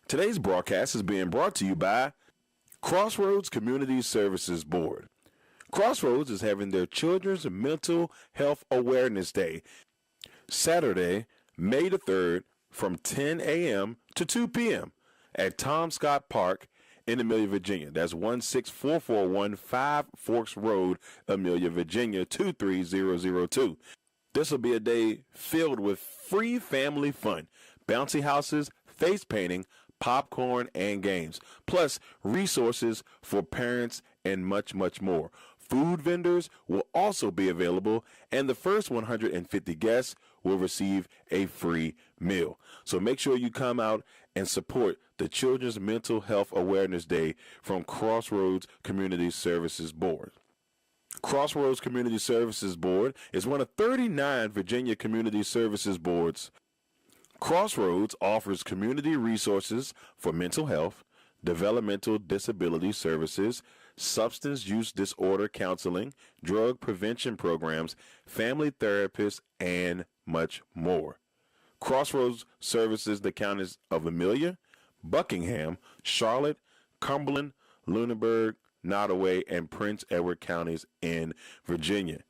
Today's broadcast is being brought to you by Crossroads Community Services Board. Crossroads is having their Children's Mental Health Awareness Day, Saturday, May the 3rd, from 10 a.m. to 2 p.m. at Tom Scott Park in Amelia, Virginia. That's 16441 Five Forks Road, Amelia, Virginia, 23002. This will be a day filled with free family fun, bouncy houses, face painting, popcorn, and games, plus resources for parents and much, much more. Food vendors will also be available, and the first 150 guests will receive a free meal. So make sure you come out and support the Children's Mental Health Awareness Day from Crossroads Community Services Board. Crossroads Community Services Board is one of 39 Virginia Community Services Boards. Crossroads offers community resources for mental health, developmental disability services, substance use disorder counseling, drug prevention programs, family therapists, and much more. Crossroads services the counties of Amelia, Buckingham, Charlotte, Cumberland, Lunenburg, Nottoway, and Prince Edward counties in Virginia.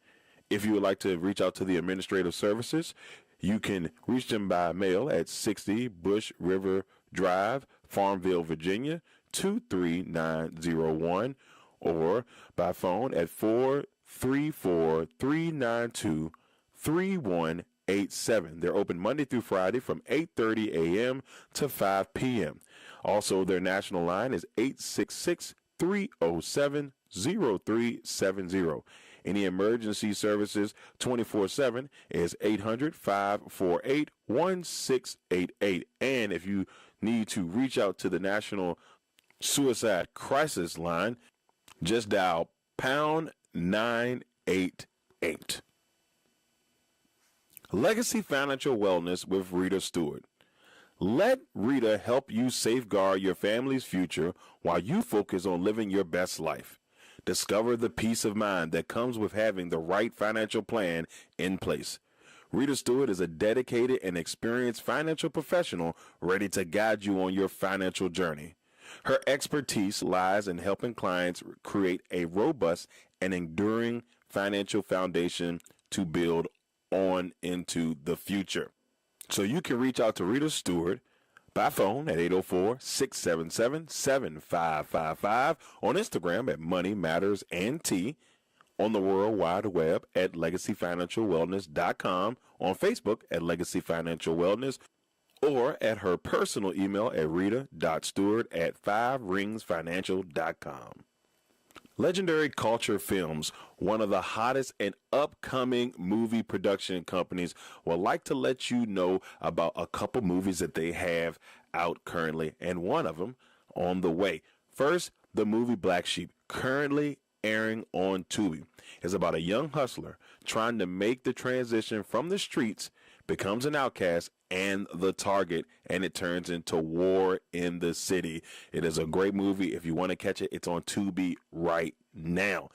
If you would like to reach out to the administrative services, you can reach them by mail at 60 Bush River Drive, Farmville, Virginia, 23901, or by phone at 434-392-3187. They're open Monday through Friday from 8:30 a.m. to 5 p.m. Also, their national line is 866-307-0370. Any emergency services 24/7 is 800-548-1688. And if you need to reach out to the National Suicide Crisis Line, just dial pound 988. Legacy Financial Wellness with Rita Stewart. Let Rita help you safeguard your family's future while you focus on living your best life. Discover the peace of mind that comes with having the right financial plan in place. Rita Stewart is a dedicated and experienced financial professional ready to guide you on your financial journey. Her expertise lies in helping clients create a robust and enduring financial foundation to build on into the future. So you can reach out to Rita Stewart by phone at 804-677-7555, on Instagram at Money Matters NT, on the World Wide Web at LegacyFinancialWellness.com, on Facebook at Legacy Financial Wellness, or at her personal email at rita.stewart@5ringsfinancial.com. Legendary Culture Films, one of the hottest and upcoming movie production companies, would like to let you know about a couple movies that they have out currently, and one of them on the way. First, the movie Black Sheep, currently airing on Tubi, is about a young hustler trying to make the transition from the streets, becomes an outcast and the target, and it turns into war in the city. It is a great movie. If you want to catch it, it's on Tubi right now.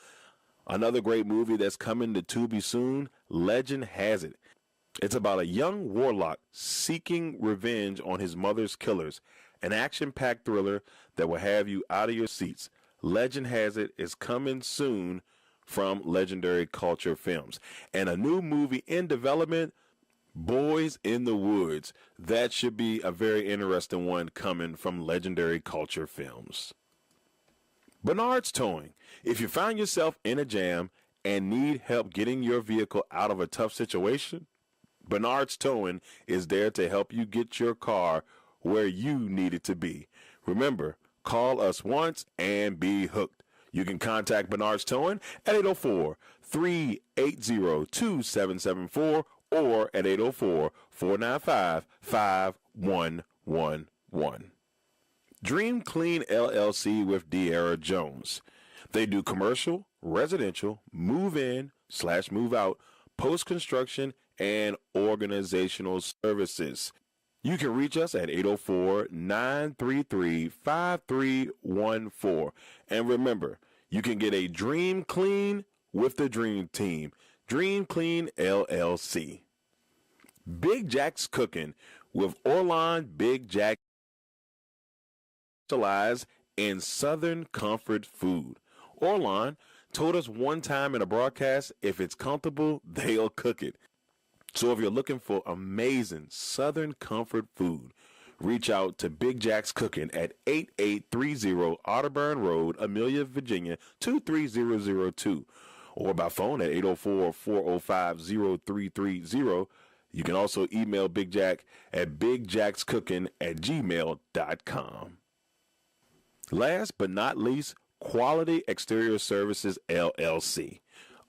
Another great movie that's coming to Tubi soon, Legend Has It. It's about a young warlock seeking revenge on his mother's killers, an action-packed thriller that will have you out of your seats. Legend Has It is coming soon from Legendary Culture Films. And a new movie in development, Boys in the Woods. That should be a very interesting one coming from Legendary Culture Films. Bernard's Towing. If you find yourself in a jam and need help getting your vehicle out of a tough situation, Bernard's Towing is there to help you get your car where you need it to be. Remember, call us once and be hooked. You can contact Bernard's Towing at 804-380-2774 or at 804-495-5111. Dream Clean LLC with De'Ara Jones. They do commercial, residential, move-in/move out, post-construction, and organizational services. You can reach us at 804-933-5314. And remember, you can get a Dream Clean with the Dream Team. Dream Clean LLC. Big Jack's Cooking with Orlon Big Jack specialize in Southern comfort food. Orlon told us one time in a broadcast, if it's comfortable, they'll cook it. So if you're looking for amazing Southern comfort food, reach out to Big Jack's Cooking at 8830 Otterburn Road, Amelia, Virginia, 23002, or by phone at 804-405-0330. You can also email Big Jack at bigjackscooking@gmail.com. Last but not least, Quality Exterior Services, LLC.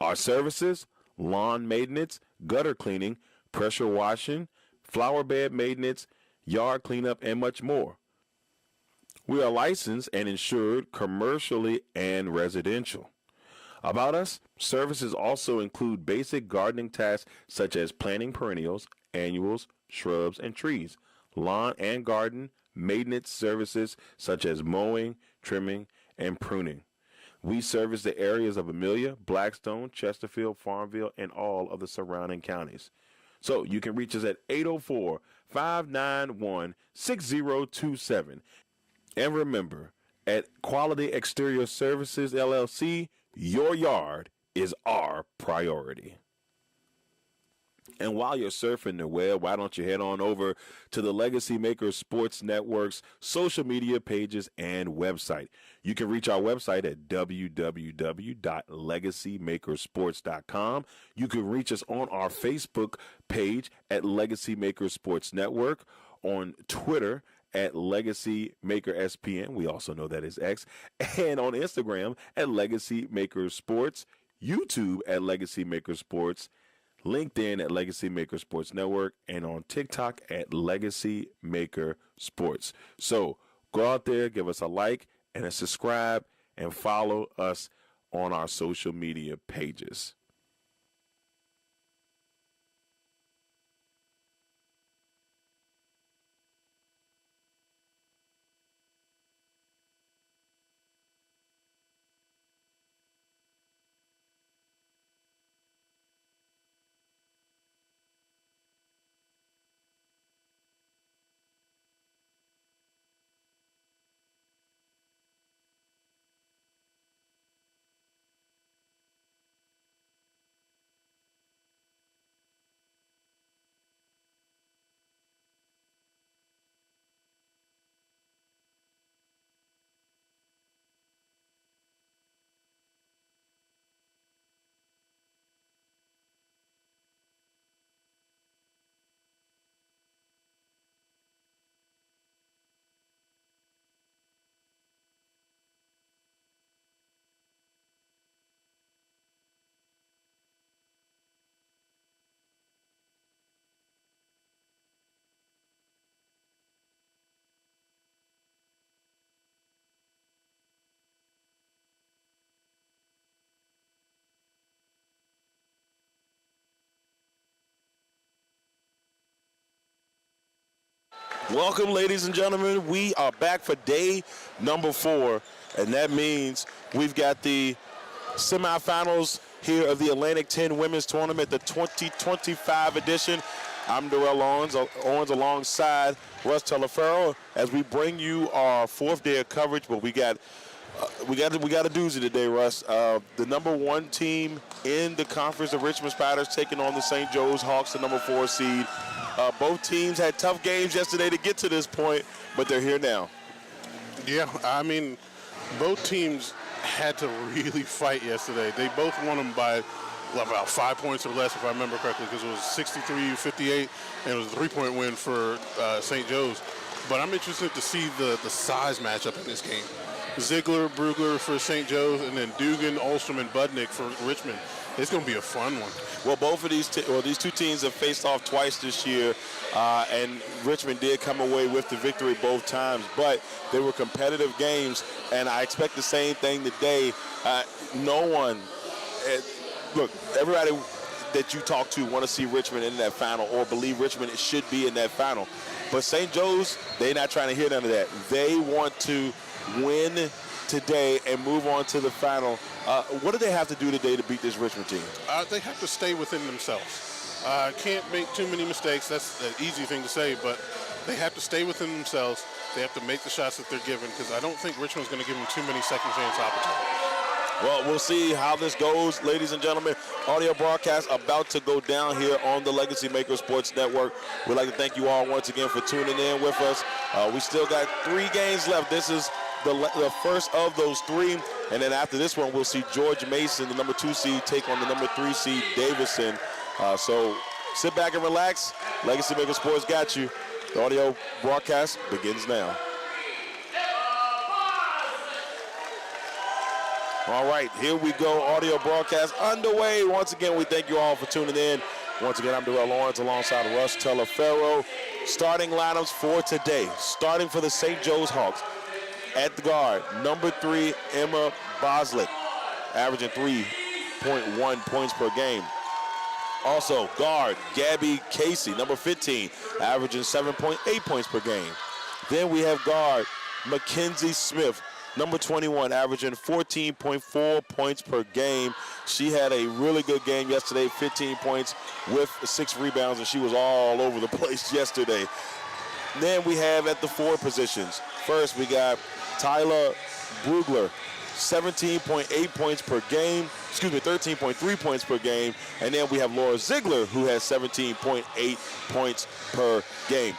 Our services: lawn maintenance, gutter cleaning, pressure washing, flower bed maintenance, yard cleanup, and much more. We are licensed and insured commercially and residential. About us, services also include basic gardening tasks such as planting perennials, annuals, shrubs, and trees, lawn and garden maintenance services such as mowing, trimming, and pruning. We service the areas of Amelia, Blackstone, Chesterfield, Farmville, and all of the surrounding counties. So you can reach us at 804-591-6027. And remember, at Quality Exterior Services, LLC, your yard is our priority. And while you're surfing the web, why don't you head on over to the Legacy Makers Sports Network's social media pages and website. You can reach our website at www.legacymakersports.com. You can reach us on our Facebook page at Legacy Makers Sports Network, on Twitter at Legacy Maker SPN. We also know that is X. And on Instagram at Legacy Makers Sports, YouTube at Legacy Makers Sports, LinkedIn at Legacy Maker Sports Network, and on TikTok at Legacy Maker Sports. So go out there, give us a like and a subscribe, and follow us on our social media pages. Welcome, ladies and gentlemen. We are back for day number 4, and that means we've got the semifinals here of the Atlantic 10 Women's Tournament, the 2025 edition. I'm Darrell Owens alongside Russ Telefero as we bring you our 4th day of coverage, but we got a doozy today, Russ. The number 1 team in the conference, the Richmond Spiders, taking on the St. Joe's Hawks, the number 4 seed. Both teams had tough games yesterday to get to this point, but they're here now. Yeah, I mean, both teams had to really fight yesterday. They both won them by about 5 points or less, if I remember correctly, because it was 63-58, and it was a 3-point win for St. Joe's. But I'm interested to see the size matchup in this game. Ziegler, Brugler for St. Joe's, and then Dugan, Ulstrom, and Budnick for Richmond. It's going to be a fun one. Well, both of these two teams have faced off twice this year, and Richmond did come away with the victory both times, but they were competitive games, and I expect the same thing today. No one, look, everybody that you talk to want to see Richmond in that final or believe Richmond should be in that final. But St. Joe's, they're not trying to hear none of that. They want to win today and move on to the final. What do they have to do today to beat this Richmond team? They have to stay within themselves. Can't make too many mistakes. That's an easy thing to say, but They have to stay within themselves. They have to make the shots that they're given, because I don't think Richmond's going to give them too many second chance opportunities. Well, we'll see how this goes, ladies and gentlemen. Audio broadcast about to go down here on the Legacy Maker Sports Network. We'd like to thank you all once again for tuning in with us. We still got 3 games left. This is the first of those 3. And then after this one, we'll see George Mason, the number 2 seed, take on the number 3 seed, Davison. So sit back and relax. Legacy Maker Sports got you. The audio broadcast begins now. All right, here we go. Audio broadcast underway. Once again, we thank you all for tuning in. Once again, I'm Darrell Lawrence alongside Russ Telefero. Starting lineups for today. Starting for the St. Joe's Hawks. At the guard, number 3, Emma Boslick, averaging 3.1 points per game. Also, guard, Gabby Casey, number 15, averaging 7.8 points per game. Then we have guard, Mackenzie Smith, number 21, averaging 14.4 points per game. She had a really good game yesterday, 15 points with 6 rebounds, and she was all over the place yesterday. Then we have at the forward positions. First, we got Tyler Brugler, 17.8 points per game. 13.3 points per game. And then we have Laura Ziegler, who has 17.8 points per game.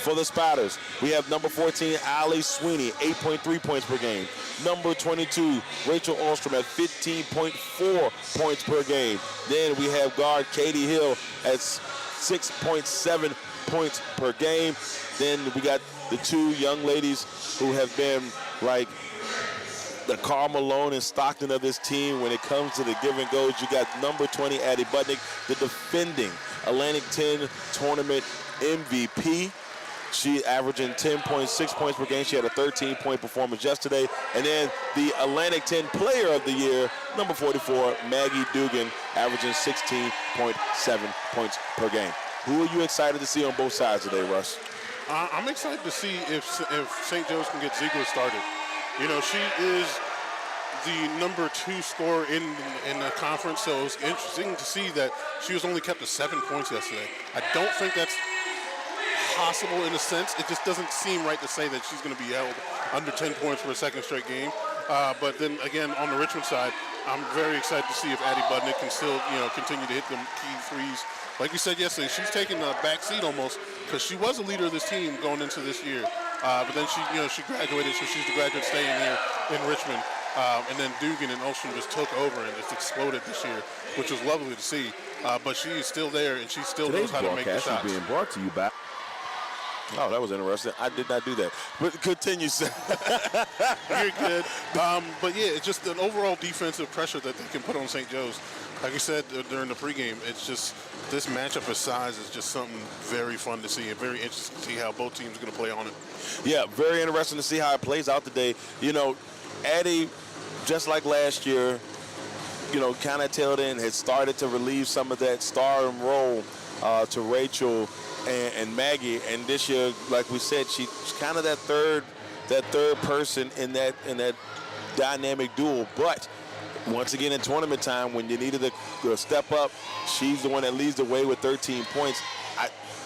For the Spiders, we have number 14, Allie Sweeney, 8.3 points per game. Number 22, Rachel Ostrom at 15.4 points per game. Then we have guard Katie Hill at 6.7 points per game. Then we got the 2 young ladies who have been like the Karl Malone and Stockton of this team when it comes to the give and goes. You got number 20, Addie Budnick, the defending Atlantic 10 tournament MVP. She averaging 10.6 points per game. She had a 13-point performance yesterday. And then the Atlantic 10 Player of the Year, number 44, Maggie Dugan, averaging 16.7 points per game. Who are you excited to see on both sides today, Russ? I'm excited to see if St. Joe's can get Ziegler started. You know, she is the number 2 scorer in the conference, so it's interesting to see that she was only kept to 7 points yesterday. I don't think that's possible in a sense. It just doesn't seem right to say that she's going to be held under 10 points for a second straight game. But then again, on the Richmond side, I'm very excited to see if Addie Budnick can still, continue to hit them key threes. Like we said yesterday, she's taking a back seat almost, because she was a leader of this team going into this year. But then she graduated, so she's the graduate staying here in Richmond. And then Dugan and Olsen just took over and just exploded this year, which was lovely to see. But she is still there, and she still knows how to make the shots. Today's broadcast is being brought to you by... Oh, that was interesting. I did not do that. But continue, sir. You're good. But, yeah, it's just an overall defensive pressure that they can put on St. Joe's. Like I said during the pregame, it's just this matchup of size is just something very fun to see and very interesting to see how both teams are going to play on it. Yeah, very interesting to see how it plays out today. Addie, just like last year, kind of tailed in, had started to relieve some of that star and role to Rachel and Maggie. And this year, like we said, she's kind of that third person in that dynamic duo. But once again, in tournament time, when you needed to step up, she's the one that leads the way with 13 points.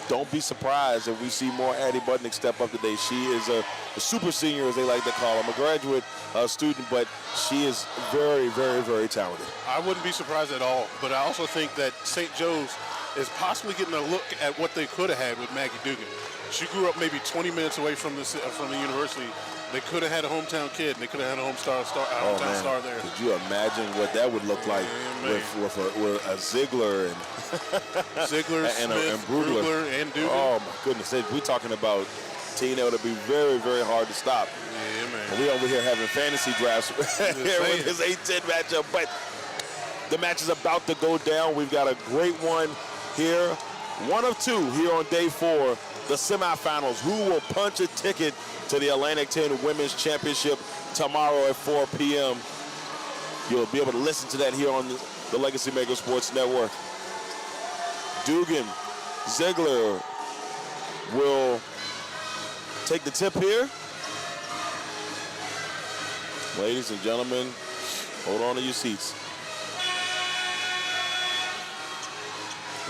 Don't be surprised if we see more Addie Budnick step up today. She is a super senior, as they like to call her. I'm a graduate student, but she is very, very, very talented. I wouldn't be surprised at all, but I also think that St. Joe's is possibly getting a look at what they could have had with Maggie Dugan. She grew up maybe 20 minutes away from the university. They could have had a hometown kid. They could have had a hometown star there. Could you imagine what that would look like with a Ziegler and Brugler and Dugan? Oh my goodness, we're talking about team that would be very, very hard to stop. Yeah, man. And we over here having fantasy drafts here with this 8-10 matchup, but the match is about to go down. We've got a great one here. One of 2 here on day 4, the semifinals. Who will punch a ticket to the Atlantic 10 Women's Championship tomorrow at 4 p.m. You'll be able to listen to that here on the Legacy Maker Sports Network. Dugan, Ziegler will take the tip here. Ladies and gentlemen, hold on to your seats.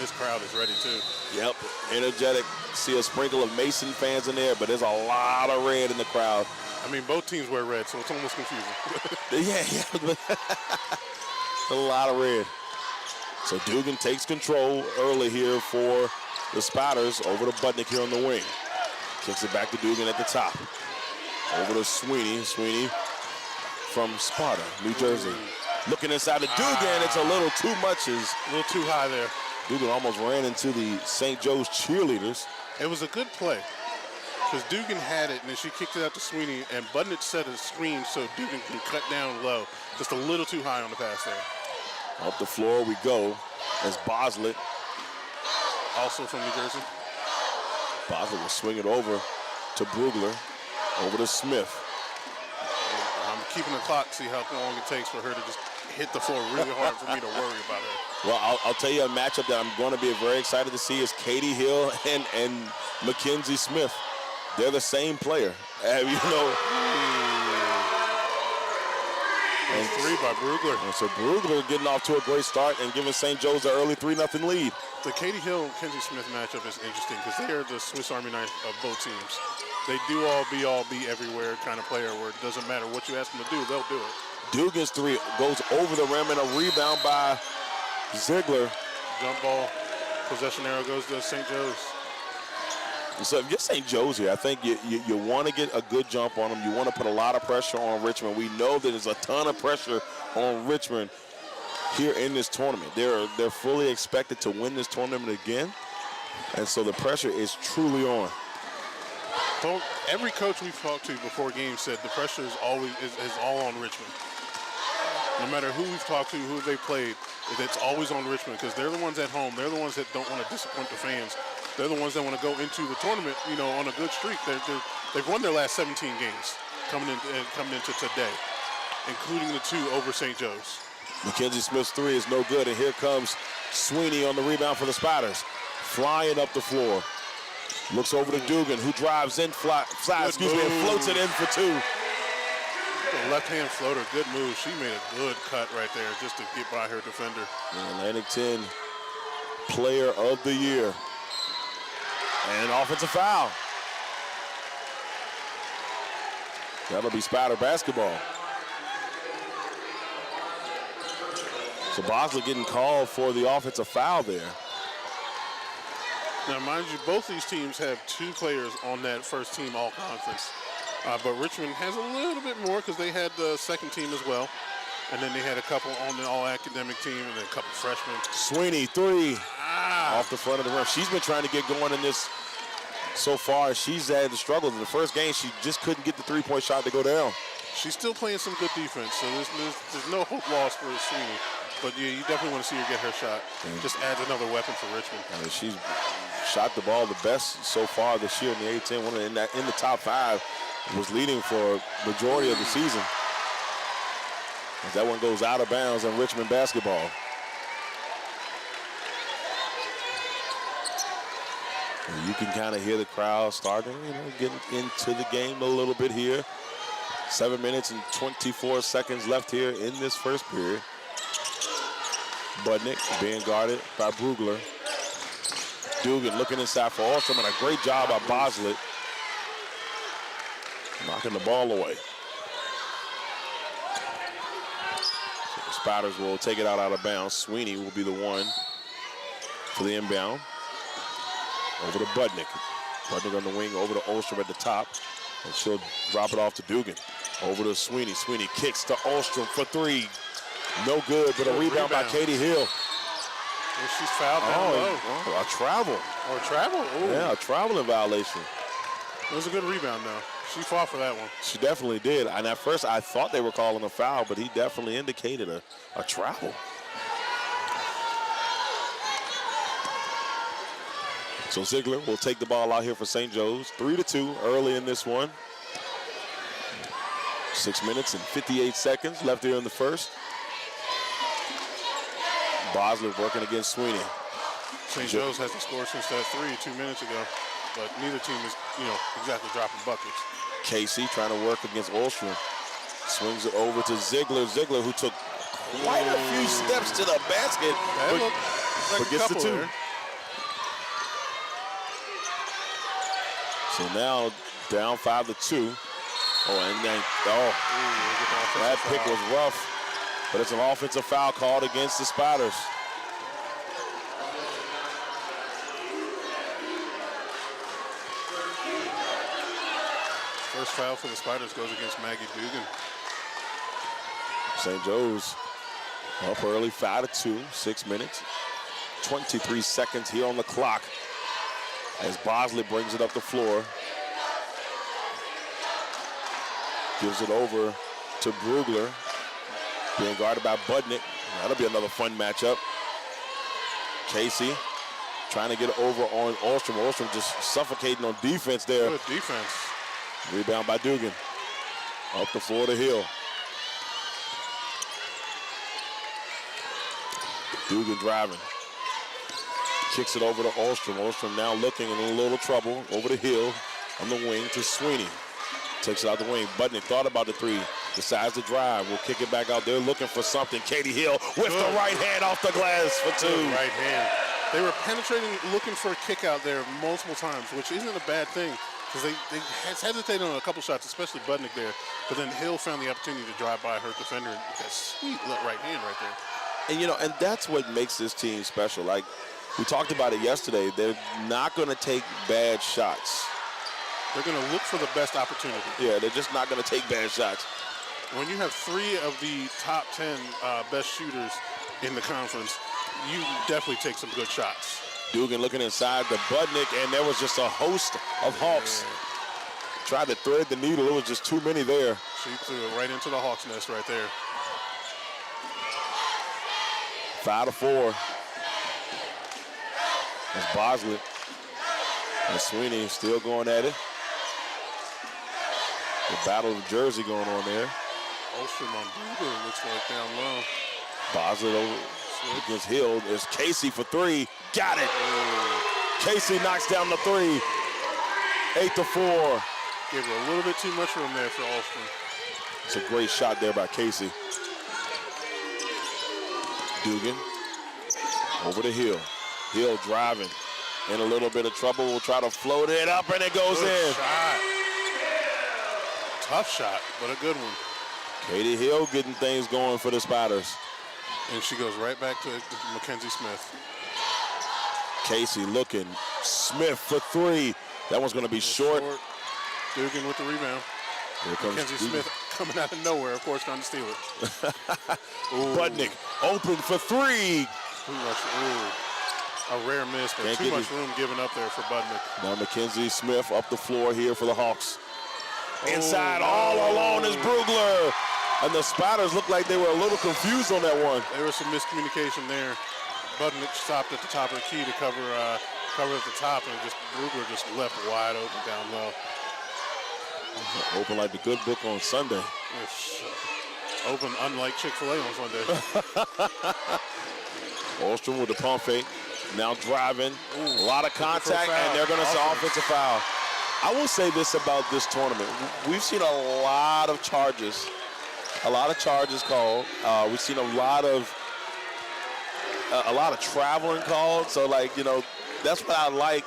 this crowd is ready too. Yep, energetic. See a sprinkle of Mason fans in there, but there's a lot of red in the crowd. I mean, both teams wear red, so it's almost confusing. Yeah. A lot of red. So Dugan takes control early here for the Spiders over to Budnick here on the wing. Kicks it back to Dugan at the top. Over to Sweeney. Sweeney from Sparta, New Jersey. Looking inside to Dugan. It's a little too much. A little too high there. Dugan almost ran into the St. Joe's cheerleaders. It was a good play because Dugan had it, and then she kicked it out to Sweeney, and Budnick set a screen so Dugan can cut down low. Just a little too high on the pass there. Up the floor we go as Boslett. Also from New Jersey. Boslett will swing it over to Brugler. Over to Smith. I'm keeping the clock, see how long it takes for her to just hit the floor really hard for me to worry about her. Well, I'll tell you a matchup that I'm going to be very excited to see is Katie Hill and Mackenzie Smith. They're the same player. And 3 by Brugler. And so Brugler getting off to a great start and giving St. Joe's an early 3-0 lead. The Katie Hill and Mackenzie Smith matchup is interesting because they are the Swiss Army knife of both teams. They do all, be everywhere kind of player where it doesn't matter what you ask them to do, they'll do it. Dugan's 3 goes over the rim and a rebound by Ziegler. Jump ball, possession arrow goes to St. Joe's. So if you're St. Joe's here, I think you want to get a good jump on them. You want to put a lot of pressure on Richmond. We know that there's a ton of pressure on Richmond here in this tournament. They're fully expected to win this tournament again, and so the pressure is truly on. Every coach we've talked to before games said the pressure is all on Richmond. No matter who we've talked to, who they played, it's always on Richmond because they're the ones at home. They're the ones that don't want to disappoint the fans. They're the ones that want to go into the tournament, on a good streak. They've won their last 17 games coming into today, including the 2 over St. Joe's. Mackenzie Smith's 3 is no good, and here comes Sweeney on the rebound for the Spiders. Flying up the floor. Looks over to Dugan, who drives in, and floats it in for 2. The left-hand floater, good move. She made a good cut right there just to get by her defender. The Atlantic 10 Player of the Year. And an offensive foul. That'll be Spider basketball. So Boslett getting called for the offensive foul there. Now, mind you, both these teams have 2 players on that first team all-conference. But Richmond has a little bit more because they had the second team as well. And then they had a couple on the all-academic team and then a couple freshmen. Sweeney, 3. Off the front of the rim. She's been trying to get going in this so far. She's had the struggles. In the first game, she just couldn't get the 3-point shot to go down. She's still playing some good defense, so there's no hope lost for Sweeney. But yeah, you definitely want to see her get her shot. Just adds another weapon for Richmond. She's shot the ball the best so far this year in the A-10. One in the top 5, was leading for majority of the season. As that one goes out of bounds on Richmond basketball. And you can kind of hear the crowd starting, getting into the game a little bit here. 7 minutes and 24 seconds left here in this first period. Budnick being guarded by Brugler. Dugan looking inside for Ostrom, and a great job by Boslett. Knocking the ball away. So the Spiders will take it out of bounds. Sweeney will be the one for the inbound. Over to Budnick. Budnick on the wing, over to Ostrom at the top. And she'll drop it off to Dugan. Over to Sweeney. Sweeney kicks to Ostrom for 3. No good, but a rebound by Katie Hill. And she's fouled down low. A travel. Or a travel? Ooh. Yeah, a traveling violation. It was a good rebound, though. She fought for that one. She definitely did. And at first, I thought they were calling a foul, but he definitely indicated a travel. So Ziegler will take the ball out here for St. Joe's. 3-2 early in this one. 6 minutes and 58 seconds left here in the first. Boslett working against Sweeney. St. Joe's hasn't scored since that 3 2 minutes ago, but neither team is, exactly dropping buckets. Casey trying to work against Ostrom. Swings it over to Ziegler. Ziegler, who took quite a few steps to the basket, but gets the 2. So now down 5-2. That pick was rough, but it's an offensive foul called against the Spiders. First foul for the Spiders goes against Maggie Dugan. St. Joe's up early, 5-2, 6 minutes, 23 seconds here on the clock as Bosley brings it up the floor. Gives it over to Brugler, being guarded by Budnick. That'll be another fun matchup. Casey trying to get over on Ostrom. Ostrom just suffocating on defense there. Good defense. Rebound by Dugan. Up the floor to Hill. Dugan driving. Kicks it over to Ostrom. Ostrom now looking in a little trouble. Over to Hill on the wing to Sweeney. Takes it out the wing. Budnick thought about the three. Decides to drive. We'll kick it back out there looking for something. Katie Hill with the right hand off the glass for two. Good right hand. They were penetrating, looking for a kick out there multiple times, which isn't a bad thing because they hesitated on a couple shots, especially Budnick there. But then Hill found the opportunity to drive by her defender and that sweet right hand right there. And, and that's what makes this team special. Like, we talked about it yesterday. They're not going to take bad shots. They're going to look for the best opportunity. Yeah, they're just not going to take bad shots. When you have 3 of the top 10 best shooters in the conference, you definitely take some good shots. Dugan looking inside the Budnick, and there was just a host of Hawks. Tried to thread the needle. It was just too many there. She threw it right into the Hawks' nest right there. 5-4. That's Bosley. And Sweeney still going at it. The battle of Jersey going on there. Ostrom on Brugler looks like down low. Bosley over against Hill. There's Casey for 3. Got it. Casey knocks down the 3. 8-4. Gave her a little bit too much room there for Ostrom. It's a great shot there by Casey. Dugan over to Hill. Hill driving. In a little bit of trouble. We'll try to float it up, and it goes in. Shot. Tough shot, but a good one. Katie Hill getting things going for the Spiders. And she goes right back to Mackenzie Smith. Casey looking. Smith for 3. That one's going to be short. Dugan with the rebound. Here comes Mackenzie Dugan. Smith coming out of nowhere, of course, trying to steal it. Budnick open for 3. Too much. A rare miss, but too much room given up there for Budnick. Now Mackenzie Smith up the floor here for the Hawks. Inside all alone is Brugler. And the Spiders looked like they were a little confused on that one. There was some miscommunication there. Budnick stopped at the top of the key to cover at the top, and Brugler just left wide open down low. Open like the good book on Sunday. It's open unlike Chick-fil-A on Sunday. Ostrom with the pump fake. Now driving. A lot of contact, and they're going to say offensive foul. I will say this about this tournament. We've seen a lot of charges. A lot of charges called. We've seen a lot of traveling called. So, that's what I like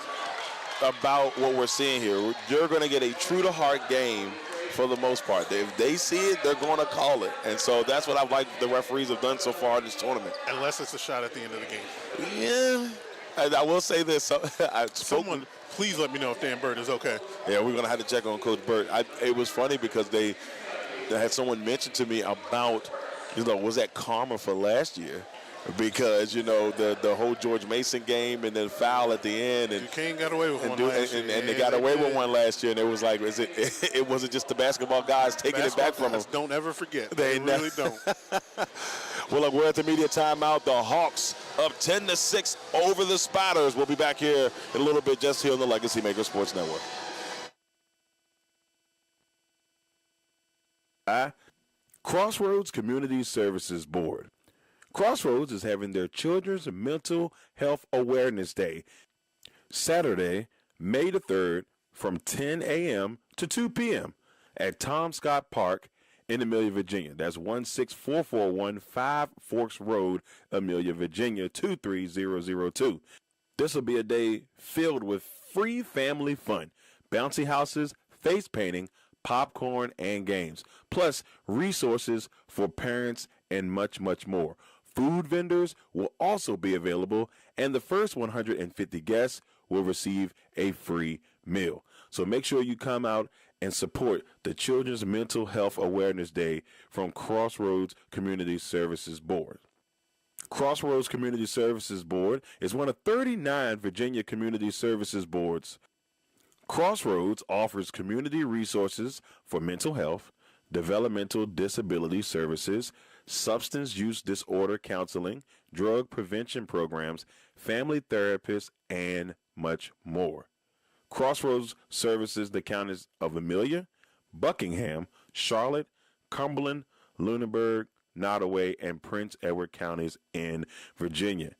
about what we're seeing here. You're going to get a true-to-heart game for the most part. If they see it, they're going to call it. And so that's what I like the referees have done so far in this tournament. Unless it's a shot at the end of the game. Yeah. And I will say this. Someone, please let me know if Dan Bird is okay. Yeah, we're going to have to check on Coach Bird. It was funny because they had someone mention to me about, was that karma for last year? Because, the whole George Mason game and then foul at the end. And Duquesne got away with one last year. And they got away with one last year. And it was like, it wasn't just the basketball guys taking it back from them. Don't ever forget. They really don't. Well, look, we're at the media timeout. The Hawks up 10-6 over the Spiders. We'll be back here in a little bit just here on the Legacy Maker Sports Network. Crossroads Community Services Board. Crossroads is having their Children's Mental Health Awareness Day, Saturday, May the 3rd, from 10 a.m. to 2 p.m. at Tom Scott Park in Amelia, Virginia. That's 16441 5 Forks Road, Amelia, Virginia, 23002. This will be a day filled with free family fun, bouncy houses, face painting, popcorn, and games, plus resources for parents and much, much more. Food vendors will also be available, and the first 150 guests will receive a free meal. So make sure you come out and support the Children's Mental Health Awareness Day from Crossroads Community Services Board. Crossroads Community Services Board is one of 39 Virginia community services boards. Crossroads offers community resources for mental health, developmental disability services, substance use disorder counseling, drug prevention programs, family therapists, and much more. Crossroads services the counties of Amelia, Buckingham, Charlotte, Cumberland, Lunenburg, Nottoway, and Prince Edward counties in Virginia.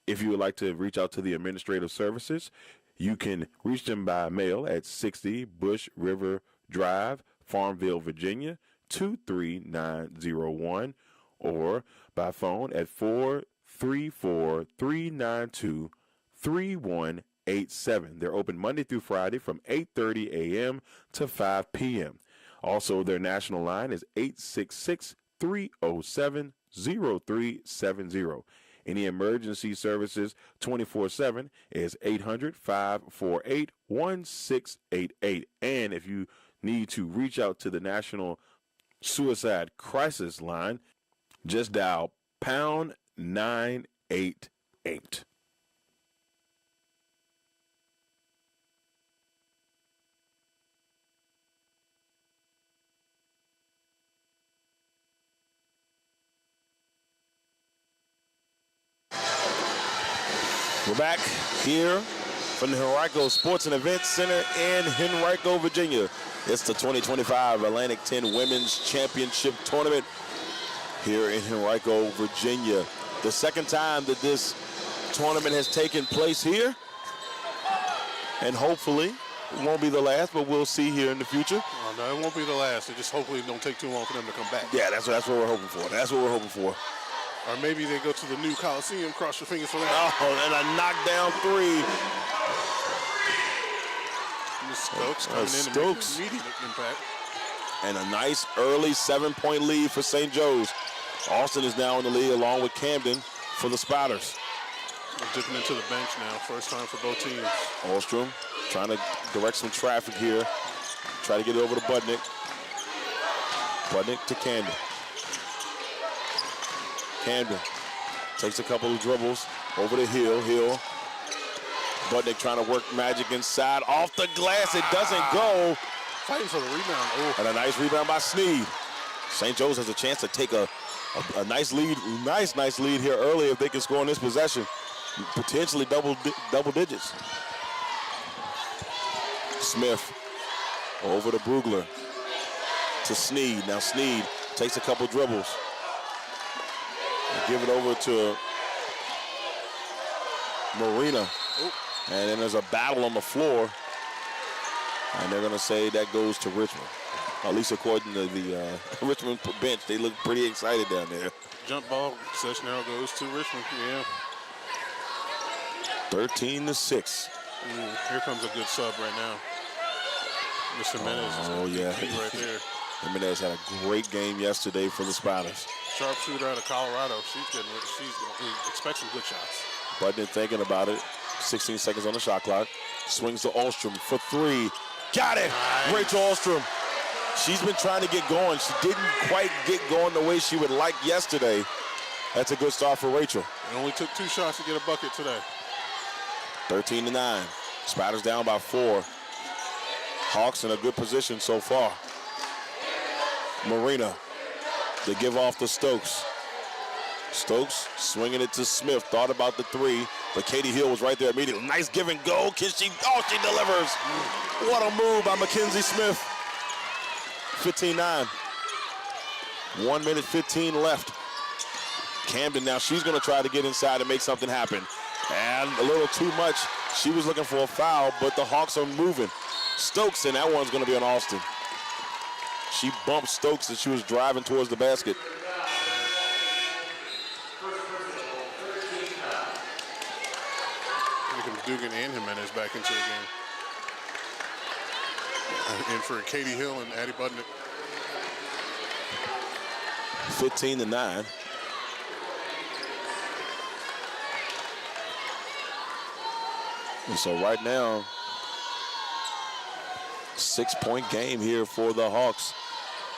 If you would like to reach out to the administrative services, you can reach them by mail at 60 Bush River Drive, Farmville, Virginia, 23901, or by phone at 434-392-3187. They're open Monday through Friday from 8:30 a.m. to 5 p.m. Also, their national line is 866-307-0370. Any emergency services 24/7 is 800-548-1688. And if you need to reach out to the National Suicide Crisis Line, just dial pound 988. We're back here from the Henrico Sports and Events Center in Henrico, Virginia. It's the 2025 Atlantic 10 Women's Championship Tournament here in Henrico, Virginia. The second time that this tournament has taken place here, and hopefully it won't be the last, but we'll see here in the future. Oh, no, it won't be the last. It just hopefully don't take too long for them to come back. Yeah, that's what we're hoping for. That's what we're hoping for. Or maybe they go to the new Coliseum. Cross your fingers for that. Oh, and a knockdown three. Stokes coming in Stokes. and making an immediate impact. And a nice early 7-point lead for St. Joe's. Austin is now in the lead along with Camden for the Spiders. They're dipping into the bench now. First time for both teams. Ostrom trying to direct some traffic here. Try to get it over to Budnick. Budnick to Camden. Camden takes a couple of dribbles over the Hill. Budnick trying to work magic inside. Off the glass, it doesn't go. Fighting for the rebound. Oh. And a nice rebound by Sneed. St. Joe's has a chance to take a nice lead, nice lead here early if they can score in this possession. Potentially double digits. Smith over to Brugler to Sneed. Now Sneed takes a couple dribbles. And give it over to Marina. Oh. And then there's a battle on the floor. And they're going to say that goes to Richmond. At least according to the Richmond bench, they look pretty excited down there. Jump ball possession now goes to Richmond. Yeah. 13-6. Here comes a good sub right now. Mr. Jimenez is Oh, yeah. right there. Jimenez had a great game yesterday for the Spiders. Sharpshooter out of Colorado. She's expects some good shots. Budnick thinking about it. 16 seconds on the shot clock. Swings to Ostrom for three. Got it! Nice. Rachel Ostrom. She's been trying to get going. She didn't quite get going the way she would like yesterday. That's a good start for Rachel. It only took 2 shots to get a bucket today. 13-9. Spiders down by 4. Hawks in a good position so far. Marina. They give off to Stokes. Stokes swinging it to Smith. Thought about the 3, but Katie Hill was right there immediately. Nice give and go. Can she? Oh, she delivers. What a move by Mackenzie Smith. 15-9. 1 minute 15 left. Camden now, she's going to try to get inside and make something happen. And a little too much. She was looking for a foul, but the Hawks are moving. Stokes, and that one's going to be on Austin. She bumped Stokes as she was driving towards the basket. Dugan and Jimenez back into the game. And for Katie Hill and Addie Budnick. 15-9. And so right now, 6-point game here for the Hawks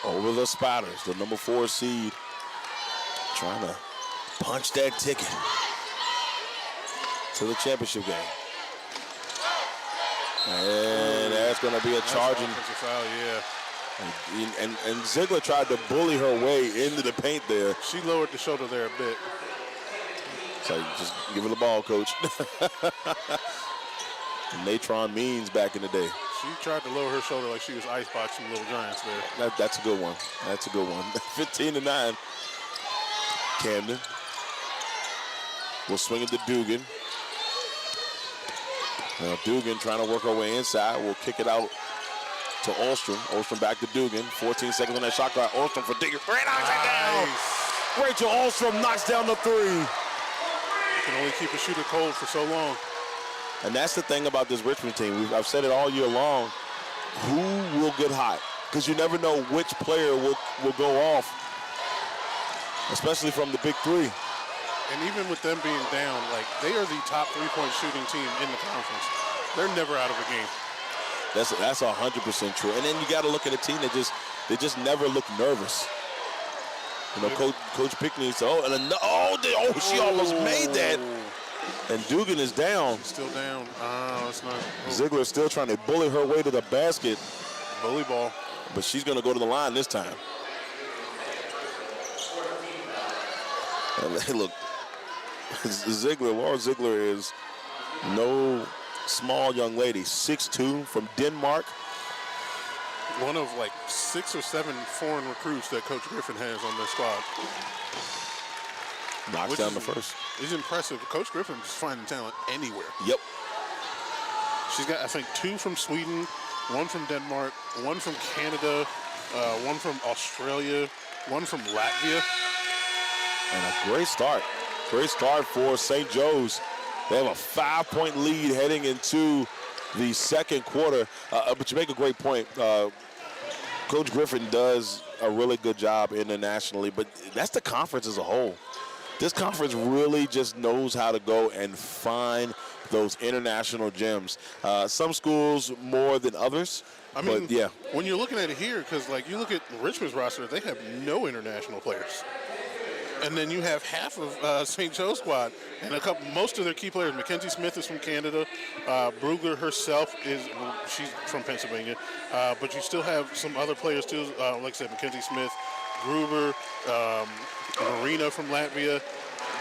over the Spiders, the number 4 seed, trying to punch that ticket to the championship game. And that's going to be a charging. Foul, yeah. And Ziegler tried to bully her way into the paint there. She lowered the shoulder there a bit. So just give her the ball, coach. Natron Means back in the day. She tried to lower her shoulder like she was iceboxing Little Giants there. That's a good one. That's a good one. 15-9. Camden will swing it to Dugan. Now Dugan trying to work her way inside. Will kick it out to Ostrom. Ostrom back to Dugan. 14 seconds on that shot clock. Ostrom for Dugan. Knocks it down. Rachel Ostrom knocks down the 3. You can only keep a shooter cold for so long. And that's the thing about this Richmond team. I've said it all year long. Who will get hot? Because you never know which player will go off, especially from the big 3. And even with them being down, like, they are the top 3-point shooting team in the conference. They're never out of a game. That's 100% true. And then you got to look at a team that just never look nervous. You know, Coach Pickney said, she almost made that. And Dugan is down. She's still down. It's not. Ziegler is still trying to bully her way to the basket. Bully ball. But she's going to go to the line this time. And look, Laura Ziegler is no small young lady. 6'2", from Denmark. One of like 6 or 7 foreign recruits that Coach Griffin has on their squad. Knocks down the first. It's impressive. Coach Griffin is finding talent anywhere. Yep. She's got, I think, 2 from Sweden, 1 from Denmark, 1 from Canada, 1 from Australia, 1 from Latvia. And a great start. Great start for St. Joe's. They have a 5-point lead heading into the second quarter. But you make a great point. Coach Griffin does a really good job internationally, but that's the conference as a whole. This conference really just knows how to go and find those international gems. Some schools more than others. I mean, but yeah. When you're looking at it here, because like you look at Richmond's roster, they have no international players. And then you have half of St. Joe's squad and most of their key players. Mackenzie Smith is from Canada. Brugler herself she's from Pennsylvania. But you still have some other players too. Like I said, Mackenzie Smith, Gruber, Marina from Latvia,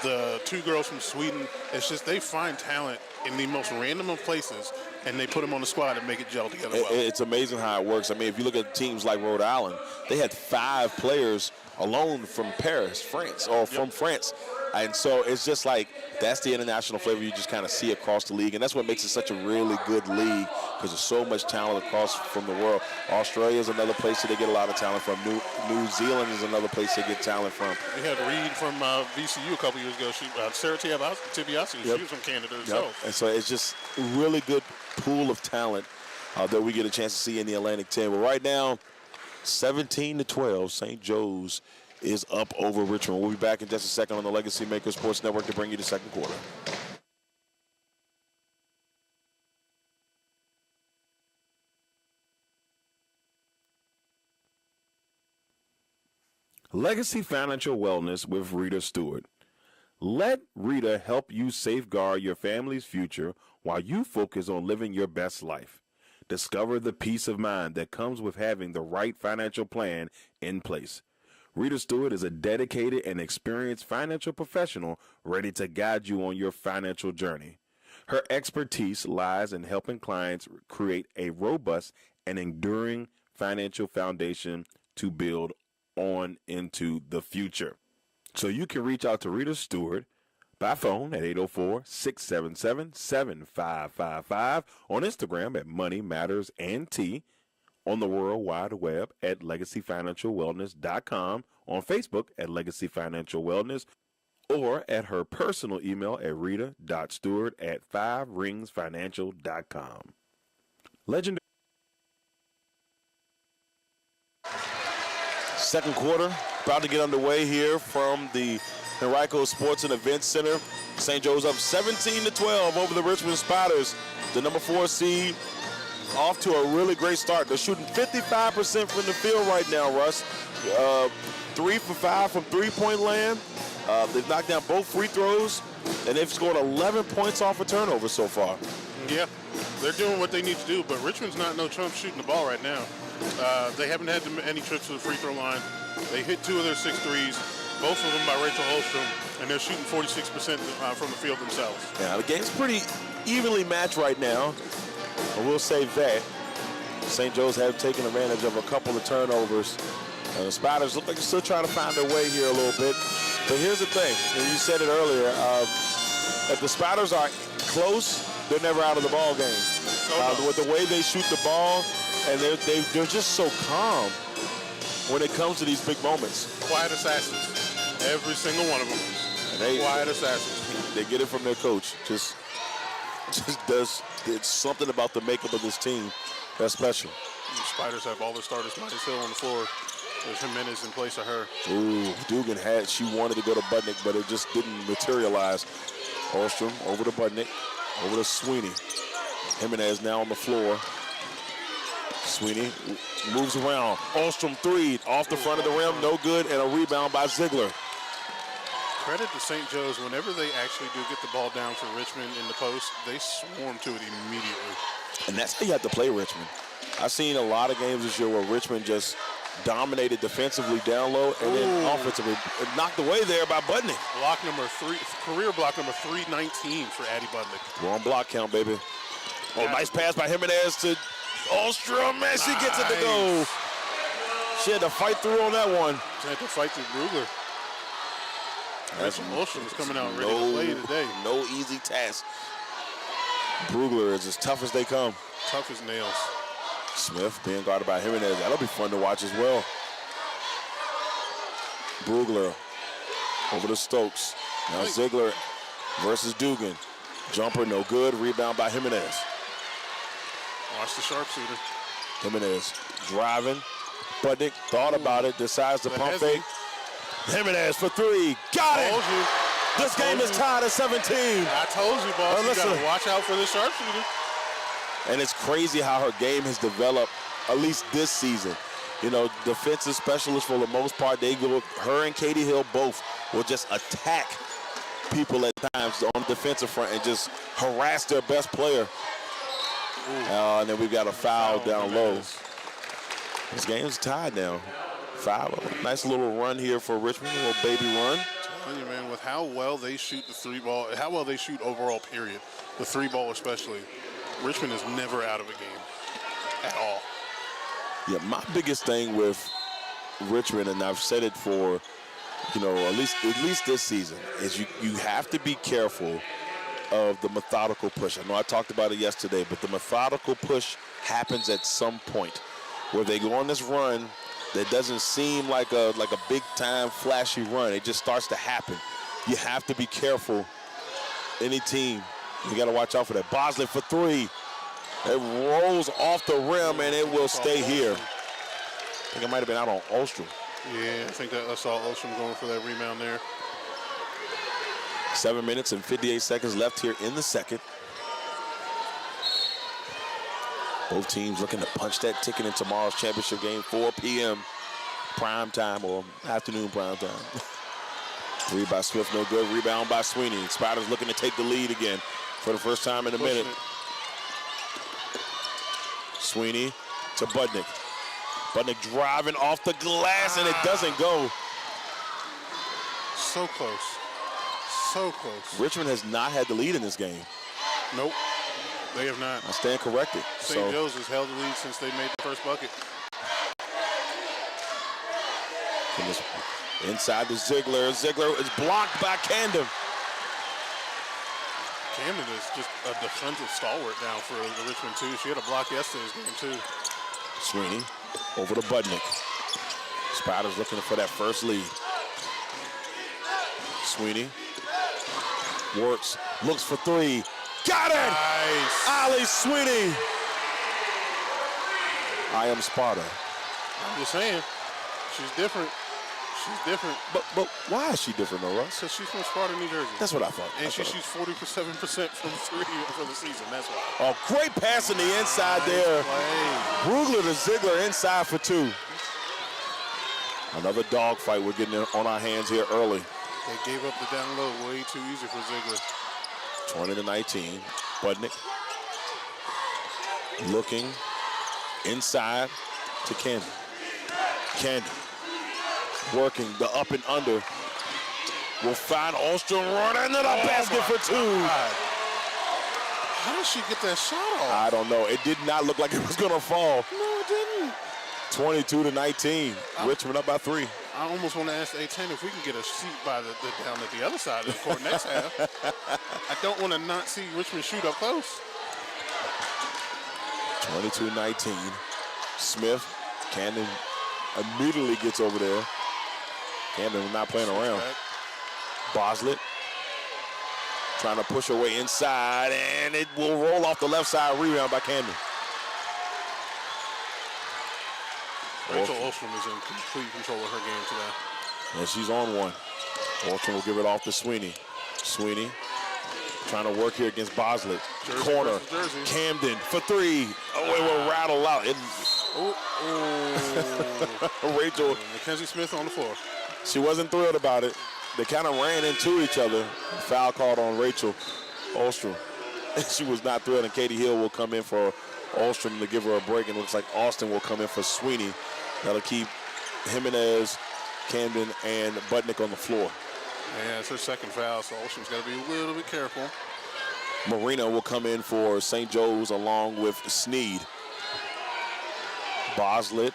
the 2 girls from Sweden. It's just they find talent in the most random of places, and they put them on the squad and make it gel together well. It's amazing how it works. I mean, if you look at teams like Rhode Island, they had 5 players alone from Paris, France, or from France. And so it's just like that's the international flavor you just kind of see across the league. And that's what makes it such a really good league, because there's so much talent across from the world. Australia is another place that they get a lot of talent from. New Zealand is another place they get talent from. We had Reed from VCU a couple years ago. Sarah Tibiasu, she was from Canada herself. And so it's just a really good pool of talent that we get a chance to see in the Atlantic 10. But right now, 17-12, St. Joe's is up over Richmond. We'll be back in just a second on the Legacy Maker Sports Network to bring you the second quarter. Legacy Financial Wellness with Rita Stewart. Let Rita help you safeguard your family's future while you focus on living your best life. Discover the peace of mind that comes with having the right financial plan in place. Rita Stewart is a dedicated and experienced financial professional ready to guide you on your financial journey. Her expertise lies in helping clients create a robust and enduring financial foundation to build on into the future. So you can reach out to Rita Stewart by phone at 804-677-7555, on Instagram at Money Matters NT, on the World Wide Web at LegacyFinancialWellness.com, on Facebook at Legacy Financial Wellness, or at her personal email at rita.stewart@5ringsfinancial.com. Legendary. Second quarter about to get underway here from the Henrico Sports and Events Center. St. Joe's up 17-12 over the Richmond Spiders. The number 4 seed off to a really great start. They're shooting 55% from the field right now, Russ. 3 for 5 from three-point land. They've knocked down both free throws, and they've scored 11 points off a turnover so far. Yeah, they're doing what they need to do, but Richmond's not no chump shooting the ball right now. They haven't had any trips to the free throw line. They hit 2 of their 6 threes, both of them by Rachel Holstrom, and they're shooting 46% from the field themselves. Yeah, the game's pretty evenly matched right now. I will say that St. Joe's have taken advantage of a couple of turnovers. And the Spiders look like they're still trying to find their way here a little bit. But here's the thing, and you said it earlier, if the Spiders are close, they're never out of the ball game. With the way they shoot the ball, and they're just so calm when it comes to these big moments. Quiet assassins, every single one of them. Quiet assassins. They get it from their coach. Just does. It's something about the makeup of this team that's special. The Spiders have all their starters minus Hill on the floor. There's Jimenez in place of her. Ooh, Dugan she wanted to go to Budnick, but it just didn't materialize. Holstrom over to Budnick, over to Sweeney. Jimenez now on the floor. Sweeney moves around. Holstrom 3 off the front of the rim, no good, and a rebound by Ziegler. Credit to St. Joe's, whenever they actually do get the ball down for Richmond in the post, they swarm to it immediately. And that's how you have to play Richmond. I've seen a lot of games this year where Richmond just dominated defensively down low and then offensively knocked away there by Budnick. Block number 3, career block number 319 for Addie Budnick. We're on block count, baby. Oh, nice pass by Jimenez to Holstrom. Man, she gets it to go. She had to fight through on that one. She had to fight through Brugler. Holstrom is coming out ready to play today. No easy task. Brugler is as tough as they come. Tough as nails. Smith being guarded by Jimenez. That'll be fun to watch as well. Brugler over to Stokes. Now Ziegler versus Dugan. Jumper no good. Rebound by Jimenez. Watch the sharpshooter. Jimenez driving. Budnick thought about it. Decides to pump fake. Jimenez for 3. Got it! This game is tied at 17. I told you, boss. You got to watch out for the sharpshooter. And it's crazy how her game has developed, at least this season. You know, defensive specialists for the most part, her and Katie Hill both will just attack people at times on the defensive front and just harass their best player. And then we've got a foul down low. This game's tied now. Foul. Nice little run here for Richmond, a little baby run. I'm telling you, man, with how well they shoot the 3-ball, how well they shoot overall, period, the 3-ball especially, Richmond is never out of a game at all. Yeah, my biggest thing with Richmond, and I've said it for, at least this season, is you have to be careful of the methodical push. I know I talked about it yesterday, but the methodical push happens at some point where they go on this run that doesn't seem like a big time flashy run. It just starts to happen. You have to be careful. Any team, you got to watch out for that. Bosley for 3. It rolls off the rim and it will stay here. I think it might have been out on Holstrom. Yeah, I think I saw Holstrom going for that rebound there. 7 minutes and 58 seconds left here in the second. Both teams looking to punch that ticket in tomorrow's championship game, 4 p.m. prime time or afternoon prime time. 3 by Swift, no good. Rebound by Sweeney. Spiders looking to take the lead again for the first time in a minute. Sweeney to Budnick. Budnick driving off the glass, and it doesn't go. So close. So close. Richmond has not had the lead in this game. Nope. They have not. I stand corrected. St. Joe's has held the lead since they made the first bucket. Inside to Ziegler. Ziegler is blocked by Camden. Camden is just a defensive stalwart now for the Richmond, too. She had a block yesterday's game, too. Sweeney over to Budnick. Spiders looking for that first lead. Sweeney works, looks for 3. Got it! Nice. Ali Sweeney. I am Sparta. I'm just saying. She's different. She's different. But why is she different, though, Russ? Because she's from Sparta, New Jersey. That's what I thought. And she shoots 47% from three for the season. That's why. Oh, great pass in the inside there. Brugler to Ziegler inside for two. Another dogfight. We're getting on our hands here early. They gave up the down low way too easy for Ziegler. 20-19. Budnick looking inside to Camden. Camden working the up and under. Will find Ostrom running into the basket for two. God. How did she get that shot off? I don't know. It did not look like it was going to fall. No, it didn't. 22-19. Richmond up by 3. I almost want to ask A10 if we can get a seat by the down at the other side of the court next half. I don't want to not see Richmond shoot up close. 22-19. Smith, Camden immediately gets over there. Camden not playing around. Boslett trying to push her way inside, and it will roll off the left side. Rebound by Camden. Rachel Ostrom is in complete control of her game today. And she's on one. Ostrom will give it off to Sweeney. Sweeney trying to work here against Boslett. Jersey Corner. Jersey. Camden for 3. Oh, it will rattle out. Rachel. Mackenzie Smith on the floor. She wasn't thrilled about it. They kind of ran into each other. Foul called on Rachel Ostrom. She was not thrilled, and Katie Hill will come in for Ostrom to give her a break, and it looks like Austin will come in for Sweeney. That'll keep Jimenez, Camden, and Budnick on the floor. Yeah, it's her second foul, so Ostrom's got to be a little bit careful. Marina will come in for St. Joe's along with Sneed. Boslett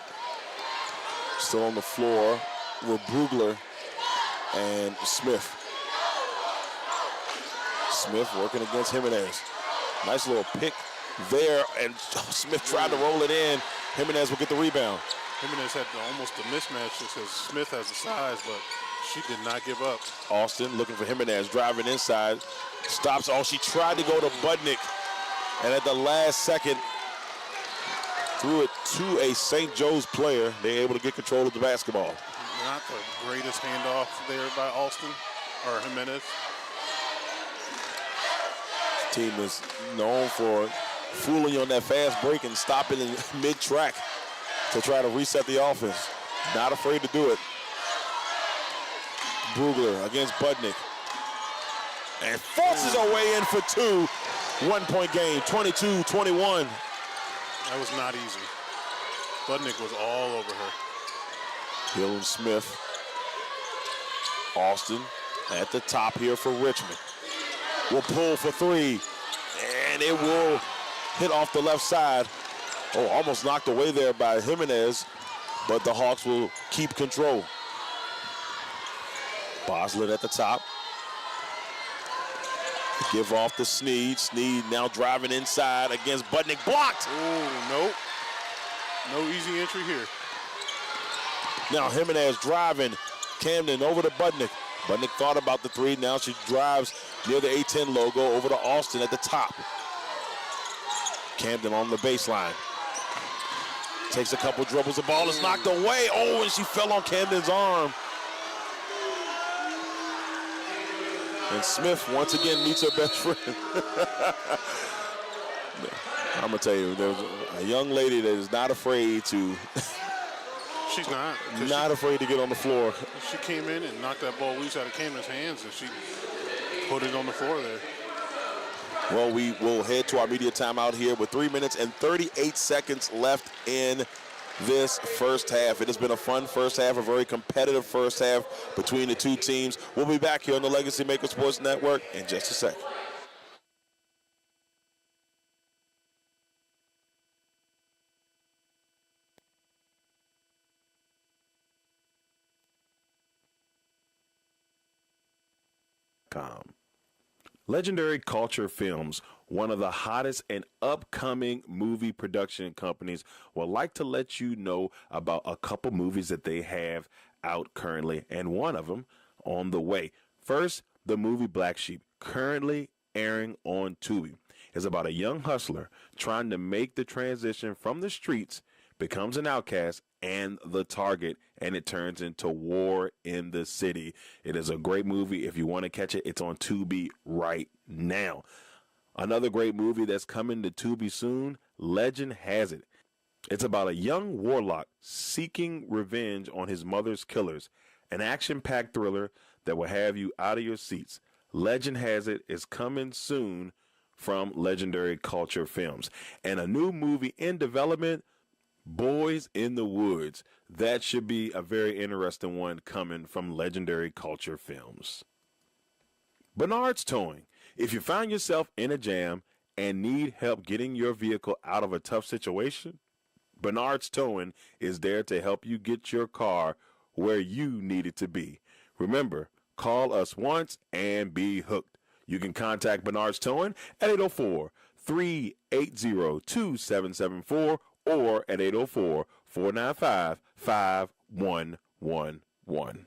still on the floor with Brugler and Smith. Smith working against Jimenez. Nice little pick there, and Smith tried to roll it in. Jimenez will get the rebound. Jimenez had almost a mismatch just because Smith has the size, but she did not give up. Austin looking for Jimenez, driving inside. Stops. Oh, she tried to go to Budnick, and at the last second, threw it to a St. Joe's player. They're able to get control of the basketball. Not the greatest handoff there by Austin or Jimenez. This team is known for fooling you on that fast break and stopping in mid-track to try to reset the offense. Not afraid to do it. Brugler against Budnick. And forces her way in for 2. 1-point game, 22-21. That was not easy. Budnick was all over her. Hill and Smith. Austin at the top here for Richmond. Will pull for 3. And it will hit off the left side. Oh, almost knocked away there by Jimenez, but the Hawks will keep control. Boslett at the top. Give off to Sneed. Sneed now driving inside against Budnick. Blocked! Oh, nope. No easy entry here. Now Jimenez driving. Camden over to Budnick. Budnick thought about the 3. Now she drives near the A10 logo over to Austin at the top. Camden on the baseline. Takes a couple dribbles. The ball is knocked away. Oh, and she fell on Camden's arm. And Smith once again meets her best friend. I'm going to tell you, there's a young lady that is not afraid to. She's not. Not afraid to get on the floor. She came in and knocked that ball loose out of Camden's hands, and she put it on the floor there. Well, we will head to our media timeout here with 3 minutes and 38 seconds left in this first half. It has been a fun first half, a very competitive first half between the two teams. We'll be back here on the Legacy Maker Sports Network in just a sec. Legendary Culture Films, one of the hottest and upcoming movie production companies, would like to let you know about a couple movies that they have out currently, and one of them on the way. First, the movie Black Sheep, currently airing on Tubi, is about a young hustler trying to make the transition from the streets, becomes an outcast and the target, and it turns into war in the city. It is a great movie. If you want to catch it, it's on Tubi right now. Another great movie that's coming to Tubi soon, Legend Has It. It's about a young warlock seeking revenge on his mother's killers, an action-packed thriller that will have you out of your seats. Legend Has It is coming soon from Legendary Culture Films. And a new movie in development, Boys in the Woods. That should be a very interesting one coming from Legendary Culture Films. Bernard's Towing. If you find yourself in a jam and need help getting your vehicle out of a tough situation, Bernard's Towing is there to help you get your car where you need it to be. Remember, call us once and be hooked. You can contact Bernard's Towing at 804-380-2774 or at 804-495-5111.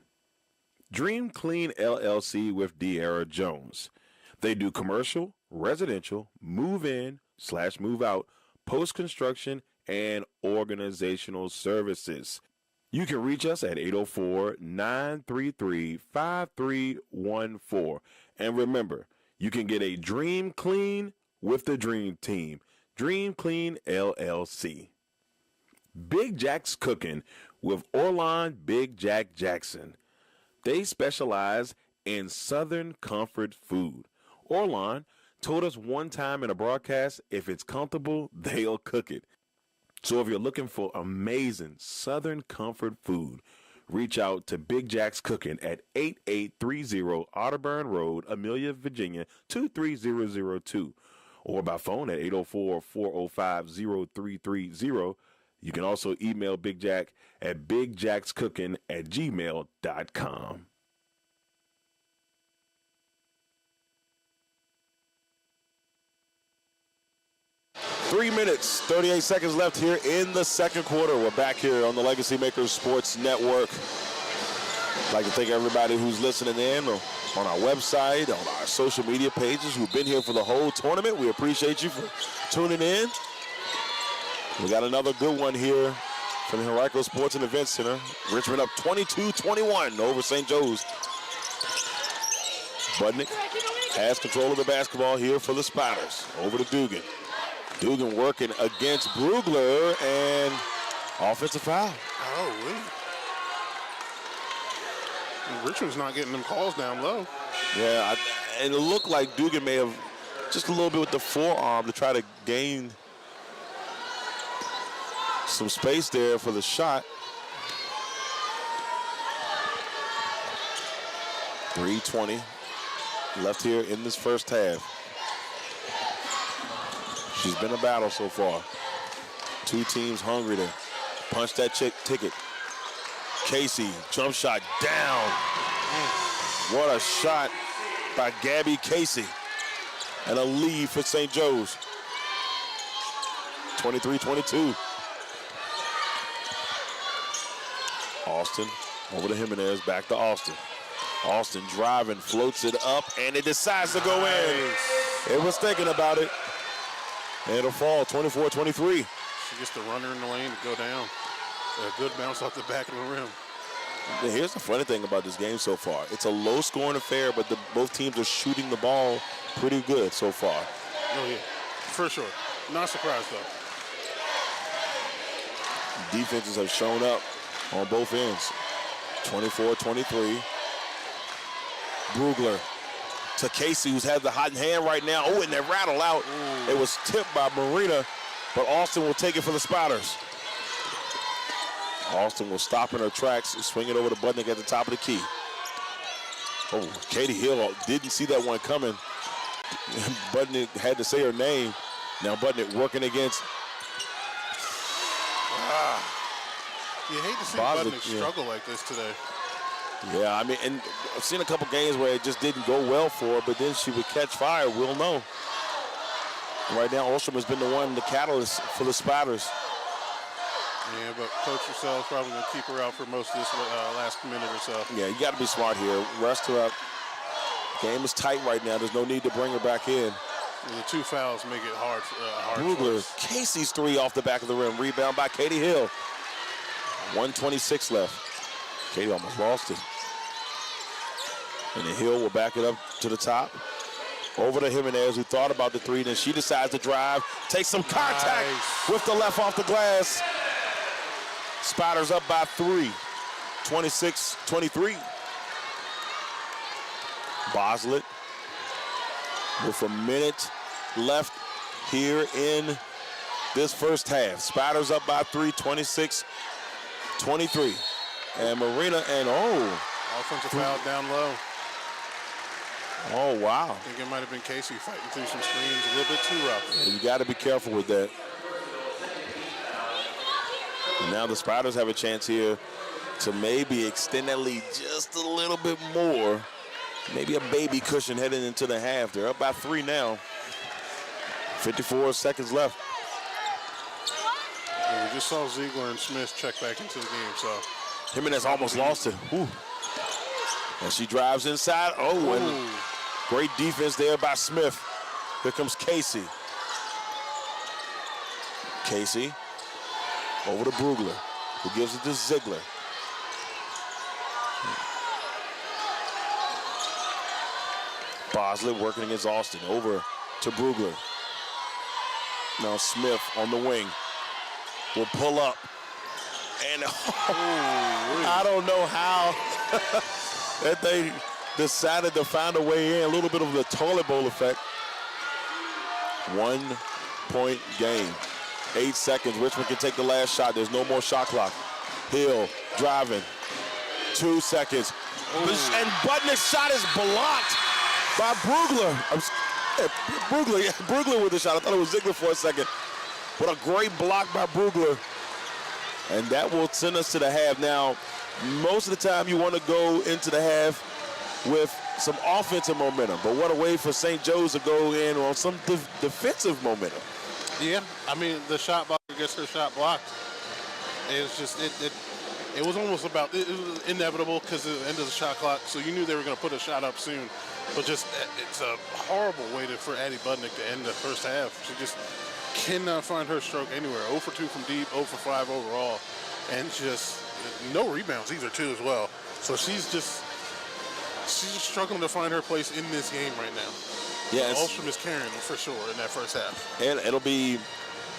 Dream Clean LLC with De'Ara Jones. They do commercial, residential, move-in/move out, post-construction, and organizational services. You can reach us at 804-933-5314. And remember, you can get a Dream Clean with the Dream Team. Dream Clean LLC. Big Jack's Cooking with Orlon Big Jack Jackson. They specialize in Southern comfort food. Orlon told us one time in a broadcast, if it's comfortable, they'll cook it. So if you're looking for amazing Southern comfort food, reach out to Big Jack's Cooking at 8830 Otterburn Road, Amelia, Virginia, 23002, or by phone at 804-405-0330. You can also email Big Jack at bigjackscooking@gmail.com. Three minutes, 38 seconds left here in the second quarter. We're back here on the Legacy Makers Sports Network. I'd like to thank everybody who's listening in on our website, on our social media pages, who've been here for the whole tournament. We appreciate you for tuning in. We got another good one here from the Henrico Sports and Events Center. Richmond up 22-21 over St. Joe's. Budnick has control of the basketball here for the Spiders. Over to Dugan. Dugan working against Brugler, and offensive foul. Oh, really? Richmond's not getting them calls down low. Yeah, and it looked like Dugan may have just a little bit with the forearm to try to gain some space there for the shot. 3:20 left here in this first half. She's been a battle so far. Two teams hungry to punch that ticket. Casey, jump shot down. What a shot by Gabby Casey. And a lead for St. Joe's. 23-22. Austin over to Jimenez, back to Austin. Austin driving, floats it up, and it decides to go in. It was thinking about it. And it'll fall, 24-23. She gets the runner in the lane to go down. A good bounce off the back of the rim. Here's the funny thing about this game so far. It's a low-scoring affair, but both teams are shooting the ball pretty good so far. Oh, yeah, for sure. Not surprised, though. Defenses have shown up on both ends. 24-23. Brugler to Casey, who's had the hot hand right now. Oh, and they rattle out. It was tipped by Marina, but Austin will take it for the Spiders. Austin will stop in her tracks, swing it over to Budnick at the top of the key. Oh, Katie Hill didn't see that one coming. Budnick had to say her name. Now Budnick working against. You hate to see Budnick struggle like this today. Yeah, I mean, and I've seen a couple games where it just didn't go well for her, but then she would catch fire. We'll know. Right now, Ostrom has been the one, the catalyst for the Spiders. Yeah, but Coach Russell's probably going to keep her out for most of this last minute or so. Yeah, you got to be smart here. Rest her up. Game is tight right now. There's no need to bring her back in. The 2 fouls make it hard. Brugler, choice. Casey's 3 off the back of the rim. Rebound by Katie Hill. 1:26 left. Katie almost lost it. And the Hill will back it up to the top. Over to Jimenez, who thought about the 3. Then she decides to drive. Take some contact with the left off the glass. Spiders up by 3. 26-23. Boslett with a minute left here in this first half. Spiders up by 3, 26-23. And Marina and offensive foul down low. Oh, wow. I think it might have been Casey fighting through some screens a little bit too rough. You got to be careful with that. And now the Spiders have a chance here to maybe extend that lead just a little bit more. Maybe a baby cushion heading into the half. They're up by 3 now. 54 seconds left. Yeah, we just saw Ziegler and Smith check back into the game, so. Jimenez almost lost it. Whew. And she drives inside. Oh, and great defense there by Smith. Here comes Casey. Casey over to Brugler, who gives it to Ziegler. Boslett working against Austin. Over to Brugler. Now Smith on the wing will pull up. And I don't know how that they decided to find a way in. A little bit of the toilet bowl effect. 1 point game. 8 seconds. Richmond can take the last shot. There's no more shot clock. Hill driving. 2 seconds. And Budnick's shot is blocked by Brugler. Brugler with the shot. I thought it was Ziegler for a second. What a great block by Brugler. And that will send us to the half. Now, most of the time you want to go into the half with some offensive momentum. But what a way for St. Joe's to go in on some defensive momentum. Yeah, I mean, the shot blocker gets their shot blocked. It's just, it was almost about, it was inevitable because of the end of the shot clock, so you knew they were going to put a shot up soon. But just, it's a horrible way for Addie Budnick to end the first half. She just cannot find her stroke anywhere. 0 for 2 from deep, 0 for 5 overall. And just no rebounds either, too, as well. So she's just struggling to find her place in this game right now. Yeah, Ulstrom is carrying them for sure in that first half. And it'll be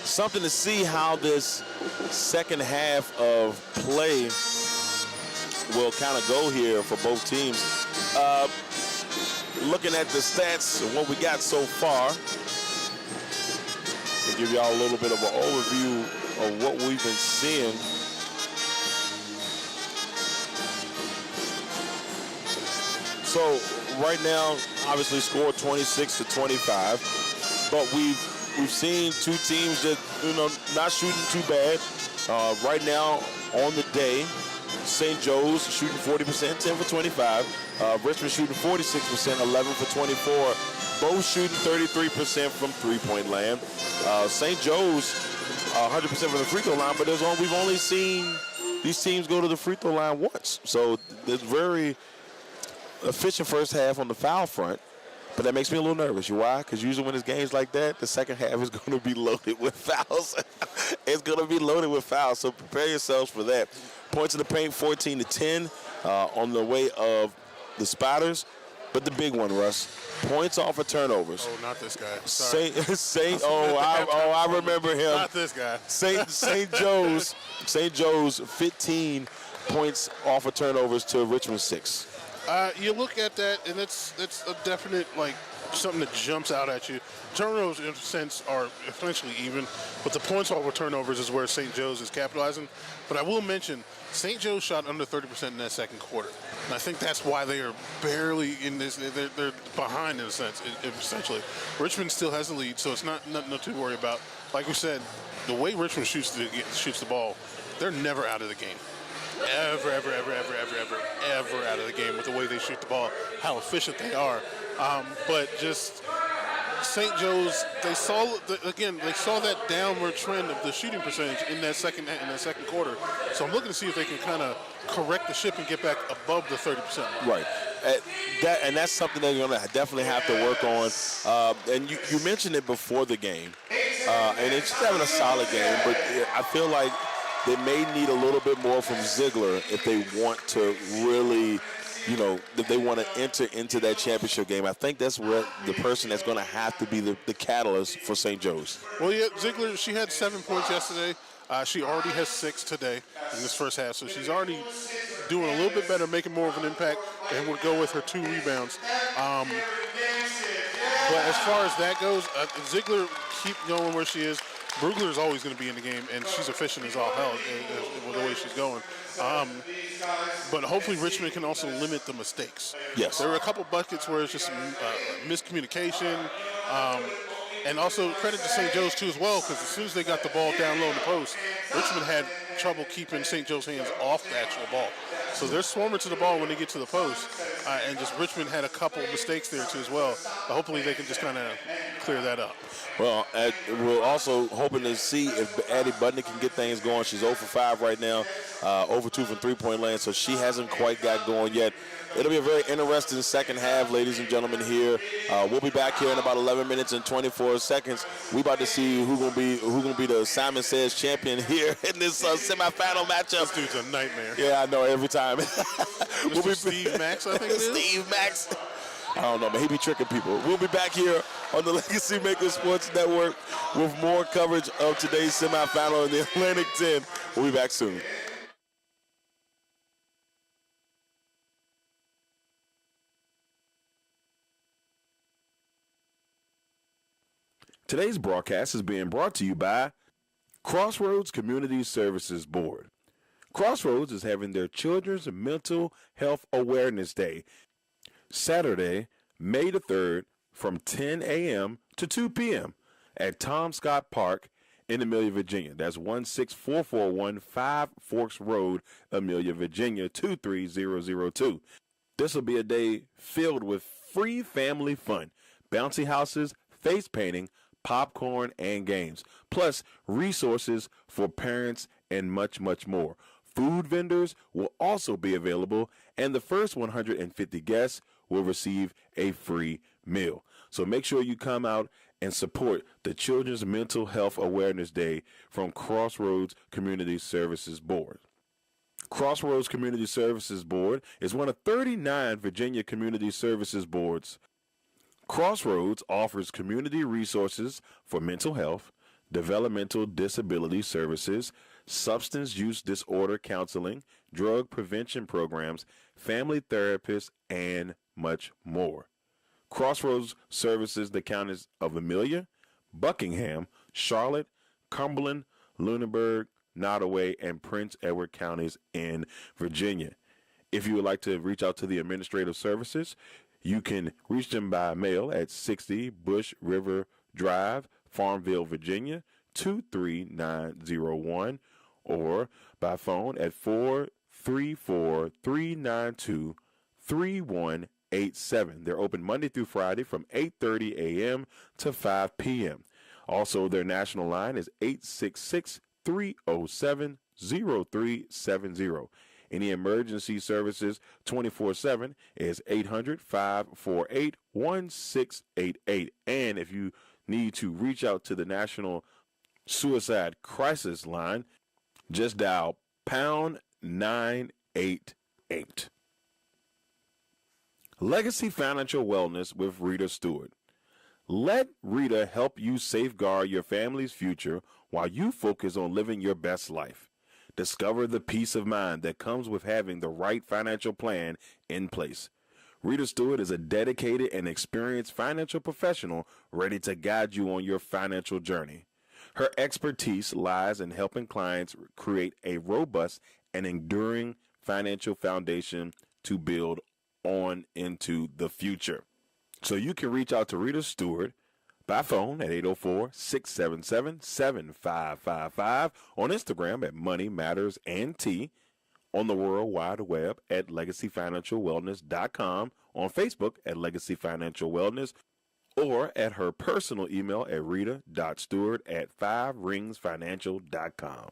something to see how this second half of play will kind of go here for both teams. Looking at the stats and what we got so far, to give y'all a little bit of an overview of what we've been seeing. So right now, obviously scored 26-25, but we've seen two teams that not shooting too bad. Right now on the day, St. Joe's shooting 40%, 10 for 25. Richmond shooting 46%, 11 for 24. Both shooting 33% from three-point land. St. Joe's 100% from the free throw line, but we've only seen these teams go to the free throw line once. So there's very efficient first half on the foul front, but that makes me a little nervous. You why? Because usually when it's games like that, the second half is going to be loaded with fouls. It's going to be loaded with fouls, so prepare yourselves for that. Points in the paint, 14-10 on the way of the Spiders. But the big one, Russ, points off of turnovers. Oh, not this guy. Sorry. I remember him. Not this guy. St. Joe's 15 points off of turnovers to Richmond 6. You look at that, and it's a definite, something that jumps out at you. Turnovers, in a sense, are essentially even, but the points off of turnovers is where St. Joe's is capitalizing. But I will mention, St. Joe's shot under 30% in that second quarter. And I think that's why they are barely in this. They're behind in a sense, essentially. Richmond still has the lead, so it's not nothing to worry about. Like we said, the way Richmond shoots the ball, they're never out of the game. Ever out of the game with the way they shoot the ball, how efficient they are. But just St. Joe's, they saw that downward trend of the shooting percentage in that second quarter. So I'm looking to see if they can kind of correct the ship and get back above the 30% mark. Right. And that's something that you're going to definitely have to work on. And you mentioned it before the game, and it's just having a solid game. But I feel like they may need a little bit more from Ziegler if they want to really, if they want to enter into that championship game. I think that's where the person that's going to have to be the catalyst for St. Joe's. Well, yeah, Ziegler, she had 7 points yesterday. She already has 6 today in this first half, so she's already doing a little bit better, making more of an impact, and we'll go with her 2 rebounds. But as far as that goes, Ziegler keep going where she is. Brugler is always going to be in the game, and she's efficient as all hell with the way she's going. But hopefully Richmond can also limit the mistakes. Yes. There were a couple buckets where it's just miscommunication. And also credit to St. Joe's, too, as well, because as soon as they got the ball down low in the post, Richmond had trouble keeping St. Joe's hands off the actual ball. So they're swarming to the ball when they get to the post. And just Richmond had a couple mistakes there, too, as well. But hopefully they can just kind of clear that up. Well, we're also hoping to see if Addie Budnick can get things going. She's 0 for 5 right now, 0 for 2 from three-point land, so she hasn't quite got going yet. It'll be a very interesting second half, ladies and gentlemen, here. We'll be back here in about 11 minutes and 24 seconds. We about to see who's gonna be the Simon Says champion here in this semifinal matchup. This dude's a nightmare. Yeah, I know, every time. We'll be Steve Max, I think it is. Steve Max. I don't know, but he be tricking people. We'll be back here on the Legacy Makers Sports Network with more coverage of today's semifinal in the Atlantic 10. We'll be back soon. Today's broadcast is being brought to you by Crossroads Community Services Board. Crossroads is having their Children's Mental Health Awareness Day, Saturday, May the 3rd, from 10 a.m. to 2 p.m. at Tom Scott Park in Amelia, Virginia. That's 16441 Five Forks Road, Amelia, Virginia, 23002. This will be a day filled with free family fun, bouncy houses, face painting, popcorn, and games, plus resources for parents and much, much more. Food vendors will also be available, and the first 150 guests will receive a free meal. So make sure you come out and support the Children's Mental Health Awareness Day from Crossroads Community Services Board. Crossroads Community Services Board is one of 39 Virginia Community Services Boards. Crossroads offers community resources for mental health, developmental disability services, substance use disorder counseling, drug prevention programs, family therapists, and much more. Crossroads services the counties of Amelia, Buckingham, Charlotte, Cumberland, Lunenburg, Nottoway, and Prince Edward counties in Virginia. If you would like to reach out to the administrative services, you can reach them by mail at 60 Bush River Drive, Farmville, Virginia, 23901, or by phone at 434-392-3187. They're open Monday through Friday from 8:30 a.m. to 5 p.m. Also, their national line is 866-307-0370. Any emergency services 24/7 is 800-548-1688. And if you need to reach out to the National Suicide Crisis Line, just dial pound 988. Legacy Financial Wellness with Rita Stewart. Let Rita help you safeguard your family's future while you focus on living your best life. Discover the peace of mind that comes with having the right financial plan in place. Rita Stewart is a dedicated and experienced financial professional ready to guide you on your financial journey. Her expertise lies in helping clients create a robust and enduring financial foundation to build on into the future. So you can reach out to Rita Stewart by phone at 804-677-7555, on Instagram at Money Matters and T, on the World Wide Web at LegacyFinancialWellness.com, on Facebook at Legacy Financial Wellness, or at her personal email at rita.stewart@5ringsfinancial.com.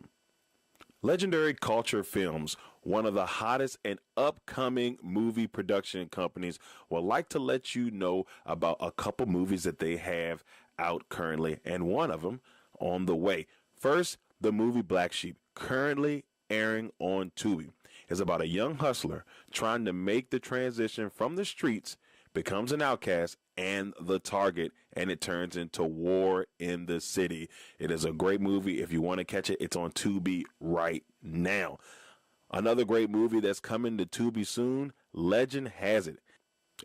Legendary Culture Films, one of the hottest and upcoming movie production companies, would like to let you know about a couple movies that they have out currently, and one of them on the way. First, the movie Black Sheep, currently airing on Tubi, is about a young hustler trying to make the transition from the streets, becomes an outcast and the target, and it turns into war in the city. It is a great movie. If you want to catch it, it's on Tubi right now. Another great movie that's coming to Tubi soon, Legend Has It.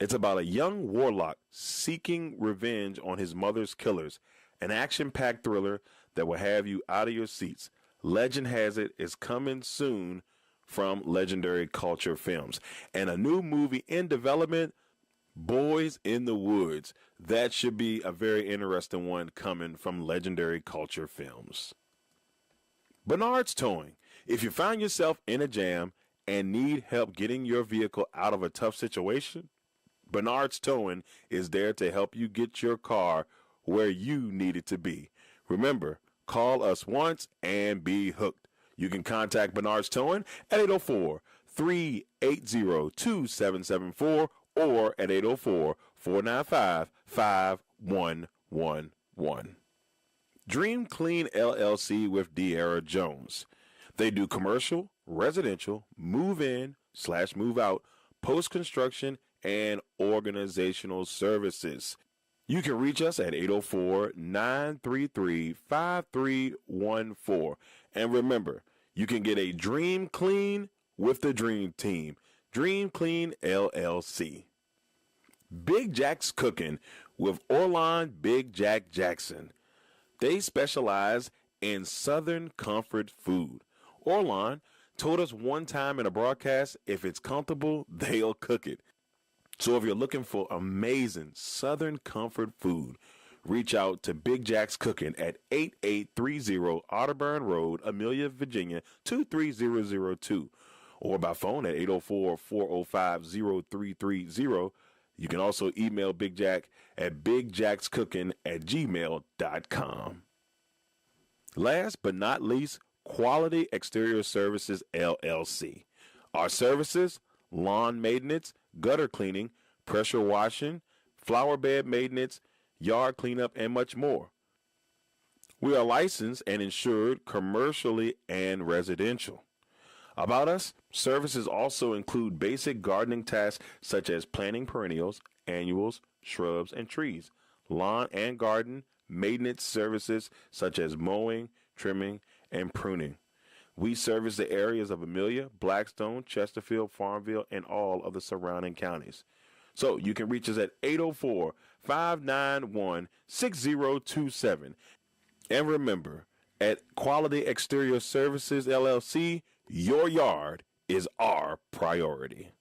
It's about a young warlock seeking revenge on his mother's killers, an action-packed thriller that will have you out of your seats. Legend Has It is coming soon from Legendary Culture Films. And a new movie in development, Boys in the Woods. That should be a very interesting one coming from Legendary Culture Films. Bernard's Towing. If you find yourself in a jam and need help getting your vehicle out of a tough situation, Bernard's Towing is there to help you get your car where you need it to be. Remember, call us once and be hooked. You can contact Bernard's Towing at 804-380-2774 or at 804-495-5111. Dream Clean LLC with De'Ara Jones. They do commercial, residential, move-in/move out, post-construction, and organizational services. You can reach us at 804-933-5314. And remember, you can get a Dream Clean with the Dream Team. Dream Clean LLC. Big Jack's Cooking with Orlon Big Jack Jackson. They specialize in Southern comfort food. Orlon told us one time in a broadcast, if it's comfortable, they'll cook it. So if you're looking for amazing Southern comfort food, reach out to Big Jack's Cooking at 8830 Otterburn Road, Amelia, Virginia, 23002. Or by phone at 804-405-0330. You can also email Big Jack at bigjackscooking@gmail.com. Last but not least, Quality Exterior Services, LLC. Our services, lawn maintenance, gutter cleaning, pressure washing, flower bed maintenance, yard cleanup, and much more. We are licensed and insured commercially and residential. About us, services also include basic gardening tasks such as planting perennials, annuals, shrubs, and trees, lawn and garden maintenance services such as mowing, trimming, and pruning. We service the areas of Amelia, Blackstone, Chesterfield, Farmville, and all of the surrounding counties. So you can reach us at 804-591-6027. And remember, at Quality Exterior Services, LLC, your yard is our priority.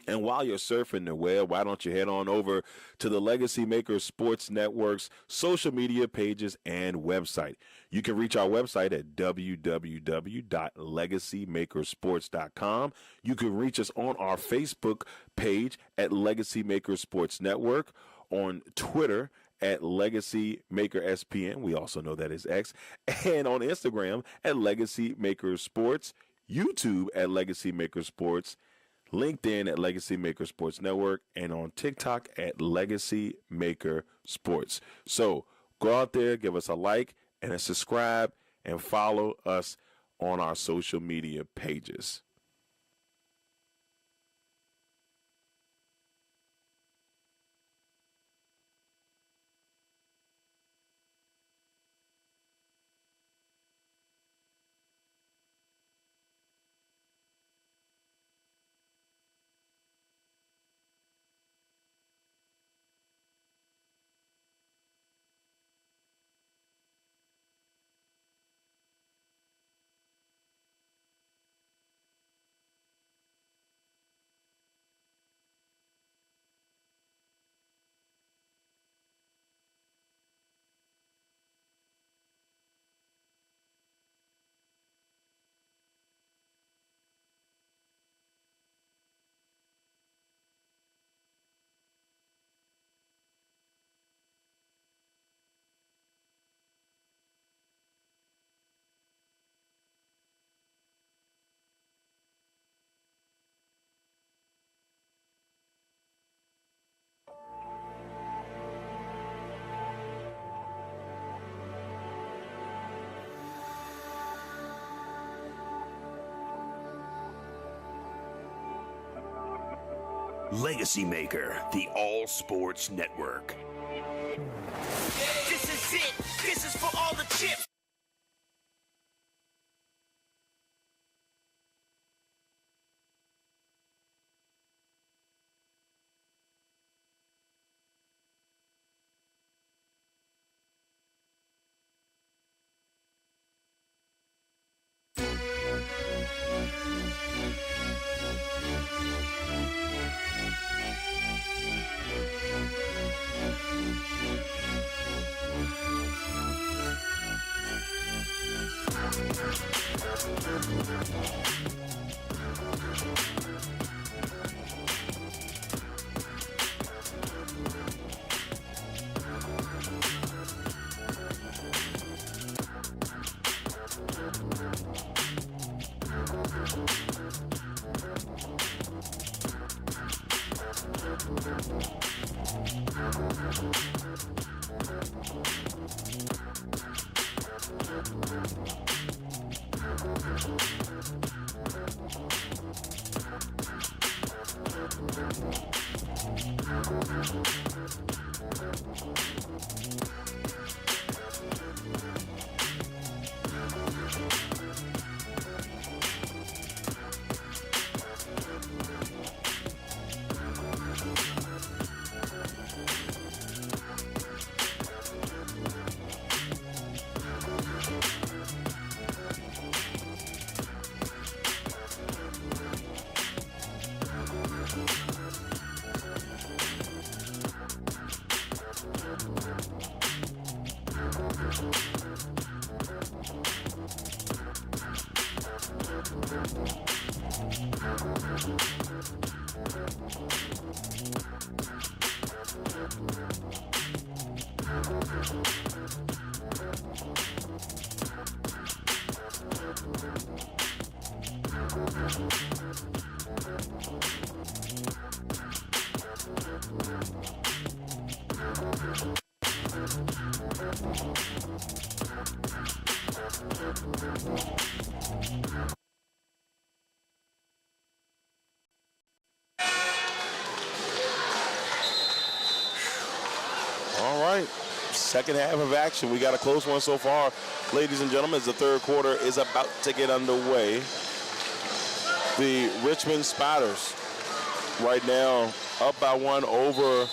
And while you're surfing the web, why don't you head on over to the Legacy Makers Sports Network's social media pages and website. You can reach our website at www.legacymakersports.com. You can reach us on our Facebook page at Legacy Makers Sports Network, on Twitter at Legacy Maker SPN. We also know that is X. And on Instagram at Legacy Makers Sports, YouTube at Legacy Makers Sports, LinkedIn at Legacy Maker Sports Network, and on TikTok at Legacy Maker Sports. So go out there, give us a like and a subscribe, and follow us on our social media pages. Legacy Maker, the All Sports Network. This is it. This is for all the chips. All right, second half of action. We got a close one so far, ladies and gentlemen, as the third quarter is about to get underway. The Richmond Spiders right now up by one over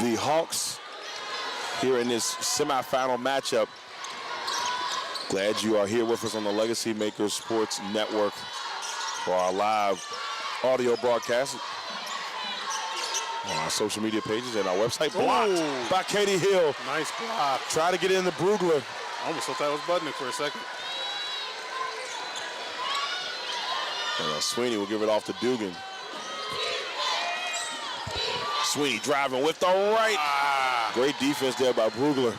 the Hawks here in this semifinal matchup. Glad you are here with us on the Legacy Makers Sports Network for our live audio broadcast on our social media pages and our website. Blocked by Katie Hill. Nice block. Try to get in the Brugler. I almost thought that was Budnick for a second. And Sweeney will give it off to Dugan. Sweeney driving with the right. Great defense there by Brugler.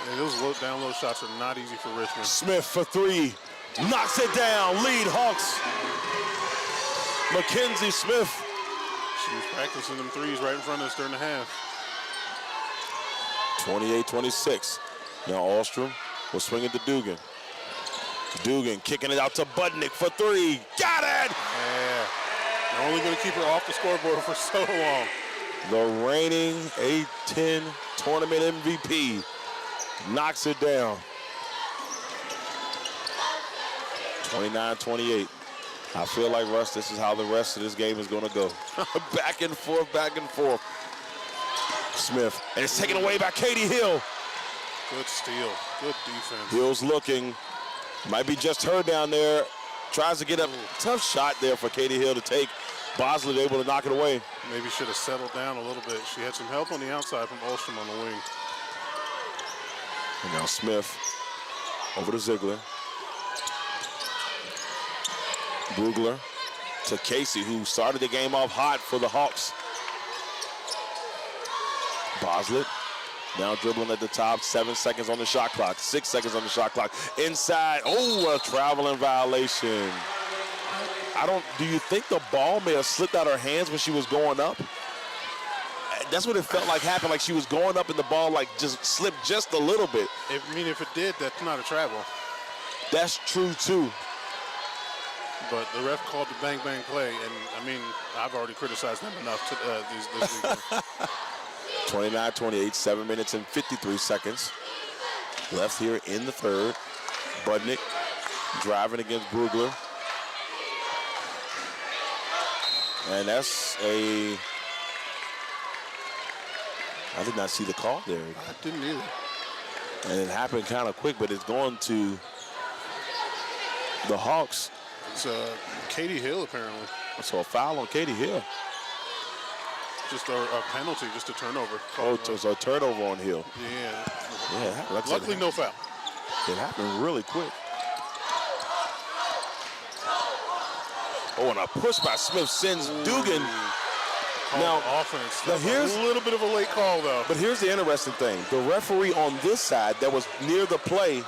Yeah, those down low shots are not easy for Richmond. Smith for three. Knocks it down. Lead Hawks. Mackenzie Smith. She was practicing them threes right in front of us during the half. 28-26. Now Alstrom will swing it to Dugan. Dugan kicking it out to Budnick for three. Got it! Yeah. They're only going to keep her off the scoreboard for so long. The reigning A-10 tournament MVP knocks it down. 29-28. I feel like, Russ, this is how the rest of this game is going to go. Back and forth, back and forth. Smith, and it's taken away by Katie Hill. Good steal. Good defense. Hill's looking. Might be just her down there. Tries to get up. Tough shot there for Katie Hill to take. Bosley able to knock it away. Maybe should have settled down a little bit. She had some help on the outside from Olstrom on the wing. And now Smith over to Ziegler. Brugler to Casey, who started the game off hot for the Hawks. Bosley now dribbling at the top. 7 seconds on the shot clock. 6 seconds on the shot clock. Inside. Oh, a traveling violation. Do you think the ball may have slipped out of her hands when she was going up? That's what it felt like happened. Like she was going up and the ball like just slipped just a little bit. If it did, that's not a travel. That's true too. but the ref called the bang-bang play, and, I mean, I've already criticized them enough this weekend. 29-28, 7 minutes and 53 seconds left here in the third. Budnick driving against Brugler. And that's a... I did not see the call there. I didn't either. And it happened kind of quick, but it's going to the Hawks. It's Katie Hill, apparently. So a foul on Katie Hill. Just a penalty, just a turnover. Oh, it was a turnover on Hill. Yeah. Yeah. Luckily, no foul. It happened really quick. Oh, and a push by Smith sends Dugan. Now, offense. Now here's a little bit of a late call, though. But here's the interesting thing. The referee on this side that was near the play,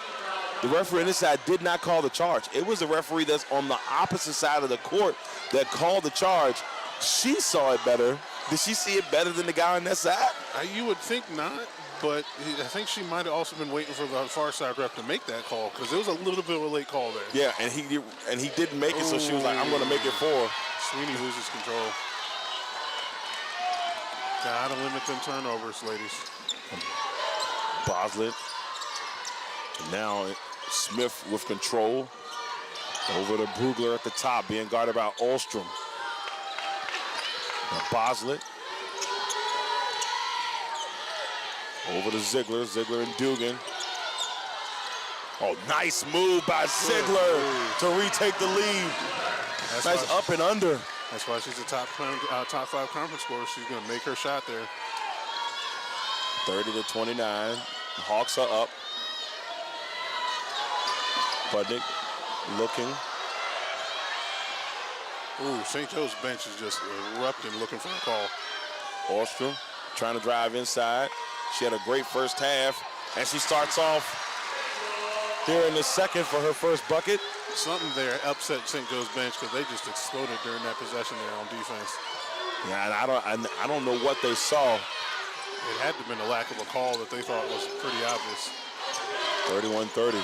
the referee on this side did not call the charge. It was the referee that's on the opposite side of the court that called the charge. She saw it better. Did she see it better than the guy on that side? You would think not, but I think she might have also been waiting for the far side ref to make that call, because it was a little bit of a late call there. Yeah, and he didn't make it, so she was like, I'm going to make it 4. Sweeney loses control. Gotta limit them turnovers, ladies. Boslett. Now Smith with control. Over to Brugler at the top, being guarded by Ahlstrom. Now Boslett. Over to Ziegler. Ziegler and Dugan. Oh, nice move by Ziegler to retake the lead. Nice up and under. That's why she's a top 5 conference scorer. She's going to make her shot there. 30-29. Hawks are up. Budnick looking. Ooh, St. Joe's bench is just erupting, looking for a call. Ahlstrom trying to drive inside. She had a great first half, and she starts off here in the second for her first bucket. Something there upset St. Joe's bench, because they just exploded during that possession there on defense. Yeah, and I don't know what they saw. It had to have been a lack of a call that they thought was pretty obvious. 31-30.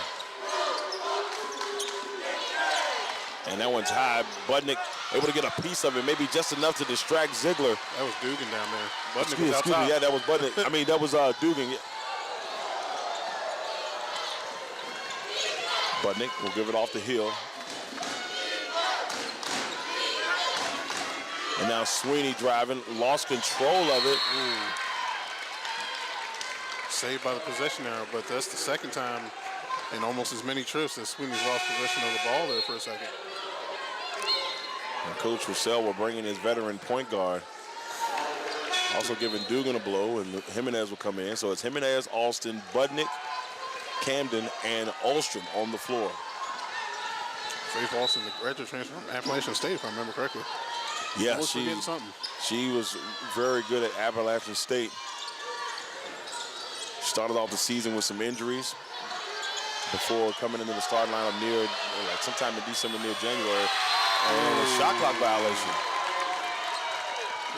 And that one's high. Budnick able to get a piece of it, maybe just enough to distract Ziegler. That was Dugan down there. Budnick Excuse was out me, top. yeah, that was Budnick. I mean, that was Dugan. Budnick will give it off the Hill. And now Sweeney driving, lost control of it. Saved by the possession arrow, but that's the second time in almost as many trips that Sweeney's lost possession of the ball there for a second. And Coach Russell will bring in his veteran point guard. Also giving Dugan a blow, and Jimenez will come in. So it's Jimenez, Alston, Budnick, Camden, and Ahlstrom on the floor. Faith Alston, the graduate transfer from Appalachian State, if I remember correctly. Yeah, she was very good at Appalachian State. Started off the season with some injuries before coming into the starting lineup near, like sometime in December, near January, and a shot clock violation.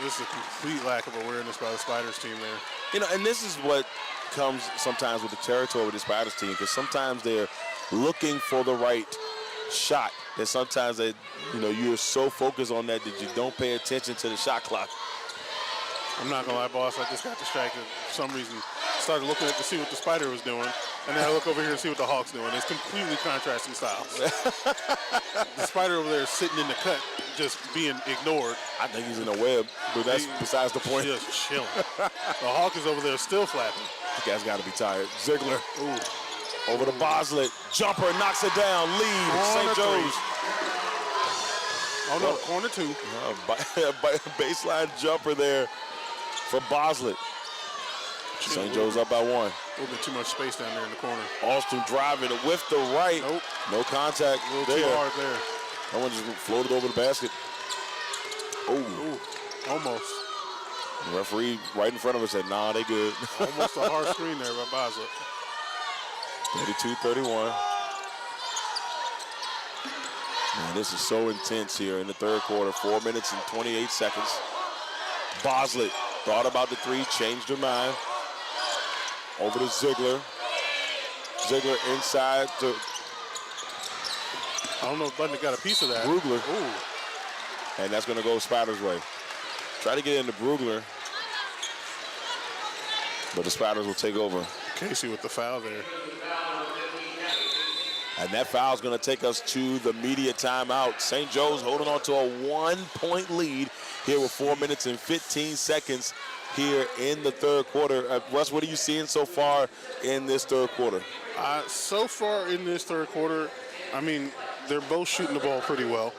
This is a complete lack of awareness by the Spiders team there. You know, and this is what comes sometimes with the territory with the Spiders team, because sometimes they're looking for the right shot that sometimes they, you're so focused on that you don't pay attention to the shot clock. I'm not gonna lie, boss, I just got distracted for some reason. Started looking to see what the Spider was doing, and then I look over here and see what the Hawks doing. It's completely contrasting styles. The Spider over there is sitting in the cut, just being ignored. I think he's in the web, but that's besides the point. Just chilling. The Hawk is over there still flapping. The guy's got to be tired. Ziegler. Over to Boslett. Jumper knocks it down. Lead. St. Joe's. Oh, no, corner 2. Baseline jumper there for Boslett. St. Joe's up by 1. A little bit too much space down there in the corner. Austin driving with the right. Nope. No contact. A little too hard there. That one just floated over the basket. Ooh, almost. The referee right in front of us said, nah, they good. Almost a hard screen there by Boslett. 32-31. Man, this is so intense here in the third quarter. 4 minutes and 28 seconds. Boslett thought about the 3, changed her mind. Over to Ziegler. Ziegler inside to I don't know if Budnick got a piece of that. Brugler. Ooh. And that's going to go Spiders' way. Try to get into Brugler. But the Spiders will take over. Casey with the foul there. And that foul is going to take us to the media timeout. St. Joe's holding on to a 1-point lead here with 4 minutes and 15 seconds here in the third quarter. Russ, what are you seeing so far in this third quarter? So far in this third quarter, I mean, they're both shooting the ball pretty well.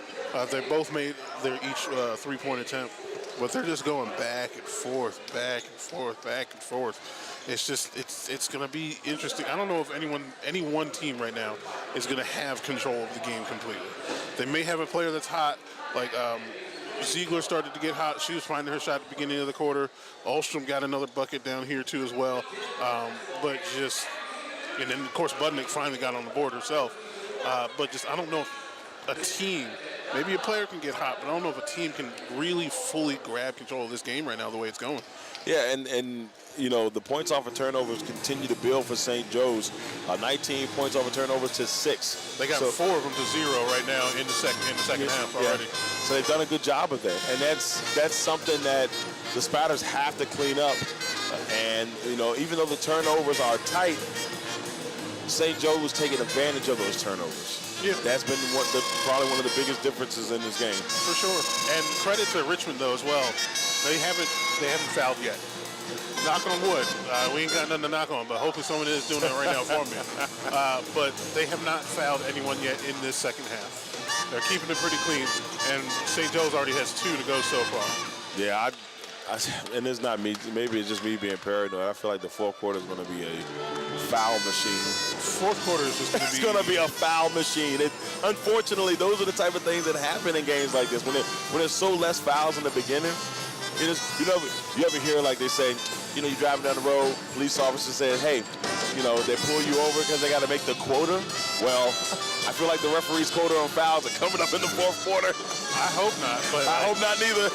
They both made their each three-point attempt, but they're just going back and forth, back and forth, back and forth. It's just, it's going to be interesting. I don't know if any one team right now is going to have control of the game completely. They may have a player that's hot, like Ziegler started to get hot. She was finding her shot at the beginning of the quarter. Ahlstrom got another bucket down here too as well. And then of course Budnick finally got on the board herself. I don't know if a team, maybe a player can get hot, but I don't know if a team can really fully grab control of this game right now the way it's going. Yeah, and you know, the points off of turnovers continue to build for St. Joe's. 19 points off of turnovers to 6. They got 4 of them to 0 right now in the second half already. So they've done a good job of that, and that's something that the Spiders have to clean up. And you know, even though the turnovers are tight, St. Joe was taking advantage of those turnovers. Yeah. That's been probably one of the biggest differences in this game. For sure. And credit to Richmond though as well. They haven't fouled yet. Knock on wood. We ain't got nothing to knock on, but hopefully someone is doing that right now for me. But they have not fouled anyone yet in this second half. They're keeping it pretty clean, and St. Joe's already has 2 to go so far. Yeah, and it's not me. Maybe it's just me being paranoid. I feel like the fourth quarter is going to be a foul machine. Fourth quarter is just going to be... It's going to be a foul machine. Unfortunately, those are the type of things that happen in games like this. When there's so less fouls in the beginning, it is, you ever hear like they say, you know, you're driving down the road, police officer says, hey, you know, they pull you over because they got to make the quota. Well, I feel like the referee's quota on fouls are coming up in the fourth quarter. I hope not. But I hope not neither.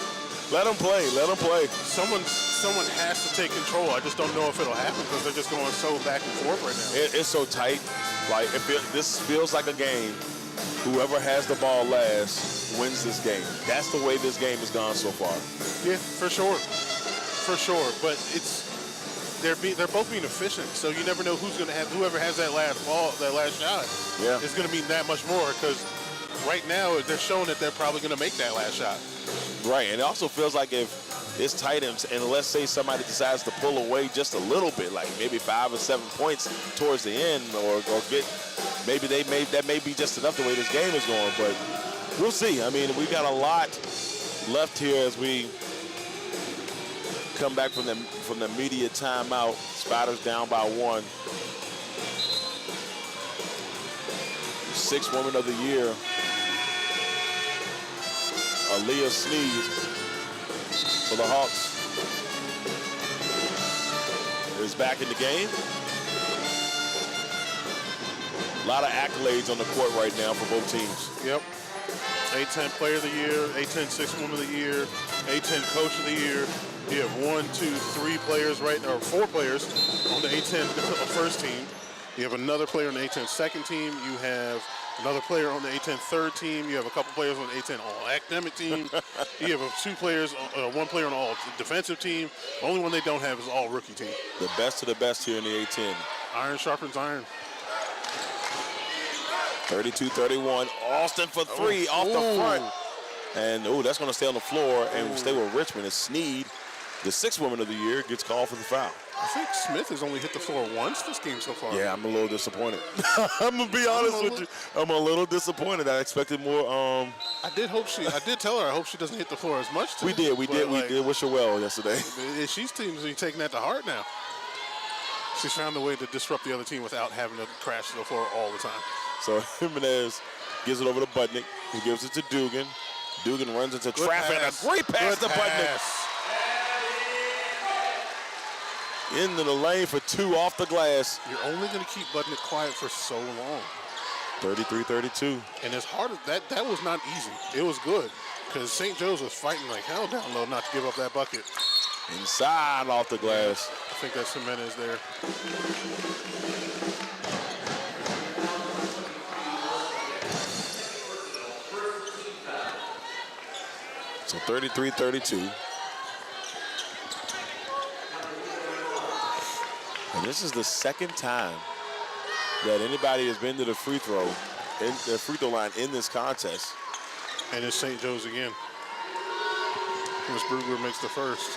Let them play. Let them play. Someone has to take control. I just don't know if it'll happen because they're just going so back and forth right now. It's so tight. Like this feels like a game. Whoever has the ball last wins this game. That's the way this game has gone so far. Yeah, for sure. For sure. But they're both being efficient, so you never know whoever has that last ball, that last shot. Yeah. It's going to mean that much more because right now they're showing that they're probably going to make that last shot. Right, and it also feels like if it's tight and let's say somebody decides to pull away just a little bit, like maybe 5 or 7 points towards the end, or get that may be just enough the way this game is going. But we'll see. I mean, we've got a lot left here as we come back from the media timeout. Spiders down by 1. 6th Woman of the Year, Aaliyah Sneed for the Hawks is back in the game. A lot of accolades on the court right now for both teams. Yep. A-10 Player of the Year, A-10 6th Woman of the Year, A-10 Coach of the Year. You have 1, 2, 3 players or 4 players on the A-10 first team. You have another player on the A-10 second team. You have another player on the A-10 third team. You have a couple players on the A-10 all-academic team. You have 1 player on the all-defensive team. The only one they don't have is all-rookie team. The best of the best here in the A-10. Iron sharpens iron. 32-31. Austin for 3 off the front. And, that's going to stay on the floor and stay with Richmond. It's Sneed, the 6th Woman of the Year, gets called for the foul. I think Smith has only hit the floor once this game so far. Yeah, I'm a little disappointed. I'm going to be honest with you. I'm a little disappointed. I expected more. I did tell her I hope she doesn't hit the floor as much today. We did wish her well yesterday. She seems to be taking that to heart now. She's found a way to disrupt the other team without having to crash to the floor all the time. So Jimenez gives it over to Budnick, who gives it to Dugan. Dugan runs into traffic. A great pass to Budnick. Into the lane for 2 off the glass. You're only going to keep Budnick quiet for so long. 33-32. And as hard as that was not easy. It was good because St. Joe's was fighting like hell down low not to give up that bucket. Inside off the glass. I think that's Jimenez there. So 33-32. And this is the second time that anybody has been to the free throw line in this contest. And it's St. Joe's again. Miss Brugler makes the first.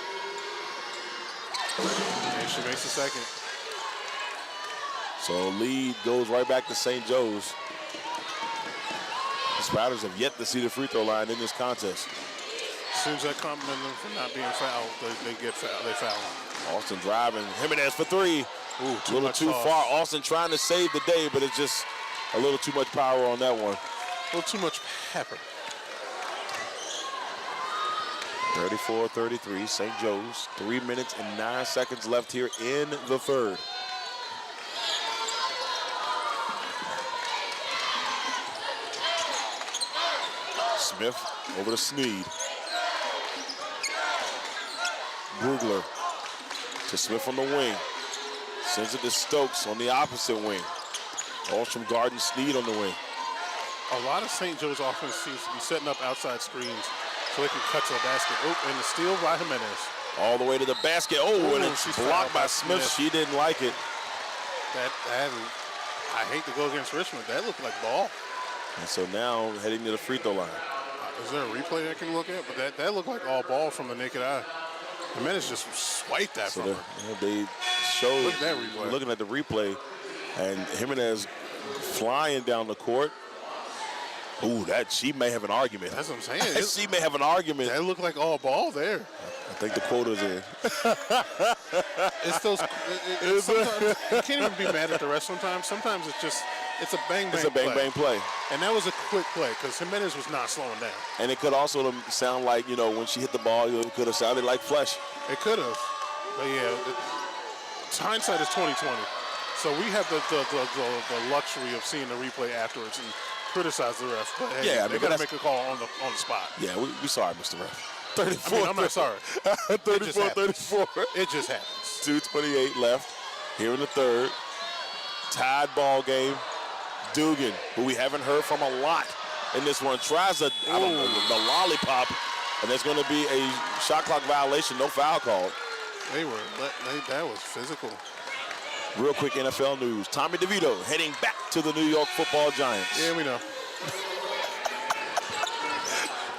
And she makes the second. So lead goes right back to St. Joe's. The Spiders have yet to see the free throw line in this contest. As soon as I compliment them for not being fouled, they get fouled. They foul. Austin driving. Jimenez for three. Ooh, A little too far. Austin trying to save the day, but it's just a little too much power on that one. A little too much pepper. 34-33, St. Joe's. 3 minutes and 9 seconds left here in the third. Smith over to Sneed. Brugler to Smith on the wing. Sends it to Stokes on the opposite wing. Ostrom guarding Sneed on the wing. A lot of St. Joe's offense seems to be setting up outside screens so they can cut to the basket. Oh, and the steal by Jimenez. All the way to the basket. Oh, and it's she's blocked fouled by by Smith. Smith. She didn't like it. I hate to go against Richmond. That looked like ball. And so now heading to the free throw line. Is there a replay I can look at? But that looked like all ball from the naked eye. Jimenez just swiped that So from her. they showed, Look at that replay. we're looking at the replay, and Jimenez flying down the court. Ooh, she may have an argument. That's what I'm saying. She may have an argument. That looked like all ball there. I think the quota's in. It's those. Sometimes you can't even be mad at the rest. Sometimes it's a bang bang. It's a bang play. And that was a quick play because Jimenez was not slowing down. And it could also sound like, when she hit the ball, it could have sounded like flesh. It could have, but yeah, hindsight is 20/20. So we have the luxury of seeing the replay afterwards and criticize the ref. But hey, Yeah, they got to make a call on the spot. Yeah, we sorry, Mr. Ref. 34. I mean, I'm not sorry. 34-34. It just happens. 2:28 left here in the third. Tied ball game. Dugan, who we haven't heard from a lot in this one, tries the lollipop, and there's going to be a shot clock violation, no foul called. That was physical. Real quick NFL news. Tommy DeVito heading back to the New York Football Giants. Yeah, we know.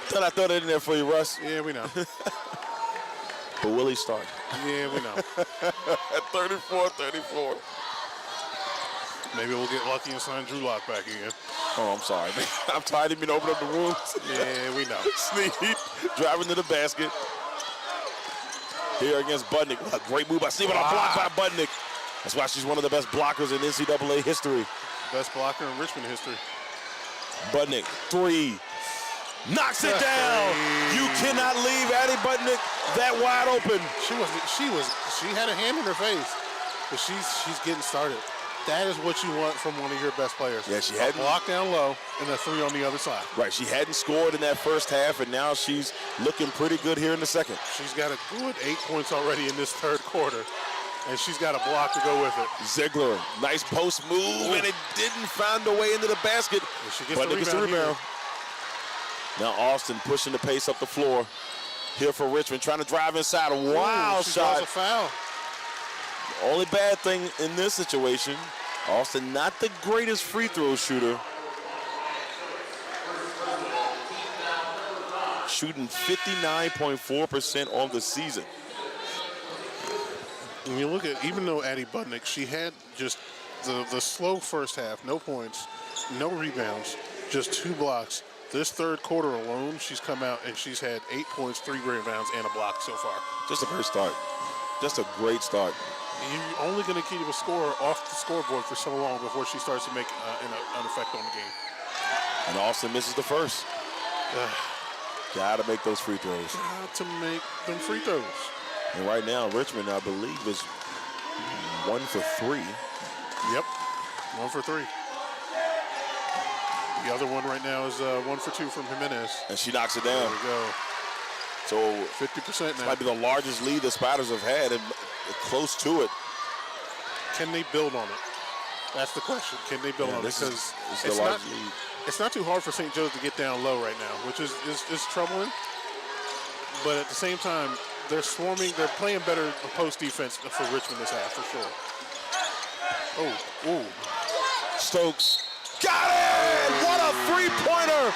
Thought I throw that in there for you, Russ. Yeah, we know. But will he start? Yeah, we know. At 34-34. Maybe we'll get lucky and sign Drew Lock back again. Oh, I'm sorry, man. I'm tired of being open up the rooms. Yeah, we know. Sneed driving to the basket. Here against Budnick. What a great move by Stephen. A block by Budnick. That's why she's one of the best blockers in NCAA history. Best blocker in Richmond history. Budnick, three. Knocks it down. You cannot leave Addie Budnick that wide open. She had a hand in her face, but she's getting started. That is what you want from one of your best players. Yeah, she hadn't. Block down low and a three on the other side. Right, she hadn't scored in that first half, and now she's looking pretty good here in the second. She's got a good 8 points already in this third quarter, and she's got a block to go with it. Ziegler, nice post move, and it didn't find a way into the basket. She gets Budnick gets the rebound. Now Austin pushing the pace up the floor. Here for Richmond, trying to drive inside. A wild shot. She draws a foul. Only bad thing in this situation, Austin not the greatest free throw shooter. Shooting 59.4% on the season. When you look at, even though Addie Budnick, she had just the slow first half, no points, no rebounds, just 2 blocks. This third quarter alone, she's come out and she's had 8 points, 3 rebounds, and a block so far. Just a great start. Just a great start. You're only going to keep a score off the scoreboard for so long before she starts to make an effect on the game. And Austin misses the first. Got to make those free throws. Got to make them free throws. And right now, Richmond, I believe, is 1 for 3. Yep, 1 for 3. The other one right now is 1 for 2 from Jimenez. And she knocks it down. There we go. So 50% now. Might be the largest lead the Spiders have had, and close to it. Can they build on it? That's the question. Can they build on it? Because it's not too hard for St. Joe's to get down low right now, which is troubling. but at the same time, they're swarming. They're playing better post defense for Richmond this half, for sure. Oh. Stokes got it! What a three-pointer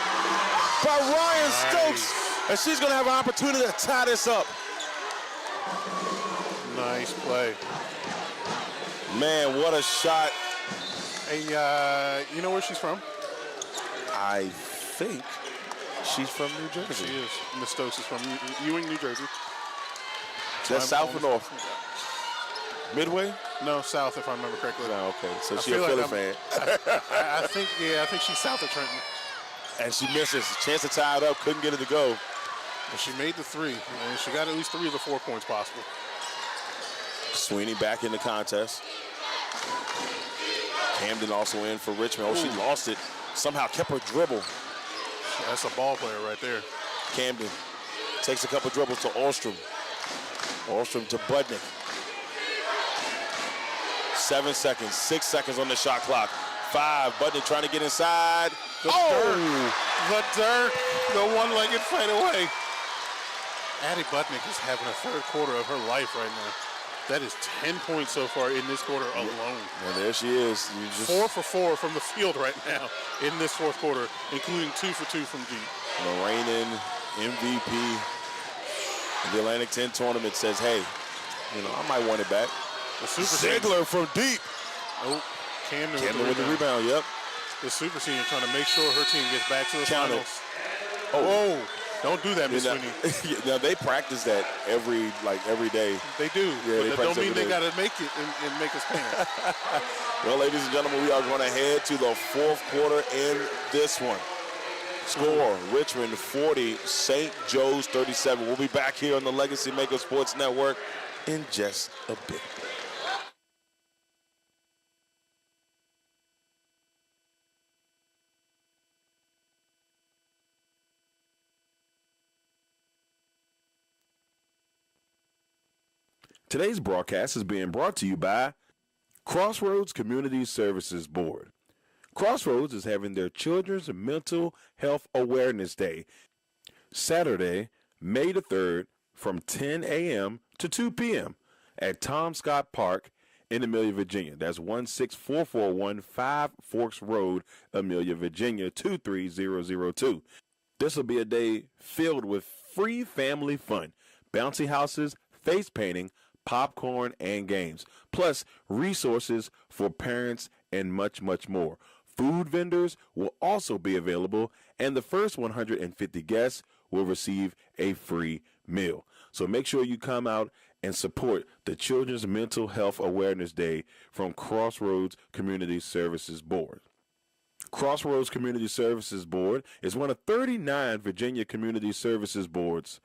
by Ryan Stokes. And she's going to have an opportunity to tie this up. Nice play. Man, what a shot. Hey, you know where she's from? I think she's from New Jersey. She is. Miss Stokes is from Ewing, New Jersey. That's south or north? Midway? No, south, if I remember correctly. No, okay. So she's a feel Philly like fan. I think she's south of Trenton. And she misses. Chance to tie it up. Couldn't get it to go. But she made the three, and she got at least 3 of the 4 points possible. Sweeney back in the contest. Camden also in for Richmond. Oh, she lost it. Somehow kept her dribble. That's a ball player right there. Camden takes a couple dribbles to Ostrom. Ostrom to Budnick. 7 seconds, 6 seconds on the shot clock. 5, Budnick trying to get inside. The dirt, the one-legged fight away. Addie Budnick is having a third quarter of her life right now. That is 10 points so far in this quarter alone. And there she is. 4 for 4 from the field right now in this fourth quarter, including 2 for 2 from deep. The reigning MVP of the Atlantic 10 tournament says, hey, I might want it back. The Super Ziegler from deep. Oh, Camden with the rebound, yep. The Super Senior trying to make sure her team gets back to the finals. Oh. Whoa. Don't do that, Miss Sweeney. Now, they practice that every day. They do, yeah, but that don't mean they got to make it and make us pay. Well, ladies and gentlemen, we are going to head to the fourth quarter in this one. Score, Richmond 40, St. Joe's 37. We'll be back here on the Legacy Maker Sports Network in just a bit. Today's broadcast is being brought to you by Crossroads Community Services Board. Crossroads is having their Children's Mental Health Awareness Day, Saturday, May the 3rd, from 10 a.m. to 2 p.m. at Tom Scott Park in Amelia, Virginia. That's 16441 Five Forks Road, Amelia, Virginia, 23002. This will be a day filled with free family fun, bouncy houses, face painting, popcorn, and games, plus resources for parents and much, much more. Food vendors will also be available, and the first 150 guests will receive a free meal. So make sure you come out and support the Children's Mental Health Awareness Day from Crossroads Community Services Board. Crossroads Community Services Board is one of 39 Virginia Community Services Boards.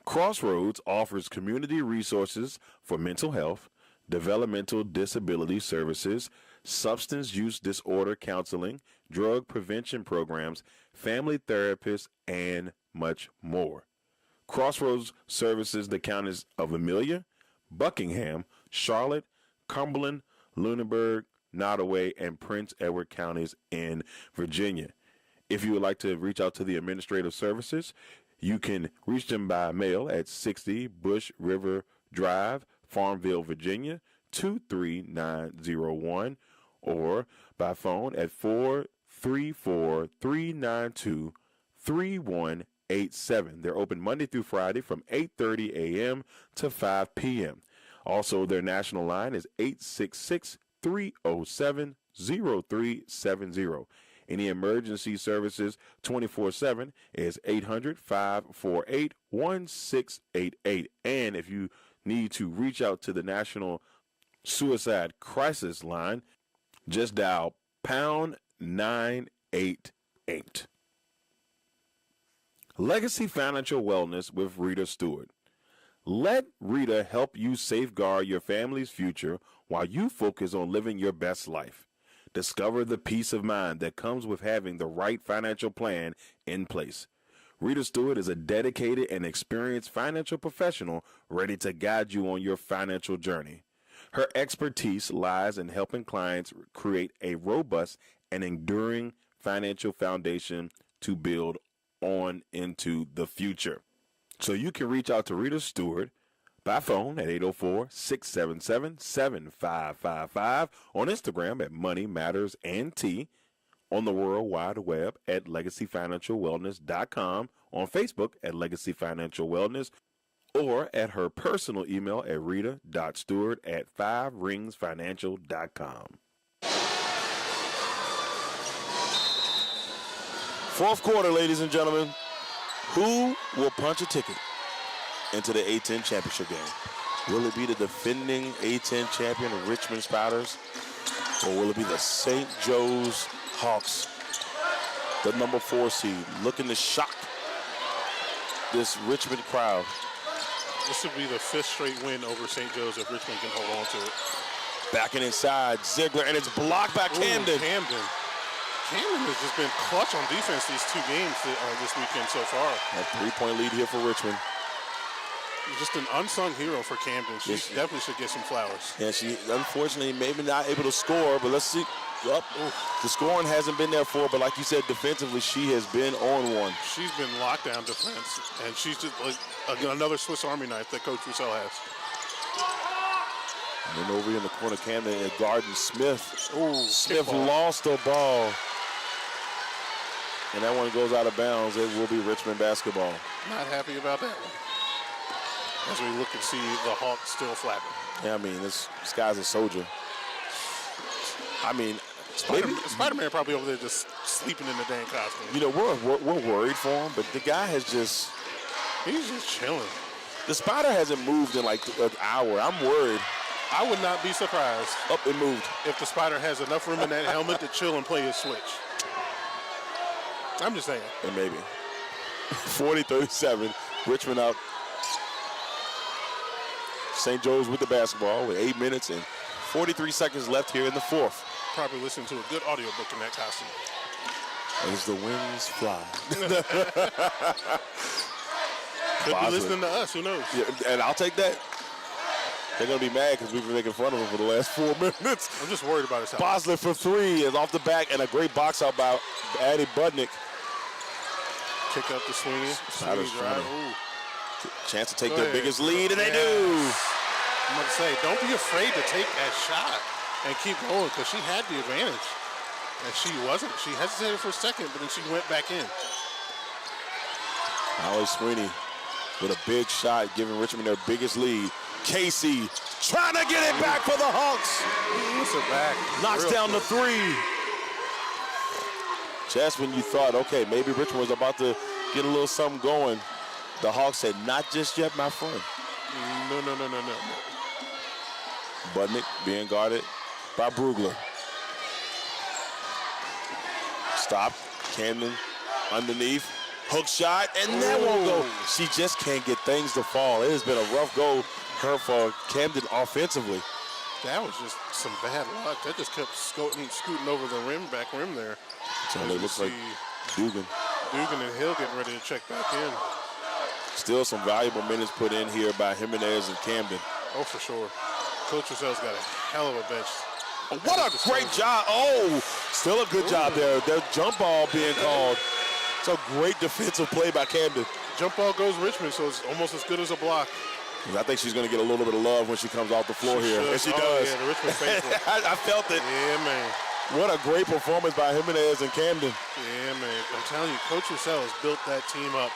Crossroads offers community resources for mental health, developmental disability services, substance use disorder counseling, drug prevention programs, family therapists, and much more. Crossroads services the counties of Amelia, Buckingham, Charlotte, Cumberland, Lunenburg, Nottoway, and Prince Edward counties in Virginia. If you would like to reach out to the administrative services, you can reach them by mail at 60 Bush River Drive, Farmville, Virginia, 23901, or by phone at 434-392-3187. They're open Monday through Friday from 8:30 a.m. to 5 p.m. Also, their national line is 866-307-0370. Any emergency services 24/7 is 800-548-1688. And if you need to reach out to the National Suicide Crisis Line, just dial pound 988. Legacy Financial Wellness with Rita Stewart. Let Rita help you safeguard your family's future while you focus on living your best life. Discover the peace of mind that comes with having the right financial plan in place. Rita Stewart is a dedicated and experienced financial professional ready to guide you on your financial journey. Her expertise lies in helping clients create a robust and enduring financial foundation to build on into the future. So you can reach out to Rita Stewart by phone at 804-677-7555, on Instagram at Money Matters and T, on the World Wide Web at LegacyFinancialWellness.com, on Facebook at Legacy Financial Wellness, or at her personal email at rita.stewart@5ringsfinancial.com. Fourth quarter, ladies and gentlemen. Who will punch a ticket into the A-10 championship game? Will it be the defending A-10 champion, the Richmond Spiders, or will it be the St. Joe's Hawks, the number 4 seed, looking to shock this Richmond crowd? This would be the 5th straight win over St. Joe's if Richmond can hold on to it. Backing inside, Ziegler, and it's blocked by Camden. Camden has just been clutch on defense these 2 games this weekend so far. A 3-point lead here for Richmond. Just an unsung hero for Camden. She Yes. definitely should get some flowers. And she, unfortunately, maybe not able to score, but let's see. The scoring hasn't been there for her, but like you said, defensively, she has been on one. She's been lockdown defense, and she's just like another Swiss Army knife that Coach Russell has. And then over in the corner, Camden and Garden Smith. Ooh, Smith kickball. lost the ball. And that one goes out of bounds. It will be Richmond basketball. Not happy about that one. As we look and see the Hawks still flapping. Yeah, I mean, this guy's a soldier. I mean, maybe, Spider-Man probably over there just sleeping in the dang costume. you know, we're worried for him, but the guy has just, He's just chilling. the Spider hasn't moved in like an hour. I'm worried. I would not be surprised Up and moved. if the Spider has enough room in that helmet to chill and play his switch. I'm just saying. And maybe. 40-37, Richmond up. St. Joe's with the basketball with 8 minutes and 43 seconds left here in the fourth. Probably listening to a good audiobook in that costume. As the winds fly. Could be listening to us. Who knows? Yeah, and I'll take that. They're going to be mad because we've been making fun of them for the last 4 minutes. I'm just worried about his health. Bosler for 3 is off the back, and a great box out by Addie Budnick. Kick up the Sweeney. Spiders Sweeney drive. trying Ooh. Chance to take Go their ahead. biggest lead, and they Yes. do. I'm going to say, don't be afraid to take that shot and keep going because she had the advantage. And she wasn't. She hesitated for a second, but then she went back in. Holly Sweeney with a big shot, giving Richmond their biggest lead. Casey trying to get it back for the Hawks. Puts her back. Knocks Real down the quick. 3. Just when you thought, okay, maybe Richmond was about to get a little something going, the Hawks said, not just yet, my friend. No. Budnick being guarded by Brugler. Stop. Camden underneath. Hook shot, and that won't go. She just can't get things to fall. It has been a rough go for Camden offensively. That was just some bad luck. That just kept scooting over the back rim there. So As it you looks like see Dugan. Dugan and Hill getting ready to check back in. Still some valuable minutes put in here by Jimenez and Camden. Oh, for sure. Coach Russell's got a hell of a bench. What a great job. Oh, still a good job there. Their jump ball being called. It's a great defensive play by Camden. Jump ball goes Richmond, so it's almost as good as a block. I think she's going to get a little bit of love when she comes off the floor here. And she does. Yeah, the Richmond faithful. I felt it. Yeah, man. What a great performance by Jimenez and Camden. Yeah, man. I'm telling you, Coach Russell has built that team up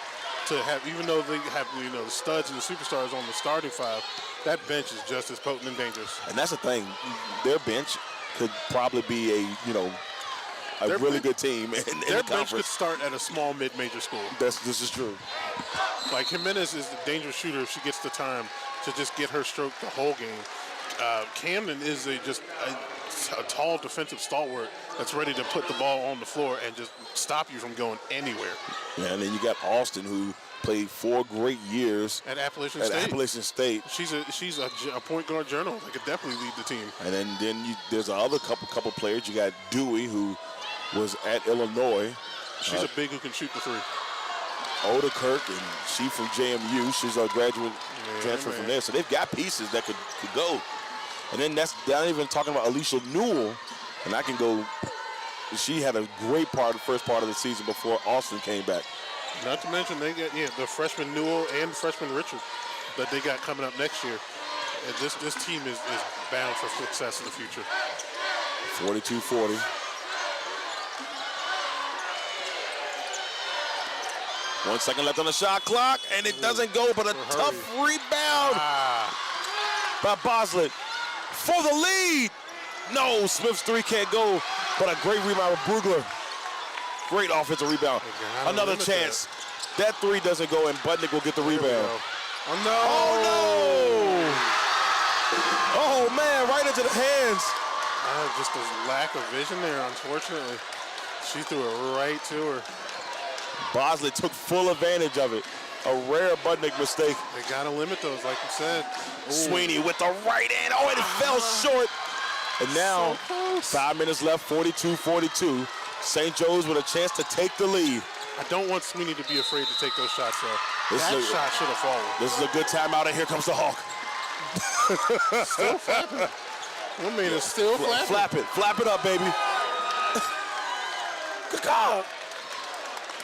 to have, even though they have, the studs and the superstars on the starting five, that bench is just as potent and dangerous. And that's the thing. Their bench could probably be a Their really bench- good team in Their the bench could conference. start at a small mid-major school. This is true. Like Jimenez is the dangerous shooter if she gets the time to just get her stroke the whole game. Camden is a tall defensive stalwart that's ready to put the ball on the floor and just stop you from going anywhere. Yeah, and then you got Austin, who played 4 great years At Appalachian at State, Appalachian State. she's a point guard journal that could definitely lead the team. And then there's another couple players. You got Dewey, who was at Illinois. She's a big who can shoot the 3. Oda Kirk, and she from JMU. She's a graduate transfer from man. there. So they've got pieces that could go. And then they're not even talking about Alicia Newell. And I can go. She had a great first part of the season before Austin came back. Not to mention they got the freshman Newell and freshman Richard that they got coming up next year. And this team is bound for success in the future. 42-40. One second left on the shot clock, and it doesn't go, but a tough rebound by Boslett for the lead. No, Smith's three can't go, but a great rebound with Brugler. Great offensive rebound. Another chance. That three doesn't go, and Budnick will get the rebound. Oh, no. Oh, no. Oh, man, right into the hands. Just a lack of vision there, unfortunately. She threw it right to her. Boslett took full advantage of it. A rare Budnick mistake. They got to limit those, like you said. Ooh. Sweeney with the right hand. Oh, it fell short. And now, 5 minutes left, 42-42. St. Joe's with a chance to take the lead. I don't want Sweeney to be afraid to take those shots, though. That shot should have fallen. This is a good timeout, and here comes the Hawk. Still flapping. One man is still flapping. Flap it. Flap it up, baby.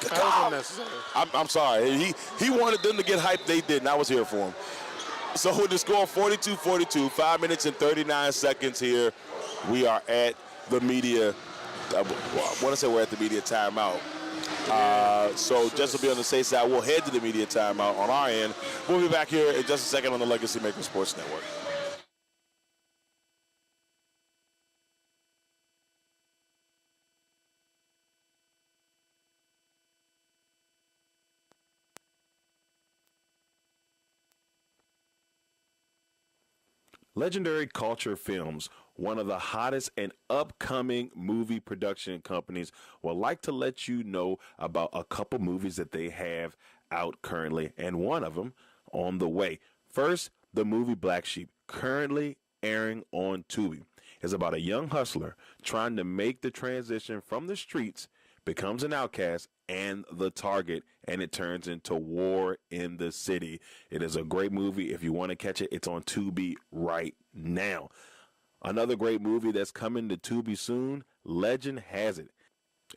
That was unnecessary. I'm sorry. He wanted them to get hyped. They did, and I was here for him. So with the score 42-42, 5 minutes and 39 seconds here, we are at the media. I want to say we're at the media timeout. So just to be on the safe side, we'll head to the media timeout on our end. We'll be back here in just a second on the Legacy Maker Sports Network. Legendary Culture Films, one of the hottest and upcoming movie production companies, would like to let you know about a couple movies that they have out currently, and one of them on the way. First, the movie Black Sheep, currently airing on Tubi, is about a young hustler trying to make the transition from the streets, becomes an outcast and the target, and it turns into war in the city. It is a great movie. If you want to catch it, it's on Tubi right now. Another great movie that's coming to Tubi soon, Legend Has It.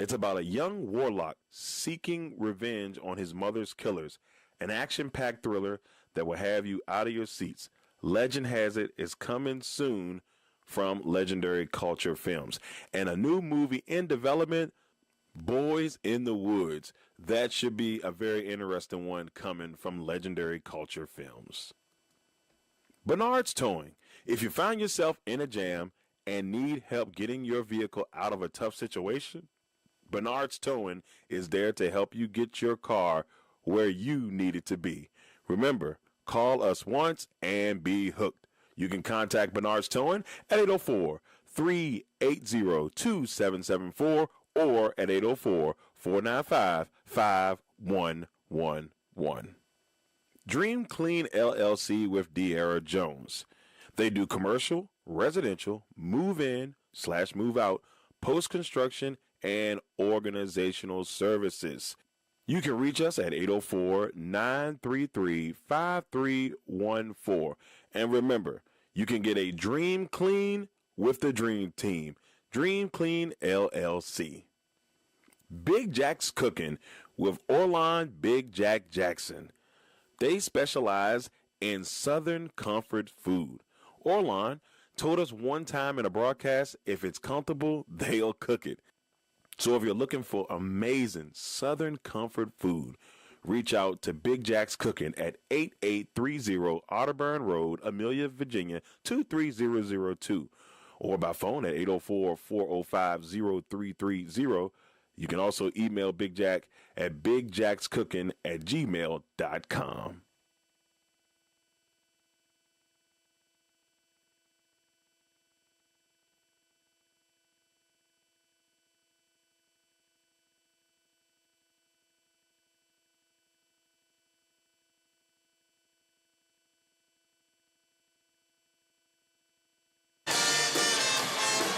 It's about a young warlock seeking revenge on his mother's killers, an action-packed thriller that will have you out of your seats. Legend Has It is coming soon from Legendary Culture Films. And a new movie in development, Boys in the Woods. That should be a very interesting one coming from Legendary Culture Films. Bernard's Towing. If you find yourself in a jam and need help getting your vehicle out of a tough situation, Bernard's Towing is there to help you get your car where you need it to be. Remember, call us once and be hooked. You can contact Bernard's Towing at 804-380-2774 or at 804-495-5111. Dream Clean LLC with De'Ara Jones. They do commercial, residential, move-in/move out, post-construction, and organizational services. You can reach us at 804-933-5314. And remember, you can get a Dream Clean with the Dream Team. Dream Clean LLC. Big Jack's Cooking with Orlon Big Jack Jackson. They specialize in Southern comfort food. Orlon told us one time in a broadcast, if it's comfortable, they'll cook it. So if you're looking for amazing Southern comfort food, reach out to Big Jack's Cooking at 8830 Otterburn Road, Amelia, Virginia, 23002. Or by phone at 804-405-0330. You can also email Big Jack at bigjackscooking@gmail.com.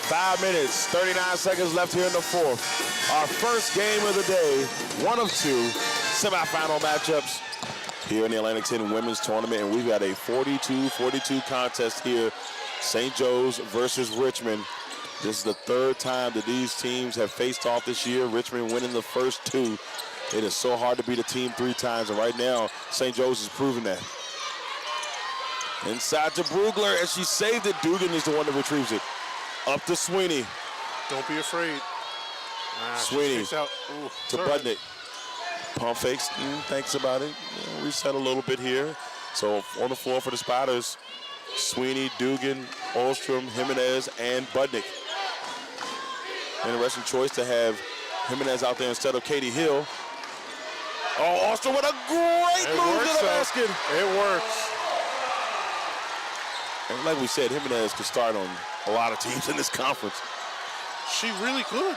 Five minutes, 39 seconds left here in the fourth. Our first game of the day, one of two semifinal matchups here in the Atlantic 10 Women's Tournament, and we've got a 42-42 contest here, St. Joe's versus Richmond. This is the third time that these teams have faced off this year, Richmond winning the first two. It is so hard to beat a team 3 times, and right now, St. Joe's is proving that. Inside to Brugler, and she saved it. Dugan is the one that retrieves it. Up to Sweeney. Don't be afraid. Sweeney out. Ooh, to Budnick. Pump fakes, thinks about it. Reset a little bit here. So on the floor for the Spiders, Sweeney, Dugan, Olstrom, Jimenez, and Budnick. Interesting choice to have Jimenez out there instead of Katie Hill. Oh, Olstrom with a great move to the basket. It works. And like we said, Jimenez could start on a lot of teams in this conference. She really could.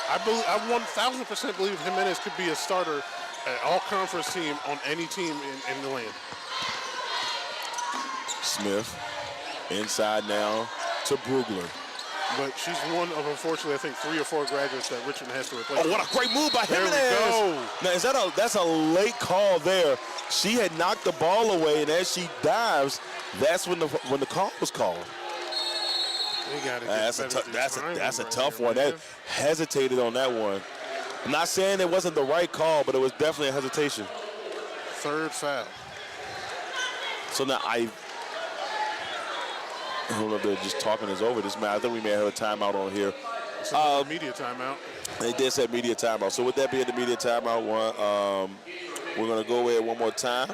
I 1,000% believe Jimenez could be a starter at all-conference team on any team in the land. Smith inside now to Brugler. But she's one of, unfortunately, I think 3 or 4 graduates that Richmond has to replace. Oh, what a great move by Jimenez. There we go. Now, that's a late call there. She had knocked the ball away, and as she dives, that's when the call was called. That's a tough one. That hesitated on that one. I'm not saying it wasn't the right call, but it was definitely a hesitation. 3rd foul. So now I don't know if they're just talking us over this match. I think we may have a timeout on here. Media timeout. They did say media timeout. So with that being the media timeout, we're going to go ahead one more time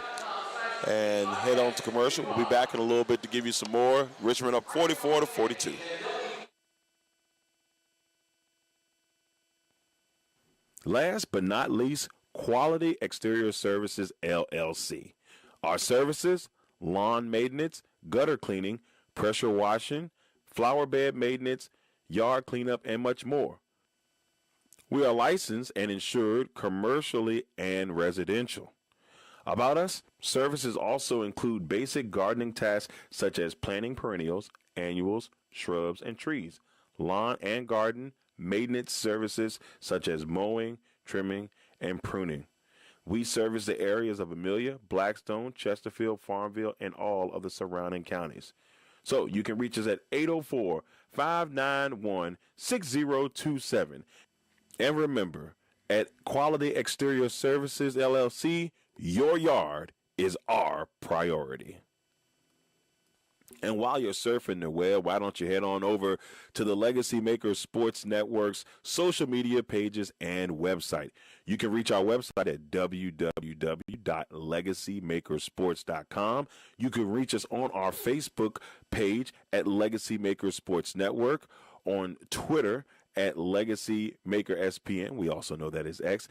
and head on to commercial. We'll be back in a little bit to give you some more. Richmond up 44-42. Last but not least, Quality Exterior Services, LLC. Our services: lawn maintenance, gutter cleaning, pressure washing, flower bed maintenance, yard cleanup, and much more. We are licensed and insured commercially and residential. About us, services also include basic gardening tasks such as planting perennials, annuals, shrubs, and trees, lawn and garden maintenance services such as mowing, trimming, and pruning. We service the areas of Amelia, Blackstone, Chesterfield, Farmville, and all of the surrounding counties. So you can reach us at 804-591-6027. And remember, at Quality Exterior Services, LLC, your yard is our priority. And while you're surfing the web, why don't you head on over to the Legacy Makers Sports Network's social media pages and website. You can reach our website at www.legacymakersports.com. You can reach us on our Facebook page at Legacy Makers Sports Network, on Twitter at Legacy Maker SPN. We also know that is X.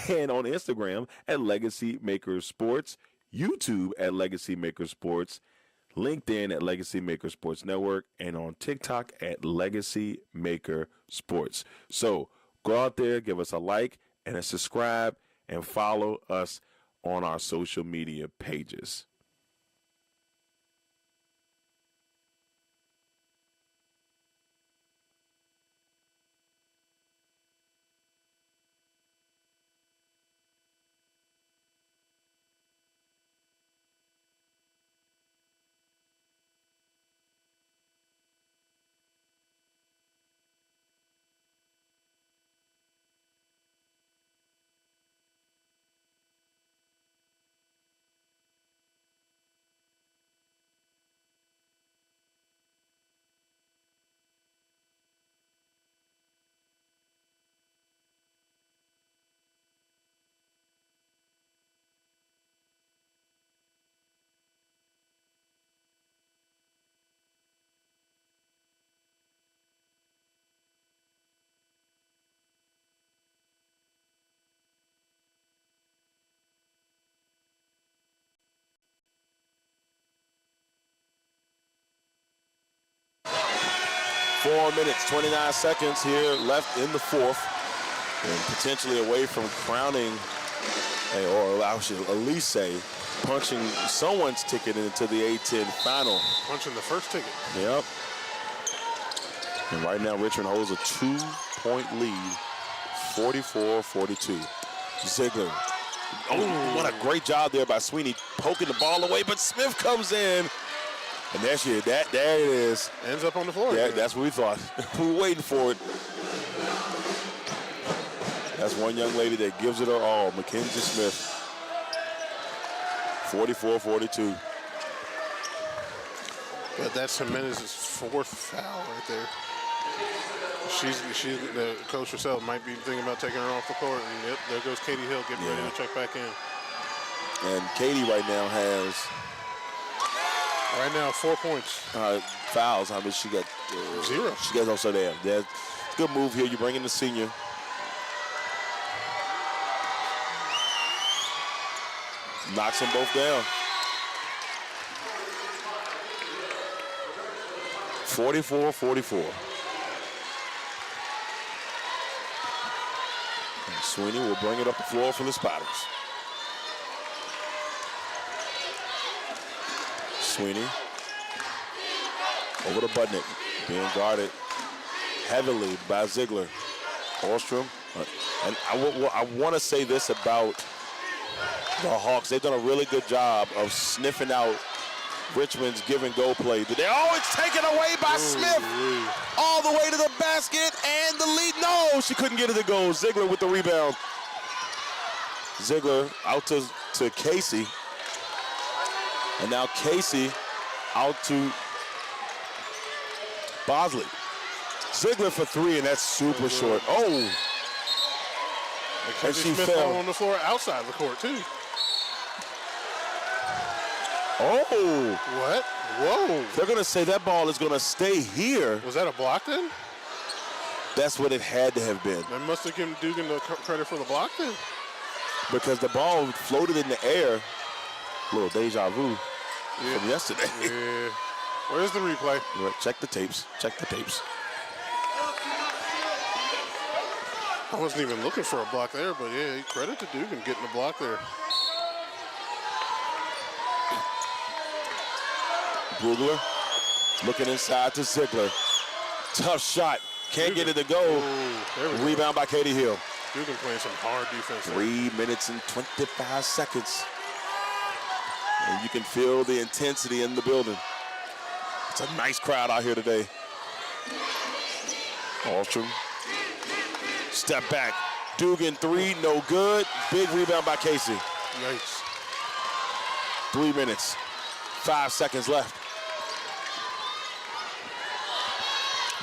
And on Instagram at Legacy Makers Sports, YouTube at Legacy Makers Sports, LinkedIn at Legacy Maker Sports Network, and on TikTok at Legacy Maker Sports. So go out there, give us a like and a subscribe, and follow us on our social media pages. Four minutes, 29 seconds here left in the fourth, and potentially away from crowning, or I should at least say, punching someone's ticket into the A-10 final. Punching the first ticket. Yep. And right now, Richmond holds a 2-point lead, 44-42. Ziegler. Oh, what a great job there by Sweeney, poking the ball away, but Smith comes in. And there it is. Ends up on the floor. Yeah, that's what we thought. We were waiting for it. That's one young lady that gives it her all, Mackenzie Smith. 44-42. But that's Jimenez's fourth foul right there. The coach herself might be thinking about taking her off the court. And yep, there goes Katie Hill getting ready to check back in. And Katie right now has 4 points. Fouls. I mean, she got 0. She got also there. That's a good move here. You bring in the senior. Knocks them both down. 44-44. And Sweeney will bring it up the floor for the Spiders. Sweeney over to Budnick, being guarded heavily by Ziegler. Ostrom, and I want to say this about the Hawks. They've done a really good job of sniffing out Richmond's give-and-go play today. Oh, it's taken away by Smith. All the way to the basket and the lead. No, she couldn't get it to go. Ziegler with the rebound. Ziegler out to Casey. And now Casey out to Bosley. Ziegler for 3, and that's super short. Oh. And she fell on the floor outside the court, too. Oh. What? Whoa. They're going to say that ball is going to stay here. Was that a block then? That's what it had to have been. That must have given Dugan the credit for the block then. Because the ball floated in the air. A little deja vu from yesterday. Yeah. Where's the replay? Check the tapes. Check the tapes. I wasn't even looking for a block there, but yeah, credit to Dugan getting the block there. Brugler looking inside to Ziegler. Tough shot. Can't get it to go. Rebound by Katie Hill. Dugan playing some hard defense. 3 minutes and 25 seconds. And you can feel the intensity in the building. It's a nice crowd out here today. Ostrom. Step back. Dugan 3, no good. Big rebound by Casey. Yikes. 3 minutes, 5 seconds left.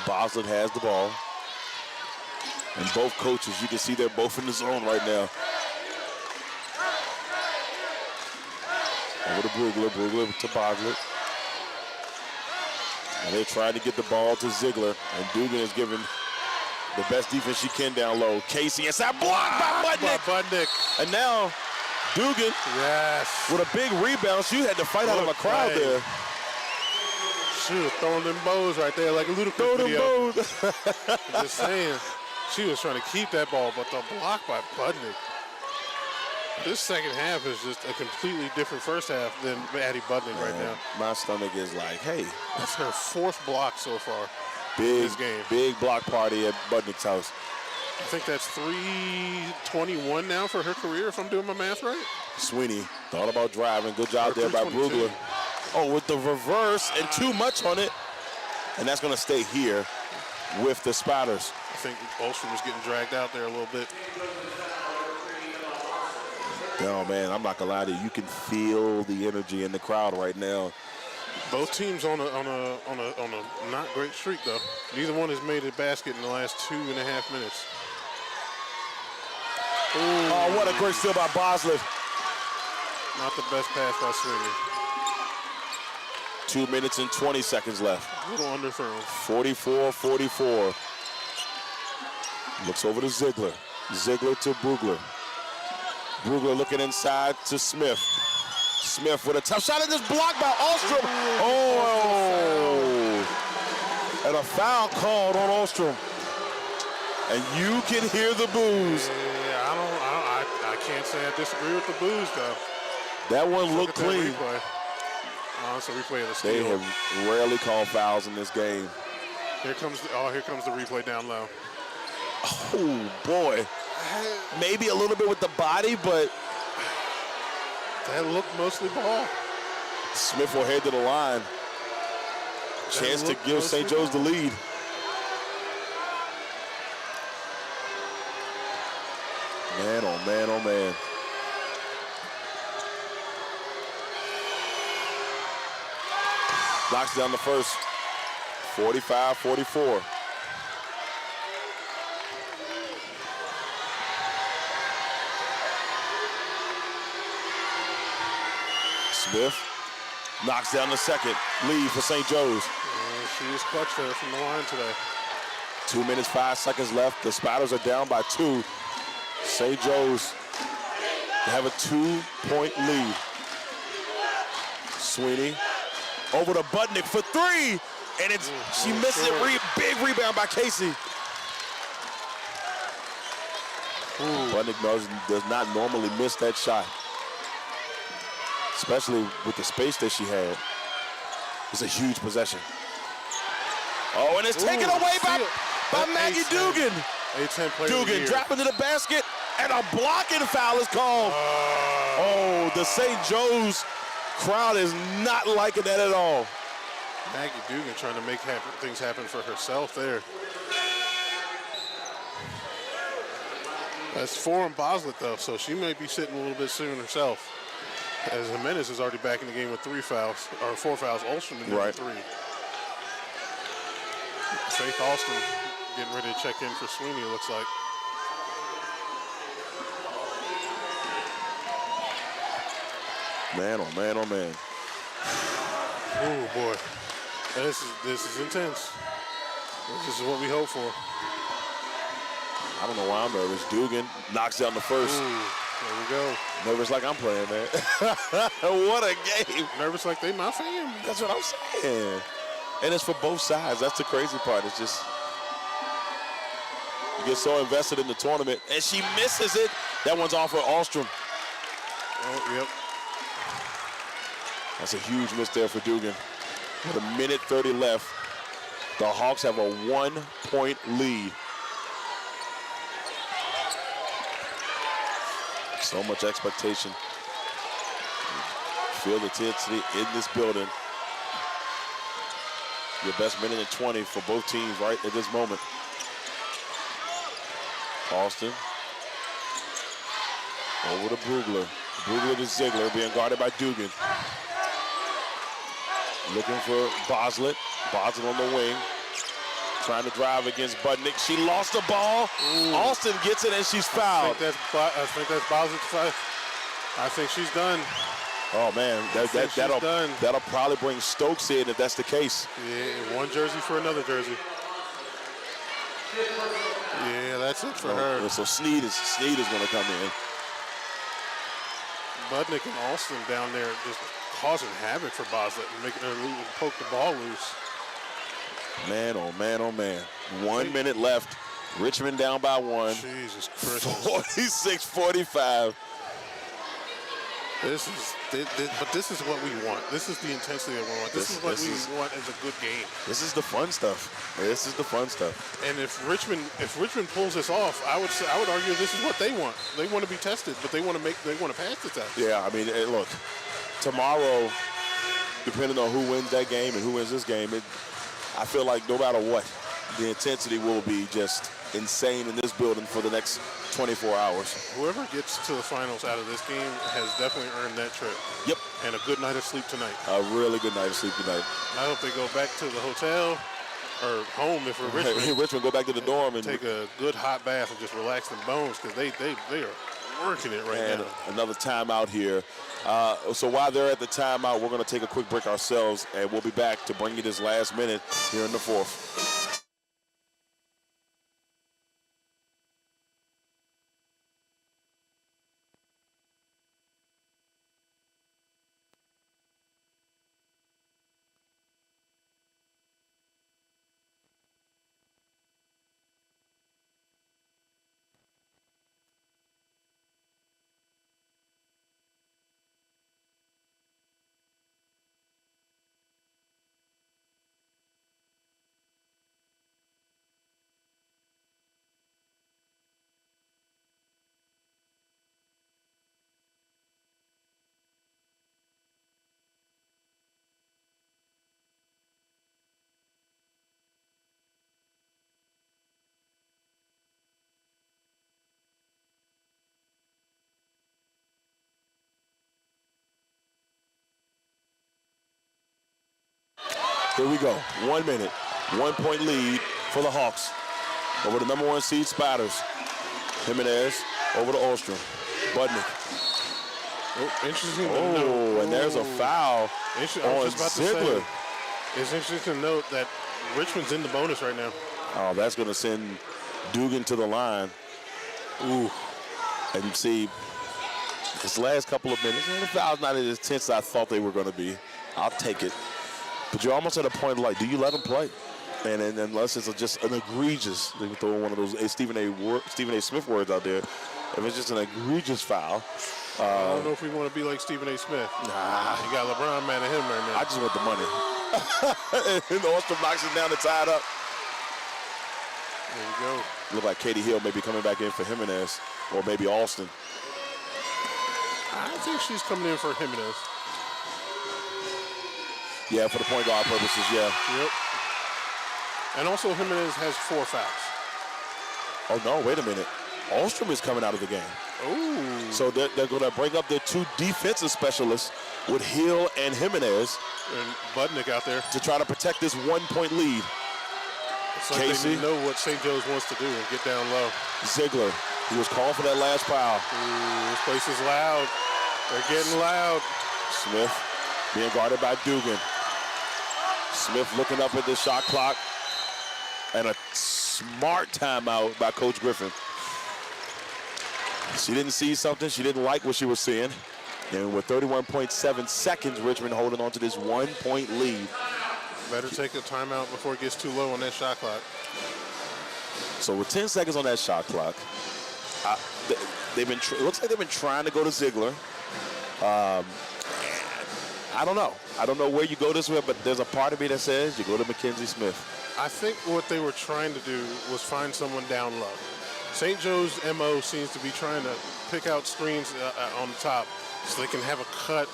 Boslett has the ball. And both coaches, you can see they're both in the zone right now. Over to Brugler, Brugler to Boslett. And they're trying to get the ball to Ziegler. And Dugan is giving the best defense she can down low. Casey inside, blocked by Budnick. And now Dugan with a big rebound. She had to fight out of a crowd there. She was throwing them bows right there like a Ludacris video. Just saying. She was trying to keep that ball, but the block by Budnick. This second half is just a completely different first half than Addie Budnick right now. My stomach is like, hey. That's her 4th block so far. Big, this game. Big block party at Budnick's house. I think that's 321 now for her career, if I'm doing my math right. Sweeney thought about driving. Good job there by Brugler. Oh, with the reverse and too much on it. And that's going to stay here with the Spiders. I think Olstrom was getting dragged out there a little bit. Oh, man, I'm not going to lie to you. You can feel the energy in the crowd right now. Both teams on a not great streak though. Neither one has made a basket in the last 2.5 minutes. Ooh. Oh, what a great steal by Boslett. Not the best pass by Sweeney. 2 minutes and 20 seconds left. A little underthrown. 44-44. Looks over to Ziegler. Ziegler to Brugler. Brugler looking inside to Smith. Smith with a tough shot and this blocked by Ostrom. Oh! And a foul called on Ostrom. And you can hear the boos. Yeah, I can't say I disagree with the boos though. That one looked clean. Oh, it's a replay of the steal. They have rarely called fouls in this game. Here comes the replay down low. Oh boy. Maybe a little bit with the body, but that looked mostly ball. Smith will head to the line. Chance to give St. Joe's the lead. Man, oh man, oh man. Knocks down the first. 45-44. Smith knocks down the second. Lead for St. Joe's. She was clutch there from the line today. 2 minutes, 5 seconds left. The Spiders are down by 2. St. Joe's have a 2-point lead. Sweeney over to Budnick for 3. And she misses it. Big rebound by Casey. Budnick does not normally miss that shot, especially with the space that she had. It's a huge possession. Oh, and it's taken away by Maggie Dugan. A-10 player Dugan dropping to the basket, and a blocking foul is called. Oh, the St. Joe's crowd is not liking that at all. Maggie Dugan trying to make things happen for herself there. That's 4 on Boslett, though, so she may be sitting a little bit soon herself. As Jimenez is already back in the game with 4 fouls. Olsen in there with 3. Faith Austin getting ready to check in for Sweeney, it looks like. Man, oh man, oh man. Oh boy, this is intense. This is what we hope for. I don't know why I'm nervous. Dugan knocks down the first. There we go. Nervous like I'm playing, man. What a game. Nervous like they my fam. That's what I'm saying. And it's for both sides. That's the crazy part. It's just, you get so invested in the tournament, and she misses it. That one's off of Alstrom. Oh, yep. That's a huge miss there for Dugan. With 1:30 left, the Hawks have a 1-point lead. So much expectation. Feel the intensity in this building. Your best minute and 20 for both teams right at this moment. Austin over to Brugler. Brugler to Ziegler, being guarded by Dugan. Looking for Boslett. Boslett on the wing. Trying to drive against Budnick. She lost the ball. Austin gets it and she's fouled. I think that's Boslett's foul. I think she's done. Oh man, that'll probably bring Stokes in if that's the case. Yeah, one jersey for another jersey. Yeah, that's it for her. So Sneed is going to come in. Budnick and Austin down there just causing havoc for Boslett and making her poke the ball loose. Man, oh man, oh man. 1 minute left. Richmond down by 1. Jesus Christ. 46-45. This is what we want. This is the intensity that we want. This is what we want as a good game. This is the fun stuff. This is the fun stuff. And if Richmond pulls this off, I would argue this is what they want. They want to be tested, but they want to pass the test. Yeah, I mean, look, tomorrow, depending on who wins that game and who wins this game, I feel like no matter what, the intensity will be just insane in this building for the next 24 hours. Whoever gets to the finals out of this game has definitely earned that trip. Yep. And a good night of sleep tonight. A really good night of sleep tonight. I hope they go back to the hotel or home if we're Richmond. Richmond, go back to the dorm and take a good hot bath and just relax them bones because they are working it right now. Another timeout here. So while they're at the timeout, we're going to take a quick break ourselves, and we'll be back to bring you this last minute here in the fourth. Here we go. 1 minute. 1 point lead for the Hawks over the number 1 seed Spiders. Jimenez over to Ostrom. Budnick. Oh, interesting. And there's a foul on Ziegler. It's interesting to note that Richmond's in the bonus right now. Oh, that's going to send Dugan to the line. Ooh. And you see, this last couple of minutes, the foul's not as intense as I thought they were going to be. I'll take it. But you're almost at a point of like, do you let them play? And unless it's just an egregious, they can throw one of those Stephen A. Smith words out there. If it's just an egregious foul. I don't know if we want to be like Stephen A. Smith. Nah. You got LeBron mad at him right now. I just want the money. And Ostrom knocks it down and tied up. There you go. Look like Katie Hill may be coming back in for Jimenez, or maybe Alston. I think she's coming in for Jimenez. Yeah, for the point guard purposes, yeah. Yep. And also Jimenez has 4 fouls. Oh, no, wait a minute. Ostrom is coming out of the game. Ooh. So they're going to bring up their 2 defensive specialists with Hill and Jimenez. And Budnick out there. To try to protect this 1 point lead. It's like Casey. they know what St. Joe's wants to do and get down low. Ziegler, he was called for that last foul. Ooh, this place is loud. They're getting loud. Smith being guarded by Dugan. Smith looking up at the shot clock. And a smart timeout by Coach Griffin. She didn't see something. She didn't like what she was seeing. And with 31.7 seconds, Richmond holding on to this 1 point lead. Better take a timeout before it gets too low on that shot clock. So with 10 seconds on that shot clock, it looks like they've been trying to go to Ziegler. I don't know. I don't know where you go this way, but there's a part of me that says you go to Mackenzie Smith. I think what they were trying to do was find someone down low. St. Joe's MO seems to be trying to pick out screens on the top so they can have a cut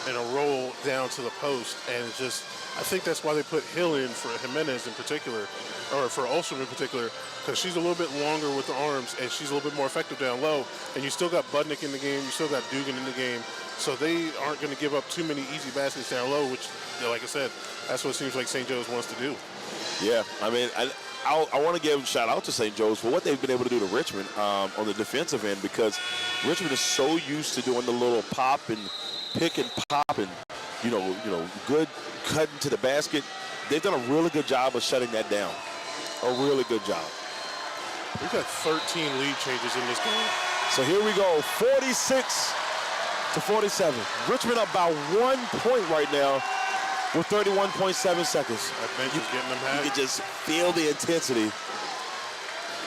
and a roll down to the post. And it's just, I think that's why they put Hill in for Jimenez in particular, or for Olsen in particular, because she's a little bit longer with the arms and she's a little bit more effective down low. And you still got Budnick in the game, you still got Dugan in the game. So they aren't going to give up too many easy baskets down low, which, like I said, that's what it seems like St. Joe's wants to do. Yeah, I mean, I want to give a shout out to St. Joe's for what they've been able to do to Richmond on the defensive end, because Richmond is so used to doing the little pop and pick and pop and, you know, good cutting to the basket. They've done a really good job of shutting that down. A really good job. We've got 13 lead changes in this game. So here we go, 46 to 47. Richmond up by 1 point right now with 31.7 seconds. That bench is getting them hype. You can just feel the intensity.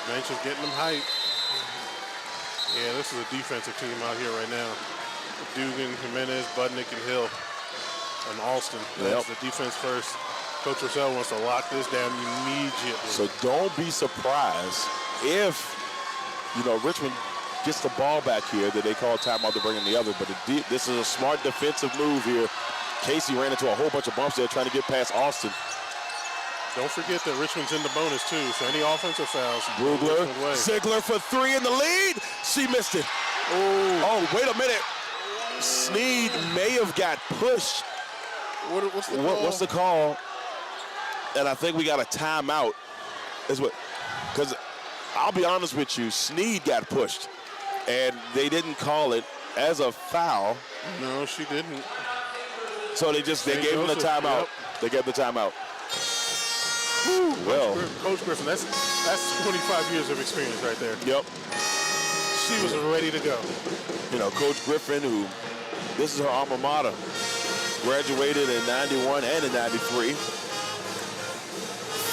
Bench is getting them hype. Yeah, this is a defensive team out here right now. Dugan, Jimenez, Budnick, and Hill, and Alston. That's the defense first. Coach Russell wants to lock this down immediately. So don't be surprised if, Richmond gets the ball back here that they call timeout to bring in the other. But this is a smart defensive move here. Casey ran into a whole bunch of bumps there trying to get past Alston. Don't forget that Richmond's in the bonus too, so any offensive fouls. Brugler, Ziegler for 3 in the lead. She missed it. Oh, wait a minute. Sneed may have got pushed. What's the call? What's the call? And I think we got a timeout. Because I'll be honest with you, Sneed got pushed, and they didn't call it as a foul. No, she didn't. So they gave him the timeout. Yep. They gave the timeout. Well, Coach Griffin, that's 25 years of experience right there. Yep. She was ready to go. Coach Griffin, this is her alma mater, graduated in 91 and in 93.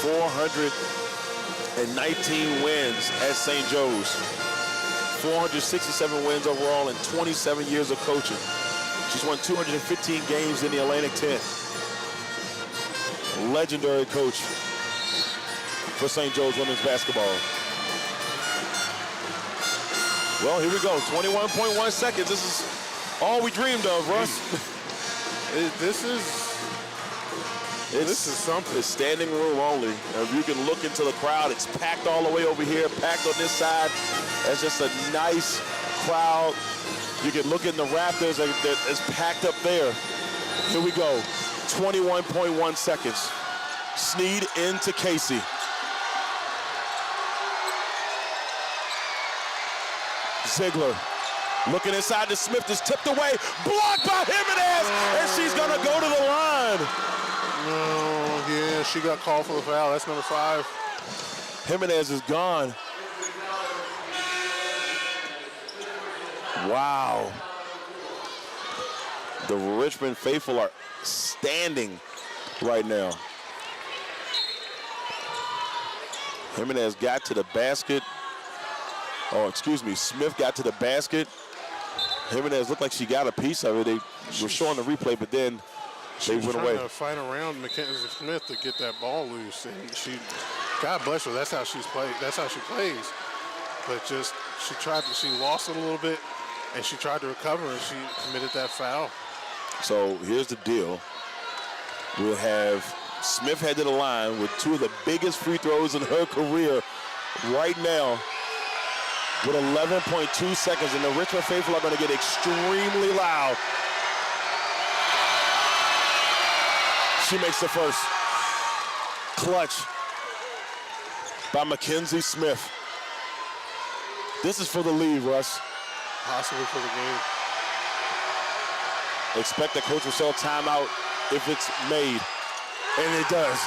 419 wins at St. Joe's. 467 wins overall in 27 years of coaching. She's won 215 games in the Atlantic 10. Legendary coach for St. Joe's women's basketball. Well, here we go. 21.1 seconds. This is all we dreamed of, Russ. This is something. It's standing room only. If you can look into the crowd, it's packed all the way over here, packed on this side. It's just a nice crowd. You can look in the rafters, it's packed up there. Here we go, 21.1 seconds. Sneed into Casey. Ziegler looking inside to Smith, is tipped away, blocked by Jimenez, and she's gonna go to the line. Oh, yeah, she got called for the foul. That's number 5. Jimenez is gone. Wow. The Richmond faithful are standing right now. Jimenez got to the basket. Oh, excuse me, Smith got to the basket. Jimenez looked like she got a piece of it. They were showing the replay, but then they went away. She was trying to fight around Mackenzie Smith to get that ball loose, and she, God bless her, that's how she's played. That's how she plays. But just she lost it a little bit, and she tried to recover, and she committed that foul. So here's the deal. We'll have Smith head to the line with 2 of the biggest free throws in her career right now with 11.2 seconds, and the Richmond faithful are going to get extremely loud. She makes the first. Clutch by Mackenzie Smith. This is for the lead, Russ. Possibly for the game. Expect the coach will sell timeout if it's made, and it does.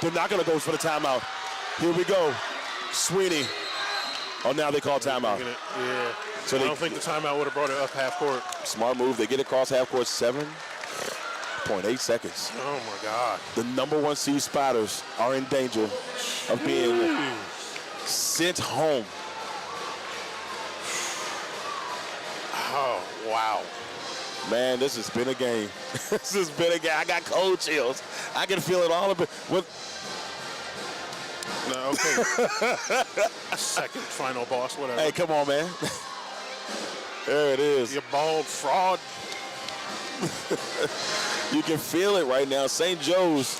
They're not going to go for the timeout. Here we go. Sweeney. Oh, now they call timeout. Yeah. So I don't think the timeout would have brought it up half court. Smart move. They get across half court. 7.8 seconds. Oh, my God. The number 1 seed Spiders are in danger of being sent home. Oh, wow. Man, this has been a game. This has been a game. I got cold chills. I can feel it all a bit. No, okay. Second final boss, whatever. Hey, come on, man. There it is. You bald fraud. You can feel it right now. St. Joe's.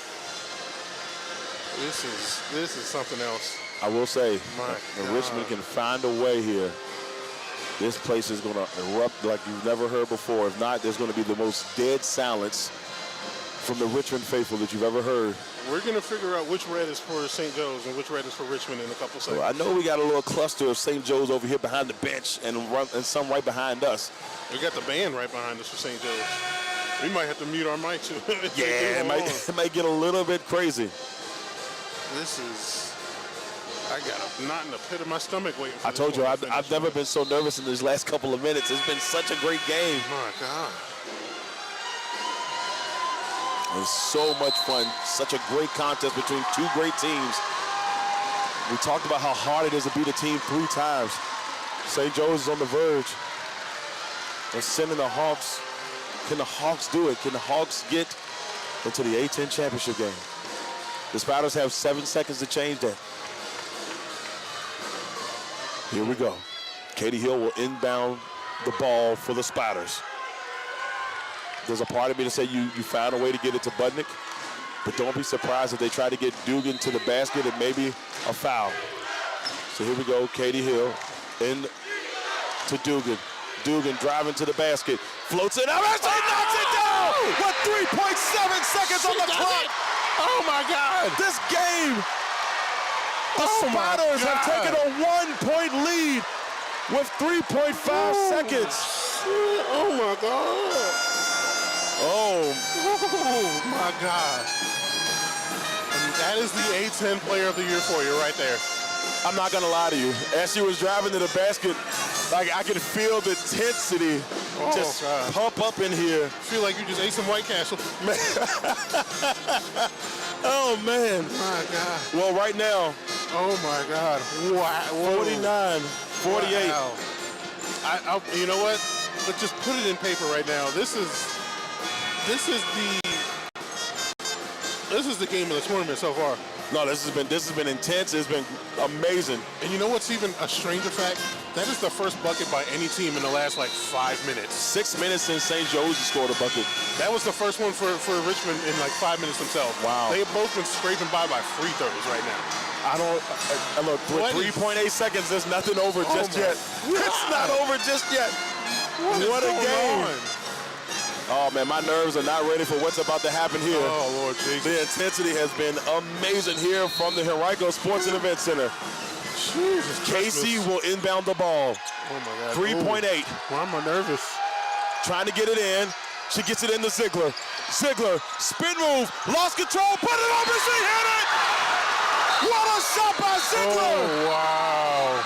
This is something else. I will say, My if God. Richmond can find a way here, this place is going to erupt like you've never heard before. If not, there's going to be the most dead silence from the Richmond faithful that you've ever heard. We're going to figure out which red is for St. Joe's and which red is for Richmond in a couple seconds. Well, I know we got a little cluster of St. Joe's over here behind the bench and some right behind us. We got the band right behind us for St. Joe's. We might have to mute our mics. Yeah, it might get a little bit crazy. This is... I got a knot in the pit of my stomach waiting for I this told you, one to I've finish. never been so nervous in these last couple of minutes. It's been such a great game. My God. It's so much fun. Such a great contest between 2 great teams. We talked about how hard it is to beat a team 3 times. St. Joe's is on the verge of sending the Hawks. Can the Hawks do it? Can the Hawks get into the A-10 championship game? The Spiders have 7 seconds to change that. Here we go. Katie Hill will inbound the ball for the Spiders. There's a part of me to say you found a way to get it to Budnick, but don't be surprised if they try to get Dugan to the basket and maybe a foul. So here we go, Katie Hill in to Dugan. Dugan driving to the basket, floats it up, and she knocks it down with 3.7 seconds on the clock. Oh, my God. This game, the Spiders have taken a 1-point lead with 3.5 seconds. Oh, my God. Oh, my God. And that is the A-10 player of the year for you right there. I'm not gonna lie to you. As she was driving to the basket, like I could feel the intensity just God. pump up in here. I feel like you just ate some White Castle. Oh man. My God. Well, right now, Oh, my God. Wow. 49, 48. Wow. You know what? Let's just put it in paper right now. This is the game of the tournament so far. No, this has been intense. It's been amazing. And you know what's even a stranger fact? That is the first bucket by any team in the last like 5 minutes. 6 minutes since St. Joe's scored a bucket. That was the first one for Richmond in like 5 minutes themselves. Wow. They have both been scraping by free throws right now. Look, with 3.8 seconds, there's nothing over just yet. God. It's not over just yet. What a is going game. on? Oh, man, my nerves are not ready for what's about to happen here. Oh, Lord Jesus. The intensity has been amazing here from the Henrico Sports and Event Center. Jesus Casey Christmas. will inbound the ball. Oh, my God. 3.8. Why am I nervous? Trying to get it in. She gets it into Ziegler. Ziegler, spin move, lost control, put it over, she hit it! What a shot by Ziegler! Oh, wow.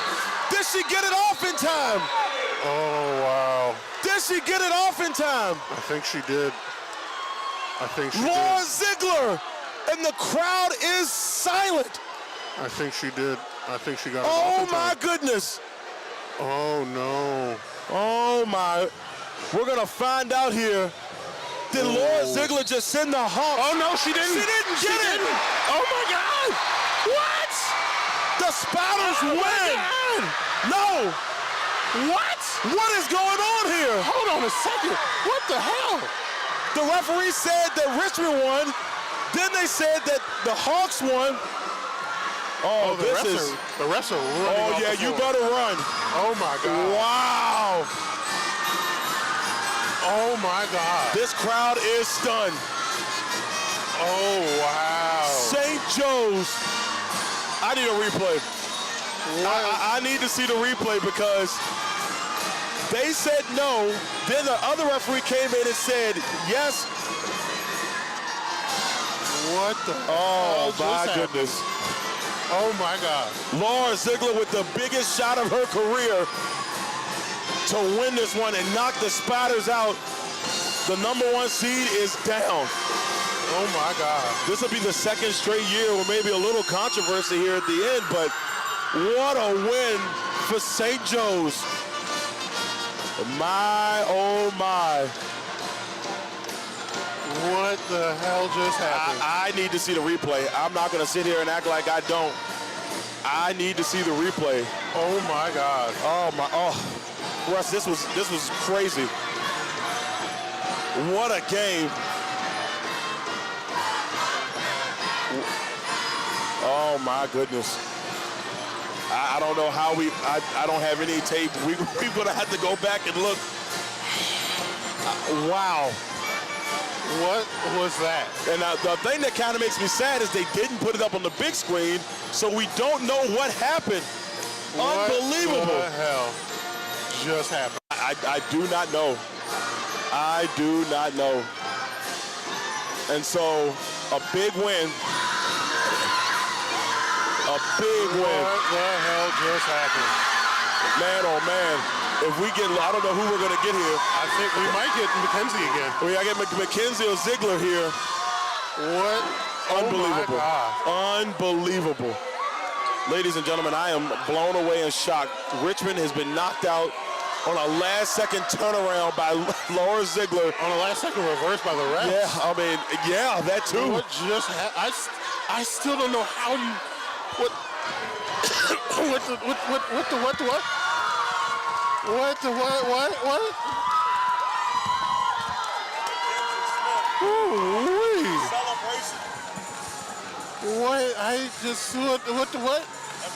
Did she get it off in time? Oh, wow. Did she get it off in time? I think she did. I think she Laura did. Ziegler, and the crowd is silent. I think she did. I think she got it Oh off in my time. goodness. Oh, no. Oh my. We're gonna find out here. Did Laura Ziegler just send the Hawks? Oh, no, she didn't. She didn't She get it. didn't. Oh, my God. What? The Spiders Oh, my win. God. No. What? What is going on here? Hold on a second. What the hell? The referee said that Richmond won. Then they said that the Hawks won. Oh, the refs are running Oh off yeah, the you floor. better run. Oh, my God. Wow. Oh, my God. This crowd is stunned. Oh, wow. St. Joe's. I need a replay. I need to see the replay because they said no. Then the other referee came in and said yes. What the Oh hell my just goodness. happened? Oh my God. Laura Ziegler with the biggest shot of her career to win this one and knock the Spiders out. The #1 seed is down. Oh my God. This will be the second straight year with maybe a little controversy here at the end, but what a win for St. Joe's. My, oh my. What the hell just happened? I need to see the replay. I'm not going to sit here and act like I don't. I need to see the replay. Oh my God. Oh my, oh. Russ, this was crazy. What a game. Oh my goodness. I don't know how I don't have any tape. We're gonna have to go back and look. Wow. What was that? And the thing that kind of makes me sad is they didn't put it up on the big screen, so we don't know what happened. Unbelievable. What the hell just happened? I do not know. I do not know. And so, a big win. A big win. What the hell just happened? Man, oh man. If we get, I don't know who we're going to get here. I think we might get McKenzie again. We got to get McKenzie or Ziegler here. What? Unbelievable. Oh my God. Unbelievable. Ladies and gentlemen, I am blown away and shocked. Richmond has been knocked out on a last-second turnaround by Laura Ziegler. On a last-second reverse by the refs. Yeah, I mean, yeah, that too. What just happened? I still don't know how you. What? What the what? Ooh-wee. Celebration. What? I just what? And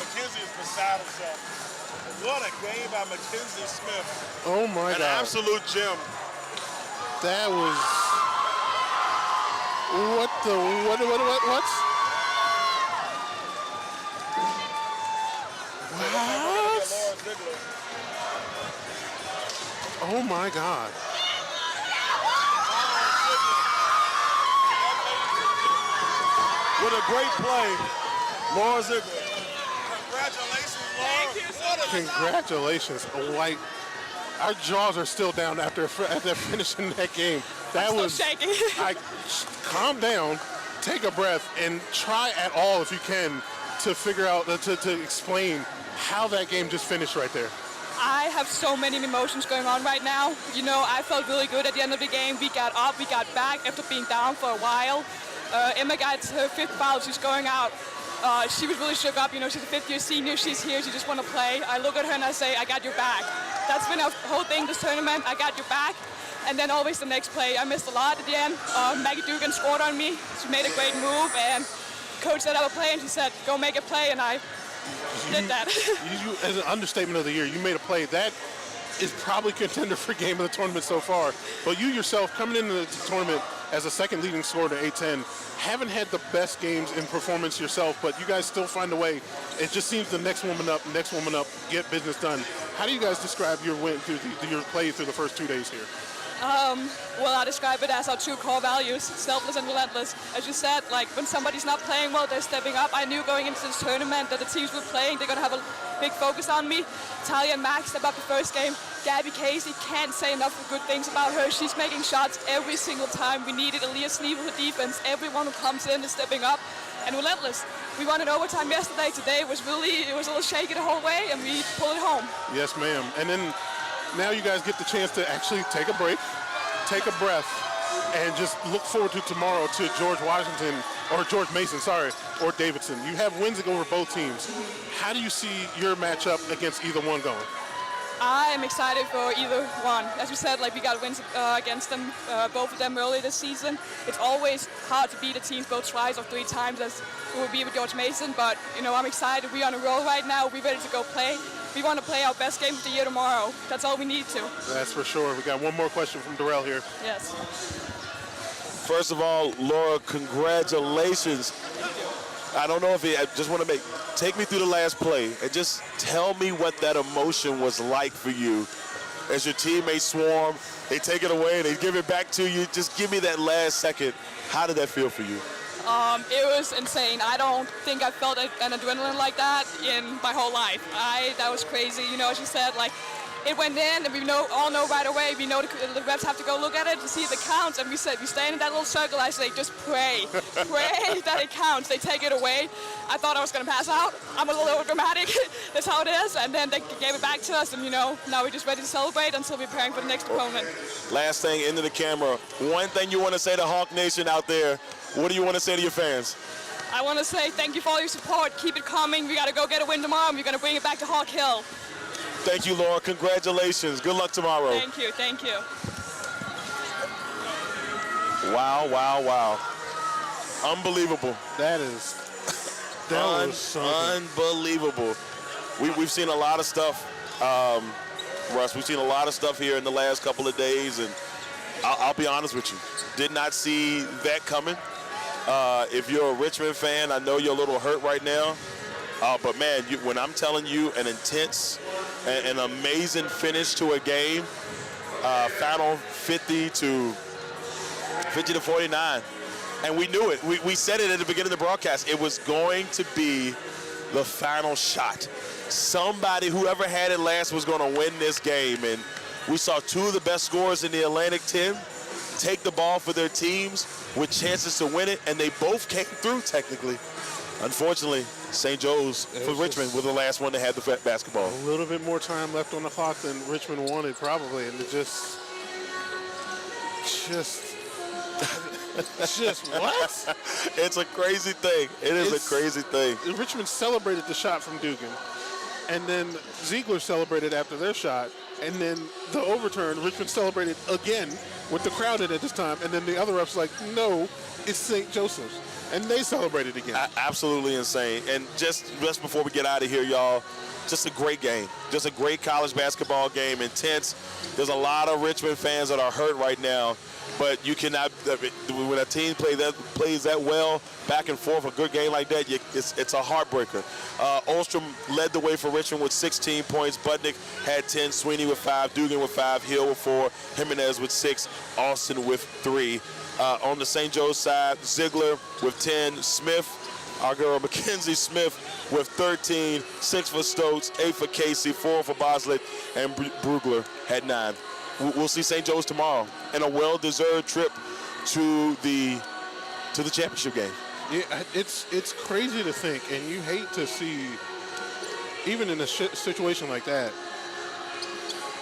McKenzie is beside himself. What a game by Mackenzie Smith. Oh my An God. absolute gem. That was. What? Oh my God. With a great play, Laura Ziegler. Congratulations, Laura. Thank you so much. Congratulations. Like, our jaws are still down after finishing that game. That I'm was still shaking. calm down, take a breath, and try at all if you can to figure out to explain how that game just finished right there. I have so many emotions going on right now. You know, I felt really good at the end of the game. We got up, we got back after being down for a while. Emma got her 5th foul, she's going out. She was really shook up, you know, she's a 5th-year senior, she's here, she just want to play. I look at her and I say, I got your back. That's been our whole thing this tournament, I got your back. And then always the next play, I missed a lot at the end. Maggie Dugan scored on me, she made a great move, and coach said I would play, and she said, go make a play, and I did that. You, as an understatement of the year, you made a play. That is probably contender for game of the tournament so far. But you yourself, coming into the tournament as a second leading scorer to A10, haven't had the best games in performance yourself, but you guys still find a way. It just seems the next woman up, get business done. How do you guys describe your win through your play through the first 2 days here? Well, I describe it as our two core values, selfless and relentless. As you said, like when somebody's not playing well, they're stepping up. I knew going into this tournament that the teams we're playing, they're going to have a big focus on me. Talia and Max about the first game. Gabby Casey, can't say enough good things about her. She's making shots every single time. We needed Aaliyah Sneed with her defense. Everyone who comes in is stepping up. And relentless. We won in overtime yesterday. Today it was a little shaky the whole way, and we pulled it home. Yes, ma'am. And then now you guys get the chance to actually take a break, take a breath, and just look forward to tomorrow to George Mason, or Davidson. You have wins over both teams. How do you see your matchup against either one going? I am excited for either one. As we said, like we got wins against them, both of them early this season. It's always hard to beat a team both twice or 3 times as it will be with George Mason, but I'm excited. We're on a roll right now. We're ready to go play. We want to play our best game of the year tomorrow. That's all we need to. That's for sure. We got one more question from Darrell here. Yes. First of all, Laura, congratulations. I don't know if I just want to take me through the last play and just tell me what that emotion was like for you as your teammates swarm, they take it away, they give it back to you. Just give me that last second. How did that feel for you? It was insane. I don't think I felt an adrenaline like that in my whole life. That was crazy. As you said, like it went in, and we all know right away. We know the reps have to go look at it to see if it counts. And we said we stand in that little circle. I say just pray that it counts. They take it away. I thought I was gonna pass out. I'm a little dramatic. That's how it is. And then they gave it back to us, and now we're just ready to celebrate until we're preparing for the next opponent. Last thing, into the camera. One thing you want to say to Hawk Nation out there. What do you want to say to your fans? I want to say thank you for all your support. Keep it coming. We got to go get a win tomorrow, and we're going to bring it back to Hawk Hill. Thank you, Laura. Congratulations. Good luck tomorrow. Thank you. Thank you. Wow, wow, wow. Unbelievable. That was unbelievable. We've seen a lot of stuff, Russ. We've seen a lot of stuff here in the last couple of days, and I'll be honest with you. Did not see that coming. If you're a Richmond fan, I know you're a little hurt right now. But, man, when I'm telling you an intense and an amazing finish to a game, final 50 to 49. And we knew it. We said it at the beginning of the broadcast. It was going to be the final shot. Somebody, whoever had it last, was going to win this game. And we saw 2 of the best scorers in the Atlantic 10 take the ball for their teams with chances to win it, and they both came through technically. Unfortunately, St. Joe's for Richmond were the last one that had the basketball. A little bit more time left on the clock than Richmond wanted probably, and it just what? It's a crazy thing. It's a crazy thing. Richmond celebrated the shot from Dugan, and then Ziegler celebrated after their shot, and then the overturn, Richmond celebrated again with the crowd in at this time, and then the other refs like, no, it's St. Joseph's. And they celebrated again. Absolutely insane. And just before we get out of here, y'all, just a great game. Just a great college basketball game, intense. There's a lot of Richmond fans that are hurt right now, but you cannot, when a team plays that well, back and forth, a good game like that, it's a heartbreaker. Ostrom led the way for Richmond with 16 points. Budnick had 10, Sweeney with 5, Dugan with 5, Hill with 4, Jimenez with 6, Austin with 3. On the St. Joe's side, Ziegler with 10, Smith, our girl Mackenzie Smith with 13, 6 for Stokes, 8 for Casey, 4 for Boslett, and Brugler had 9. We'll see St. Joe's tomorrow in a well-deserved trip to the championship game. Yeah, it's crazy to think, and you hate to see, even in a situation like that,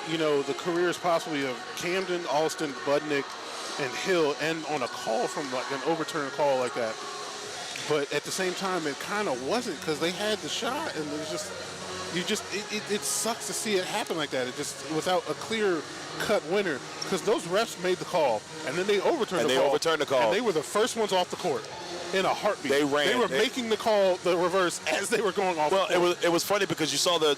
the careers possibly of Camden, Alston, Budnick, and Hill end on a call from like an overturned call like that. But at the same time, it kind of wasn't, because they had the shot, and it sucks to see it happen like that. It just without a clear-cut winner, because those refs made the call, and then they overturned the call. And they were the first ones off the court. in a heartbeat. They ran. They were making the call, the reverse, as they were going off. Well, it was funny because you saw the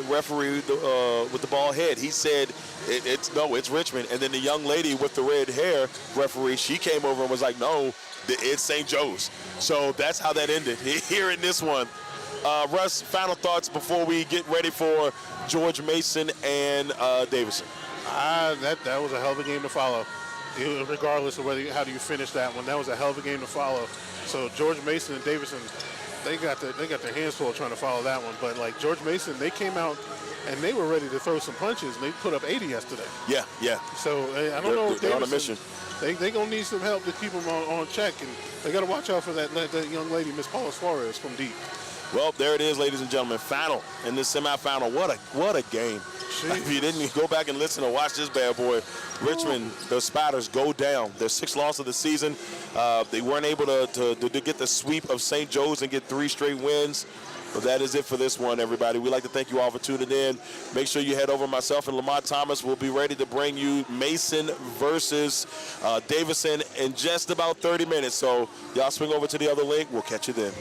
referee with the ball head. He said it's Richmond, and then the young lady with the red hair referee, she came over and was like, no, it's St. Joe's. So that's how that ended here in this one. Russ, final thoughts before we get ready for George Mason and Davison. That was a hell of a game to follow. Regardless of how do you finish that one, that was a hell of a game to follow. So George Mason and Davison, they got their hands full trying to follow that one. But like George Mason, they came out and they were ready to throw some punches, and they put up 80 yesterday. Yeah. So I don't know if they're Davison, on a mission. They gonna need some help to keep them on check, and they got to watch out for that young lady, Miss Paula Suarez from deep. Well, there it is, ladies and gentlemen. Final in this semifinal. What a game. If you didn't go back and listen or watch this bad boy, Richmond, the Spiders go down. Their 6th loss of the season. They weren't able to get the sweep of St. Joe's and get 3 straight wins. But that is it for this one, everybody. We'd like to thank you all for tuning in. Make sure you head over. Myself and Lamont Thomas will be ready to bring you Mason versus Davison in just about 30 minutes. So y'all swing over to the other link. We'll catch you then.